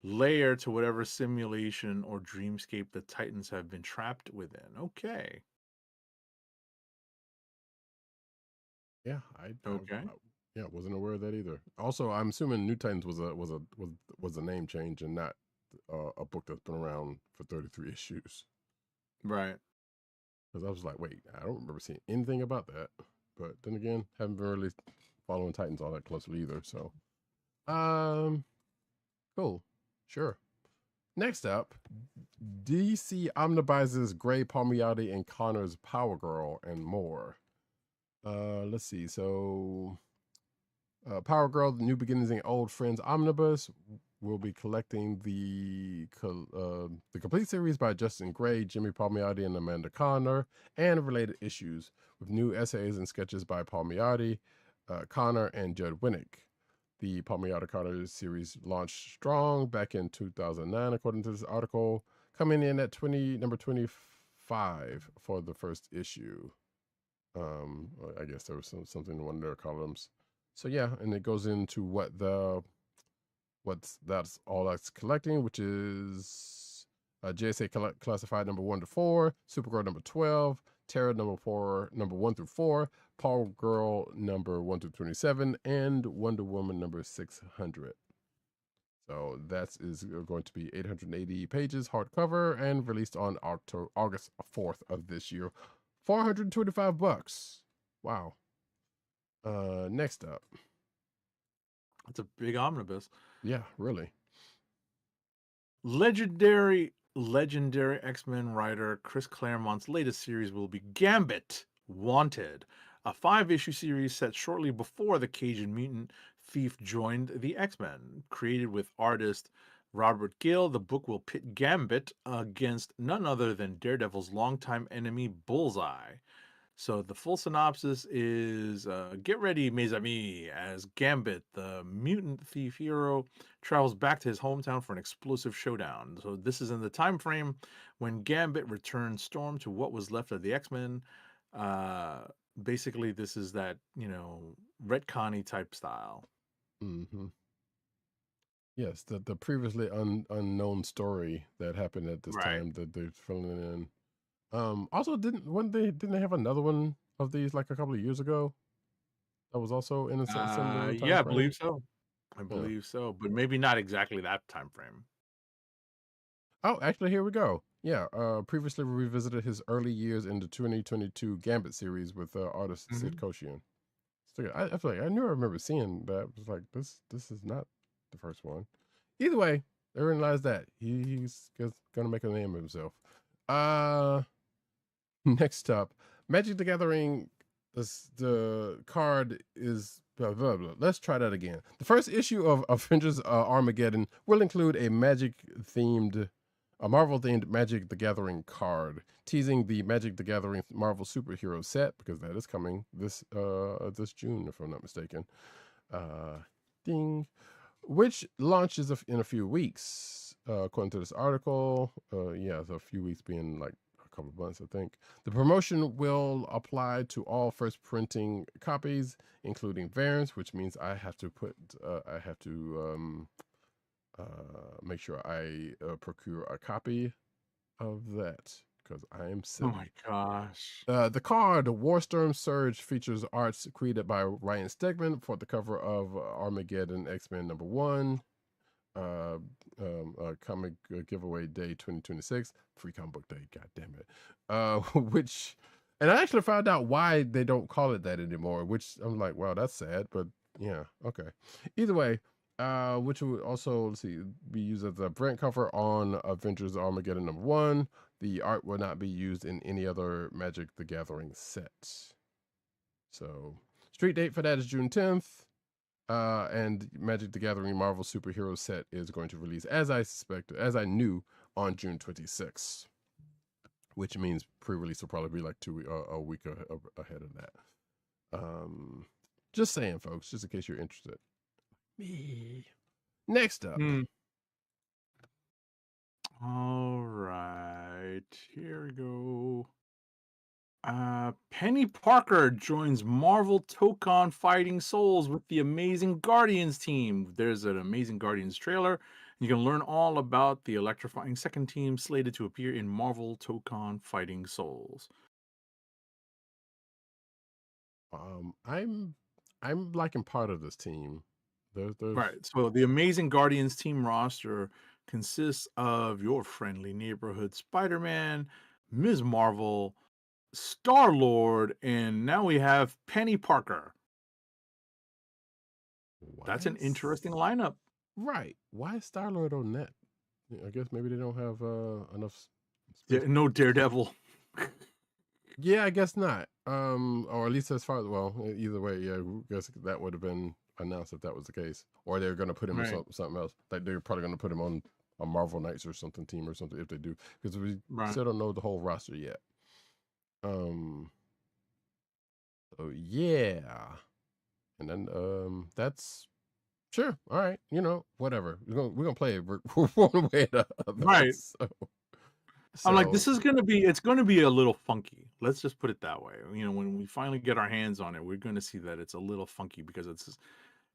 layer to whatever simulation or dreamscape the Titans have been trapped within. Okay. Yeah, Okay. yeah, wasn't aware of that either. Also, I'm assuming New Titans was a name change and not a book that's been around for 33 issues. Right. Because I was like, wait, I don't remember seeing anything about that. But then again, haven't been really following Titans all that closely either. So, cool, sure. Next up, DC omnibuzes Gray Palmiotti and Connor's Power Girl and more. Let's see. So, Power Girl, the New Beginnings and Old Friends omnibus will be collecting the complete series by Justin Gray, Jimmy Palmiotti, and Amanda Connor, and related issues with new essays and sketches by Palmiotti, Connor, and Judd Winnick. The Palmiotti Connor series launched strong back in 2009, according to this article, coming in at number 25 for the first issue. I guess there was something in one of their columns. So yeah, and it goes into that's collecting, which is JSA Classified number 1 to 4, Supergirl number 12, Terra number 1 through 4, Power Girl number 1 through 27, and Wonder Woman number 600. So that is going to be 880 pages hardcover and released on August 4th of this year. $425. Wow. Next up. That's a big omnibus. Yeah, really. Legendary X-Men writer Chris Claremont's latest series will be Gambit Wanted, a 5-issue series set shortly before the Cajun mutant thief joined the X-Men. Created with artist Robert Gill, the book will pit Gambit against none other than Daredevil's longtime enemy Bullseye. So the full synopsis is, get ready, mes amis, as Gambit, the mutant thief hero, travels back to his hometown for an explosive showdown. So this is in the time frame when Gambit returned Storm to what was left of the X-Men. Basically, this is that, retconny type style. Mm-hmm. Yes, the previously unknown story that happened at this time that they're filling in. Also, didn't they have another one of these like a couple of years ago? That was also in a similar time frame? I believe so. I believe so, but maybe not exactly that time frame. Oh, actually, here we go. Yeah, previously revisited his early years in the 2022 Gambit series with artist Sid Koshian. So I feel like I remember seeing that. It was like this is not the first one. Either way, they realized that he's gonna make a name of himself. Next up, Magic the Gathering. The card is blah, blah, blah. Let's try that again. The first issue of Avengers Armageddon will include a Marvel themed Magic the Gathering card, teasing the Magic the Gathering Marvel superhero set, because that is coming this June, if I'm not mistaken. Ding. Which launches in a few weeks. according to this article. Yeah, so a few weeks being like a couple of months, I think. The promotion will apply to all first printing copies, including variants, which means I have to make sure I procure a copy of that because I am Oh silly. my gosh. The card Warstorm Surge features arts created by Ryan Stegman for the cover of Armageddon X-Men #1. Comic giveaway day 2026, free comic book day, god damn it. Which, and I actually found out why they don't call it that anymore, which I'm like, wow, that's sad, but yeah, okay. Either way, which would also, let's see, be used as a brand cover on Avengers Armageddon #1. The art will not be used in any other Magic the Gathering set. So street date for that is June 10th. And Magic the Gathering Marvel Superhero set is going to release, as I knew, on June 26th, which means pre-release will probably be like a week ahead of that. Just saying, folks, just in case you're interested. Me. Next up. All right, here we go. Peni Parker joins Marvel Tokon Fighting Souls with the Amazing Guardians team. There's an Amazing Guardians trailer. You can learn all about the electrifying second team slated to appear in Marvel Tokon Fighting Souls. I'm liking part of this team. There's... Right. So the Amazing Guardians team roster consists of your friendly neighborhood Spider-Man, Ms. Marvel, Star-Lord, and now we have Peni Parker. That's an interesting lineup. Right. Why is Star-Lord on that? I guess maybe they don't have enough space. No Daredevil. Yeah, I guess not. Or at least as far as, well, either way, yeah, I guess that would have been announced if that was the case. Or they're going to put him in something else. Like they're probably going to put him on a Marvel Knights or something team or something if they do. Because we still don't know the whole roster yet. So yeah. And then that's sure. All right. You know, whatever. We're gonna play it one way or the other. Right. So, I'm like, it's gonna be a little funky. Let's just put it that way. You know, when we finally get our hands on it, we're gonna see that it's a little funky because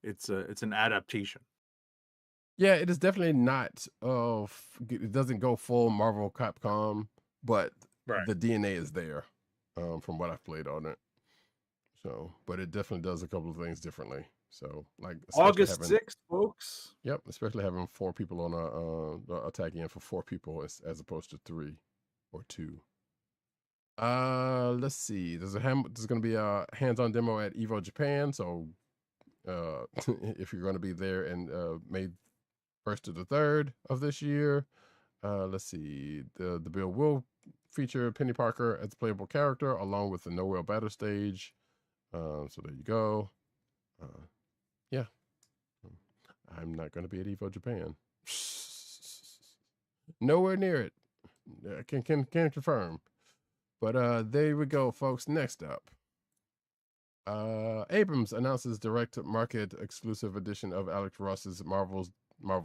it's an adaptation. Yeah, it is definitely not it doesn't go full Marvel Capcom, but the DNA is there, from what I've played on it. So, but it definitely does a couple of things differently. So, like August 6th, folks. Yep, especially having 4 people on attacking in for 4 people as opposed to 3 or 2. Let's see. There's going to be a hands-on demo at Evo Japan. So, if you're going to be there in May 1st to the 3rd of this year, let's see. The build will feature Peni Parker as a playable character along with the Noel battle stage. So there you go. Yeah. I'm not going to be at Evo Japan. Nowhere near it. Can confirm. But there we go, folks. Next up. Abrams announces direct market exclusive edition of Alex Ross's Marvel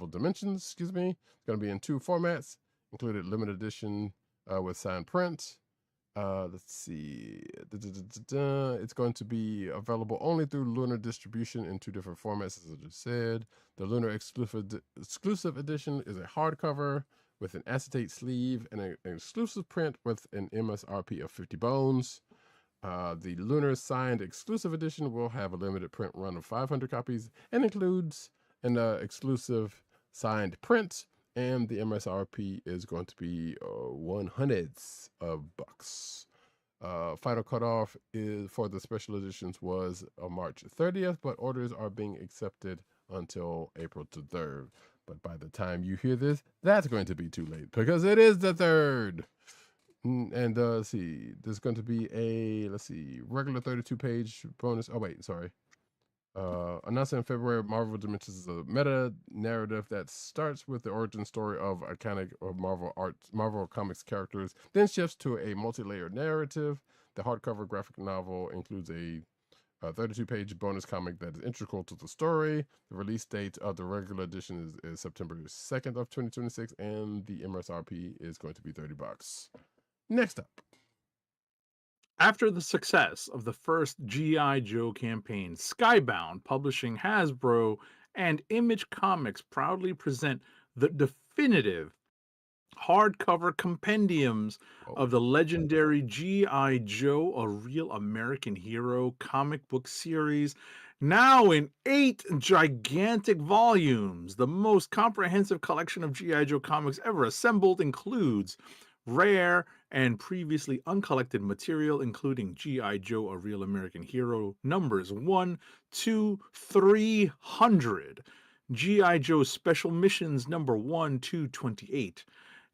Dimensions, It's going to be in 2 formats, included limited edition with signed print. Let's see. It's going to be available only through Lunar distribution in 2 different formats, as I just said. The Lunar exclusive edition is a hardcover with an acetate sleeve and an exclusive print with an MSRP of 50 bones. The Lunar signed exclusive edition will have a limited print run of 500 copies and includes an exclusive signed print. And the MSRP is going to be $100. Final cutoff for the special editions was March 30th, but orders are being accepted until April 3rd. But by the time you hear this, that's going to be too late because it is the 3rd. And let's see, there's going to be a regular 32-page bonus. Oh wait, sorry. Announced in February, Marvel Dimensions is a meta narrative that starts with the origin story of iconic Marvel Comics characters, then shifts to a multi-layered narrative. The hardcover graphic novel includes a a 32-page bonus comic that is integral to the story. The release date of the regular edition is September 2nd of 2026, and the MSRP is going to be $30. Next up. After the success of the first G.I. Joe campaign, Skybound Publishing, Hasbro, and Image Comics proudly present the definitive hardcover compendiums of the legendary G.I. Joe, a Real American Hero comic book series, now in 8 gigantic volumes. The most comprehensive collection of G.I. Joe comics ever assembled includes rare and previously uncollected material, including G.I. Joe, a Real American Hero, numbers 1 to 300, G.I. Joe Special Missions number 1 to 28,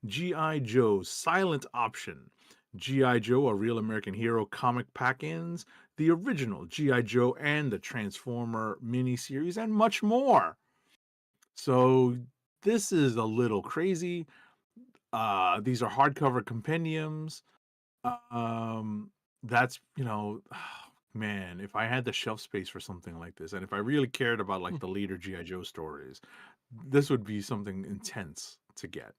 G.I. Joe Silent Option, G.I. Joe, a Real American Hero comic pack-ins, the original G.I. Joe and the Transformer miniseries, and much more. So this is a little crazy. These are hardcover compendiums. That's, man, if I had the shelf space for something like this, and if I really cared about like the later G.I. Joe stories, this would be something intense to get,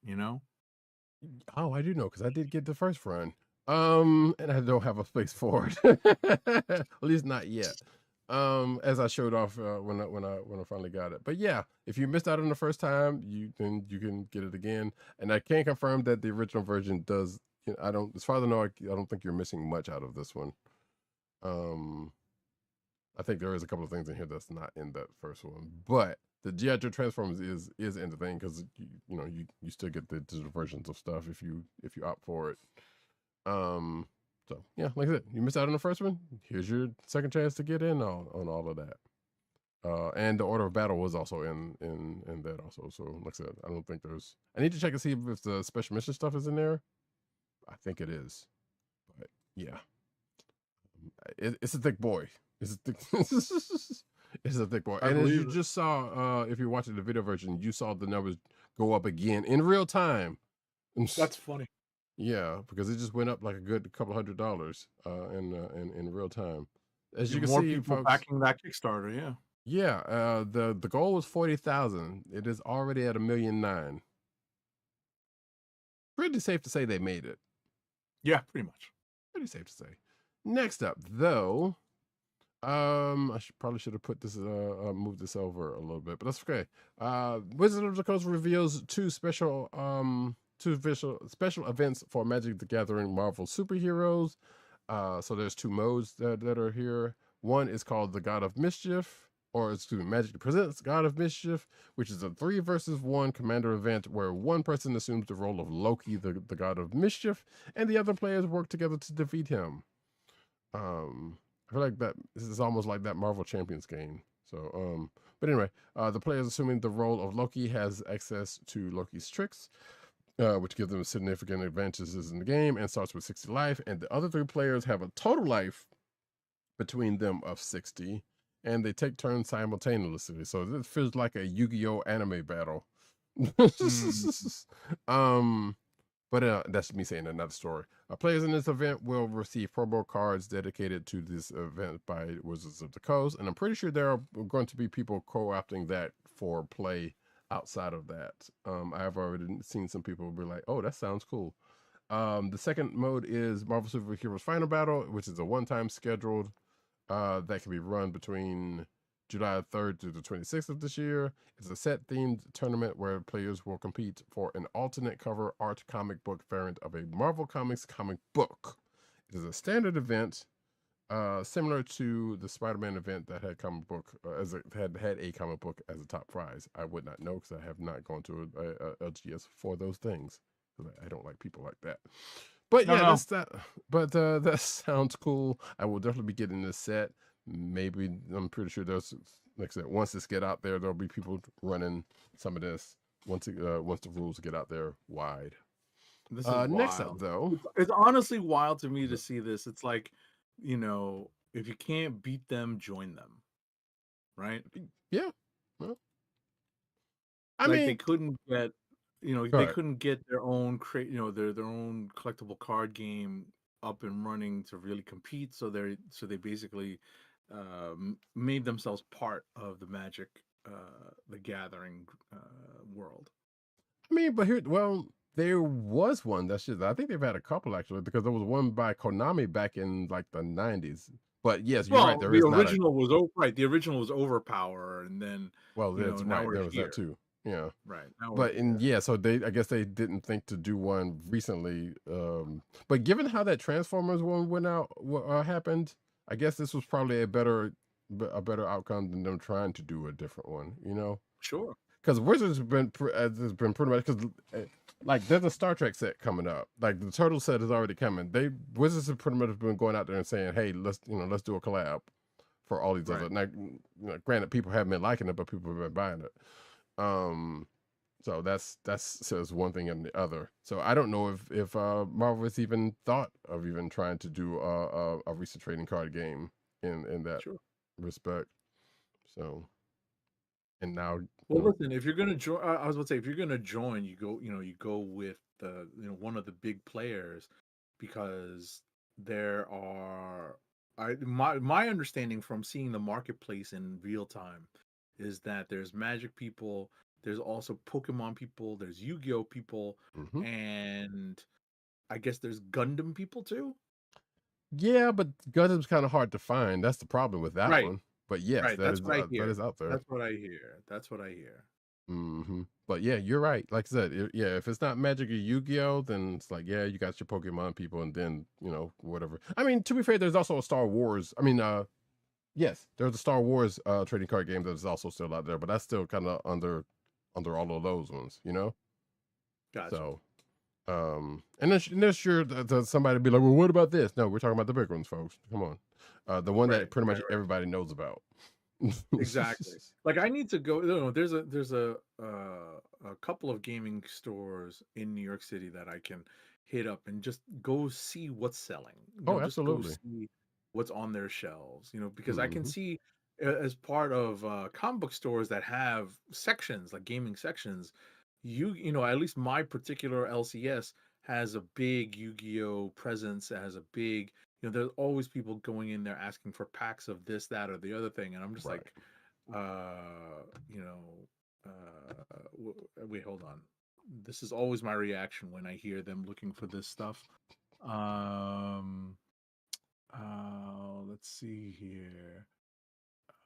Oh, I do know, because I did get the first run. And I don't have a space for it. At least not yet. As I showed off when I finally got it. But yeah, if you missed out on the first time, you can get it again. And I can confirm that the original version does. As far as I know, I don't think you're missing much out of this one. I think there is a couple of things in here that's not in that first one, but the G.I. Joe Transformers is in the thing, because you still get the digital versions of stuff if you opt for it. So yeah, like I said, you missed out on the first one. Here's your second chance to get in on all of that. And the Order of Battle was also in that also. So like I said, I don't think there's. I need to check and see if the special mission stuff is in there. I think it is, but yeah, it's a thick boy. It's a thick. It's a thick boy. And as you just saw, if you're watching the video version, you saw the numbers go up again in real time. That's funny. Yeah, because it just went up like a good couple $100 in real time. As you can More see, people folks, backing that Kickstarter, yeah. Yeah, the goal was 40,000. It is already at 1,000,009. Pretty safe to say they made it. Yeah, pretty much. Pretty safe to say. Next up, though, I probably should have put this moved this over a little bit, but that's okay. Wizard of the Coast reveals two special events for Magic the Gathering Marvel superheroes. So there's 2 modes that are here. One is called the God of Mischief, or excuse me, Magic Presents God of Mischief, which is a 3 versus 1 commander event where one person assumes the role of Loki, the God of Mischief, and the other players work together to defeat him. I feel like that this is almost like that Marvel Champions game. So, but anyway, the players assuming the role of Loki has access to Loki's tricks, which give them significant advantages in the game, and starts with 60 life. And the other 3 players have a total life between them of 60, and they take turns simultaneously. So this feels like a Yu-Gi-Oh anime battle. But that's me saying another story. Players in this event will receive promo cards dedicated to this event by Wizards of the Coast, and I'm pretty sure there are going to be people co-opting that for play outside of that. I've already seen some people be like, "Oh, that sounds cool." The second mode is Marvel Superheroes Final Battle, which is a one-time scheduled that can be run between July 3rd to the 26th of this year. It's a set-themed tournament where players will compete for an alternate cover art comic book variant of a Marvel Comics comic book. It is a standard event, similar to the Spider-Man event that had comic book had a comic book as a top prize. I would not know because I have not gone to a LGS for those things. I don't like people like that. But yeah, that's that. But that sounds cool. I will definitely be getting this set. Maybe I'm pretty sure there's, like I said, once this get out there, there'll be people running some of this once the rules get out there wide. This is wild. Next up, though, it's honestly wild to me to see this. It's like, if you can't beat them, join them, right? Yeah. Well, I mean, they couldn't get, they right. couldn't get their own their own collectible card game up and running to really compete. So they basically made themselves part of the Magic the Gathering world. I mean, but here, well, there was one that's just, I think they've had a couple actually, because there was one by Konami back in like the 90s. But yes, you're right. There The is not original was right. The original was Overpower, and then well, that's now right. we're There was here. that too. Yeah. Right. Now But we're in here. yeah, so I guess they didn't think to do one recently. But given how that Transformers one went out, happened, I guess this was probably a better outcome than them trying to do a different one. You know, Sure. because Wizards has been pretty much, because like there's a Star Trek set coming up. Like the Turtle set is already coming. Wizards have pretty much been going out there and saying, hey, let's do a collab for all these other. Now, granted, people haven't been liking it, but people have been buying it. So that's says one thing and the other. So I don't know if Marvel has even thought of even trying to do a recent trading card game in that respect. So, and now, well, listen, if you're gonna join, I was about to say, if you're gonna join, you go with the one of the big players, because there are my understanding from seeing the marketplace in real time is that there's Magic people, there's also Pokemon people, there's Yu-Gi-Oh people, and I guess there's Gundam people too. Yeah, but Gundam's kind of hard to find. That's the problem with that one. But yes, that is out there. That's what I hear. But yeah, you're right. Like I said, if it's not Magic or Yu-Gi-Oh, then it's like, yeah, you got your Pokemon people, and then whatever. I mean, to be fair, there's also a Star Wars. I mean, yes, there's a Star Wars trading card game that is also still out there, but that's still kind of under all of those ones, Gotcha. So, and then sure, somebody be like, well, what about this? No, we're talking about the big ones, folks. Come on, the one that pretty much everybody knows about. Exactly. Like I need to go. No, there's a couple of gaming stores in New York City that I can hit up and just go see what's selling. Absolutely. Just go see what's on their shelves. Because I can see as part of comic book stores that have sections like gaming sections. At least my particular LCS has a big Yu-Gi-Oh presence. It has a big. There's always people going in there asking for packs of this, that, or the other thing, and I'm just like, wait, hold on. This is always my reaction when I hear them looking for this stuff. Let's see here.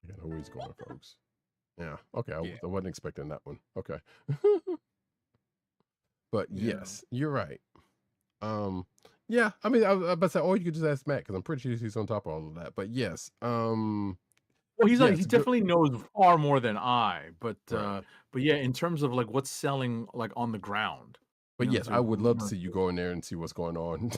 You got always going, folks. Yeah. Okay. I wasn't expecting that one. Okay. But yes, you're right. Yeah, I mean, I was about to say, or you could just ask Matt, because I'm pretty sure he's on top of all of that. But yes, well, he definitely knows far more than I. But yeah, in terms of like what's selling like on the ground. But yes, I would love to see you go in there and see what's going on.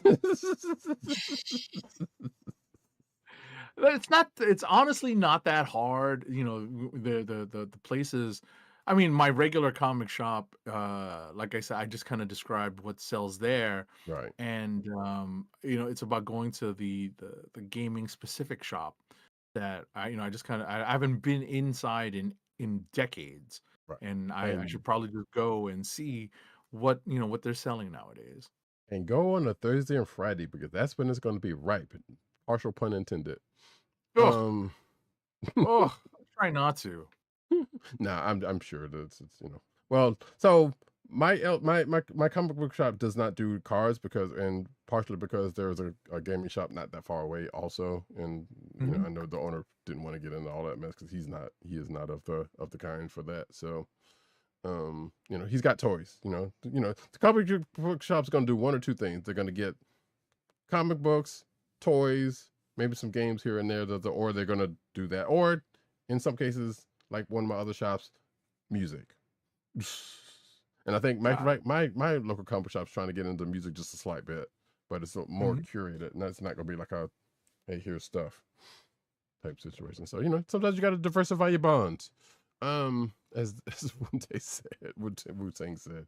It's honestly not that hard. The places. I mean, my regular comic shop, like I said, I just kind of described what sells there. Right. And, it's about going to the gaming specific shop that I haven't been inside in decades. Right. And I should probably just go and see what they're selling nowadays. And go on a Thursday and Friday, because that's when it's going to be ripe. Partial pun intended. Oh, try not to. No, I'm sure that it's well. So my comic book shop does not do cards, and partially because there's a gaming shop not that far away also, and I know the owner didn't want to get into all that mess because he is not of the kind for that. So he's got toys. The comic book shop's going to do one or two things. They're going to get comic books, toys, maybe some games here and there, or they're going to do that, or in some cases, like one of my other shops, music. And I think my local comic shop's trying to get into music just a slight bit, but it's more curated, and that's not going to be like a, hey, here's stuff type situation. So sometimes you got to diversify your bonds, as Wu-Tang said.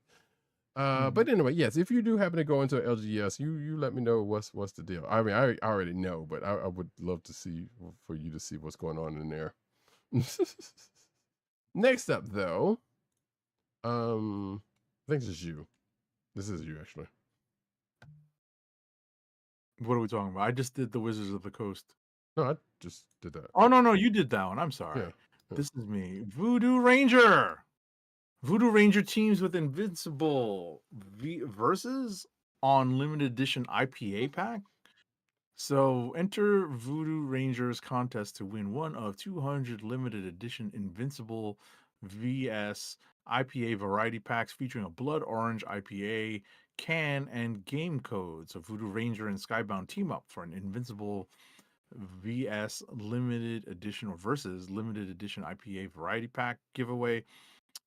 But anyway, yes, if you do happen to go into LGS, you let me know what's the deal. I mean, I already know, but I would love to see for you to see what's going on in there. Next up, though, I think this is you. This is you, actually. What are we talking about? I just did the Wizards of the Coast. No, I just did that. Oh no, you did that one. I'm sorry. Yeah. This is me. Voodoo Ranger. Voodoo Ranger teams with Invincible versus on limited edition IPA pack. So enter Voodoo Rangers contest to win one of 200 limited edition Invincible VS IPA variety packs featuring a blood orange IPA can and game code. So Voodoo Ranger and Skybound team up for an Invincible VS limited edition or versus limited edition IPA variety pack giveaway,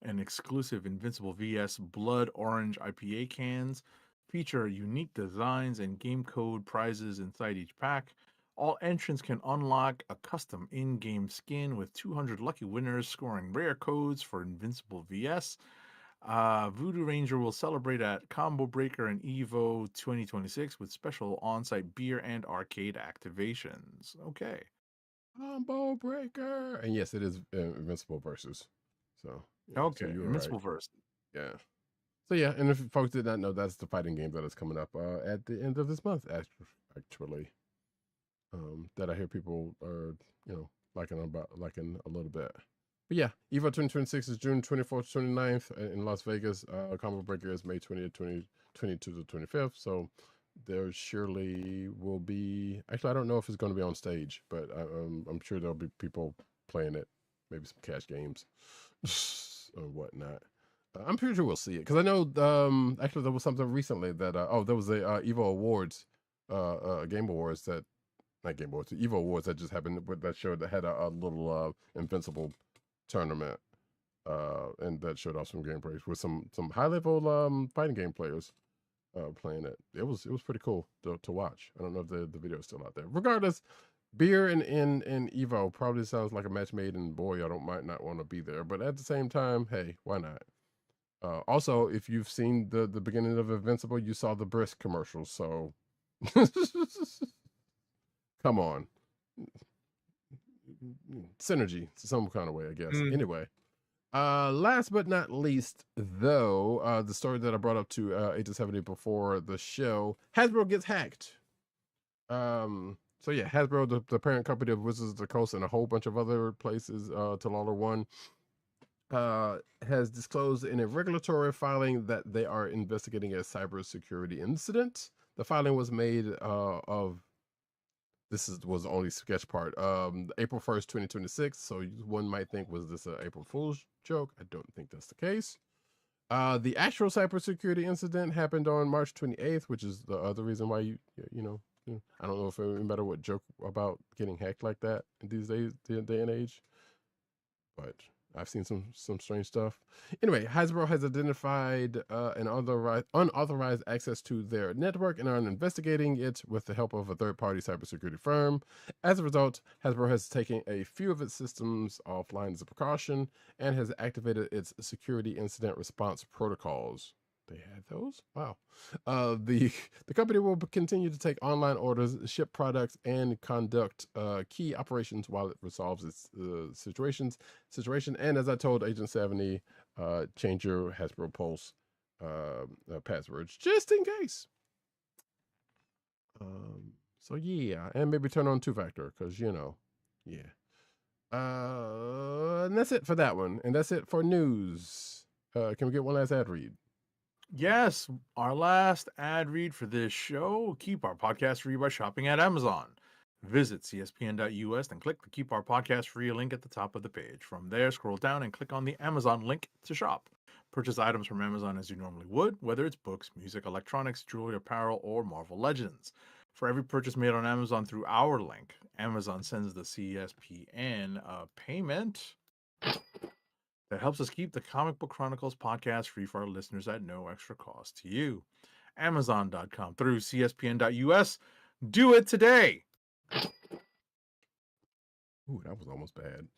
and exclusive Invincible VS blood orange IPA cans. Feature unique designs and game code prizes inside each pack. All entrants can unlock a custom in-game skin with 200 lucky winners scoring rare codes for Invincible VS. Voodoo Ranger will celebrate at Combo Breaker and Evo 2026 with special on-site beer and arcade activations. Okay. Combo Breaker. And yes, it is Invincible versus. So yeah, Okay. so you were Invincible right. versus. Yeah. So yeah, and if folks did not know, that's the fighting game that is coming up at the end of this month. Actually, that I hear people are liking a little bit. But yeah, Evo 2026 is June 24th to 29th in Las Vegas. Combo Breaker is May 20th, 2022 to 25th. So there surely will be. Actually, I don't know if it's going to be on stage, but I'm sure there'll be people playing it. Maybe some cash games or whatnot. I'm pretty sure we'll see it because I know actually there was something recently that there was a Evo Awards, Game Awards that not Game Awards, the Evo Awards that just happened with that showed that had a little Invincible tournament and that showed off some gameplay with some high level fighting game players playing it. It was pretty cool to watch. I don't know if the video is still out there. Regardless, beer in Evo probably sounds like a match made in boy. I might not want to be there, but at the same time, hey, why not? Also, if you've seen the beginning of Invincible, you saw the brisk commercials. So, come on, synergy some kind of way, I guess. Anyway, last but not least, though, the story that I brought up to Agent 70 before the show, Hasbro gets hacked. So yeah, Hasbro, the parent company of Wizards of the Coast and a whole bunch of other places, Talala One, has disclosed in a regulatory filing that they are investigating a cybersecurity incident. The filing was made was only sketch part. April 1st, 2026. So one might think, was this an April Fool's joke? I don't think that's the case. The actual cybersecurity incident happened on March 28th, which is the other reason why I don't know if it matter what joke about getting hacked like that in these days, day and age, but I've seen some strange stuff. Anyway, Hasbro has identified an unauthorized access to their network and are investigating it with the help of a third-party cybersecurity firm. As a result, Hasbro has taken a few of its systems offline as a precaution and has activated its security incident response protocols. They had those? Wow. The company will continue to take online orders, ship products, and conduct key operations while it resolves its situation. And as I told Agent 70, change your Hasbro Pulse passwords just in case. So yeah, and maybe turn on two-factor because yeah. And that's it for that one, and that's it for news. Can we get one last ad read? Yes, our last ad read for this show. Keep our podcast free by shopping at Amazon. Visit cspn.us and click the Keep Our Podcast Free link at the top of the page. From there, scroll down and click on the Amazon link to shop. Purchase items from Amazon as you normally would, whether it's books, music, electronics, jewelry, apparel, or Marvel Legends. For every purchase made on Amazon through our link, Amazon sends the CSPN payment that helps us keep the Comic Book Chronicles podcast free for our listeners at no extra cost to you. Amazon.com through CSPN.us. Do it today. Ooh, that was almost bad.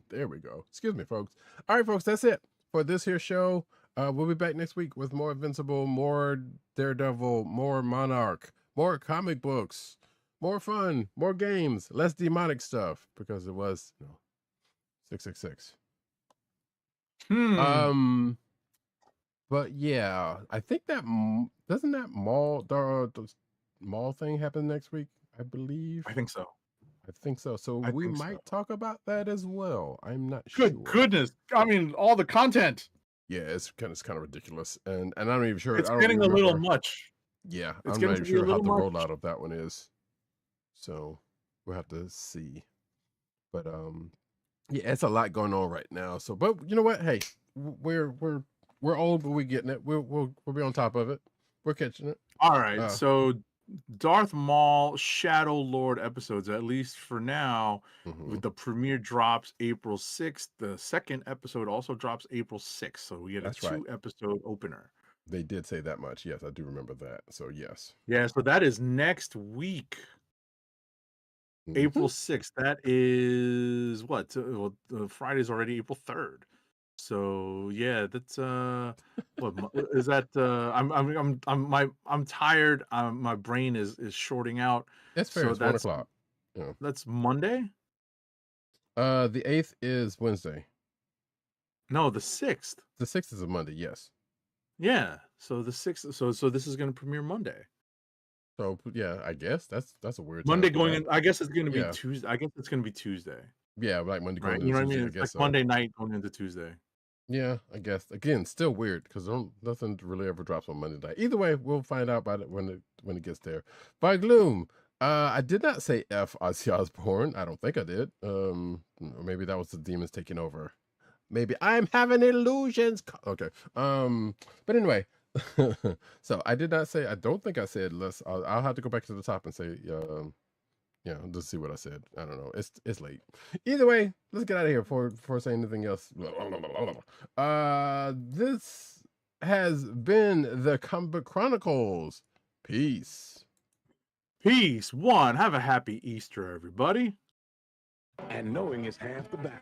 There we go. Excuse me, folks. All right, folks, that's it for this here show. We'll be back next week with more Invincible, more Daredevil, more Monarch, more comic books, more fun, more games, less demonic stuff because it was 666. But yeah, I think that doesn't that mall thing happen next week, I believe. I think so. I think so. So I we think might so. talk about that as well. I'm not Good sure. goodness. I mean, all the content. Yeah, it's kind of ridiculous, and I'm not even sure. It's I don't getting even a little remember. much. Yeah, It's I'm getting not to even be a sure how little the much. rollout of that one is. So we'll have to see. But yeah, it's a lot going on right now. So, but you know what? Hey, we're old, but we're getting it. We'll be on top of it. We're catching it. All right. So Darth Maul Shadow Lord episodes, at least for now, Mhm. the premiere drops April 6th. The second episode also drops April 6th. So we get That's a right. 2-episode opener. They did say that much. Yes, I do remember that. So yes. Yeah, so that is next week. Mhm. April 6th. That is what? Friday's already April 3rd. So yeah, that's is that? I'm tired. My brain is shorting out. That's fair. So It's 1 o'clock. Yeah. that's Monday. The 8th is Wednesday. No, the 6th. The 6th is a Monday. Yes. Yeah. So the 6th. So this is going to premiere Monday. So yeah, I guess that's a weird Monday time for going that. in. I guess it's going to be Yeah. Tuesday. I guess it's going to be Tuesday. Yeah, like Monday Right. going You know into what I Tuesday. mean? I It's guess like so. Monday night going into Tuesday. Yeah, I guess. Again, still weird because nothing really ever drops on Monday night. Either way, we'll find out about it when it gets there. By Gloom, I did not say F Ozzy Osbourne. I don't think I did. Or maybe that was the demons taking over. Maybe I'm having illusions. Okay. But anyway, so I did not say. I don't think I said less. I'll have to go back to the top and say yeah, just see what I said. I don't know. It's late. Either way, let's get out of here before saying anything else. This has been the Comic Book Chronicles. Peace. Peace. Have a happy Easter, everybody. And knowing is half the battle.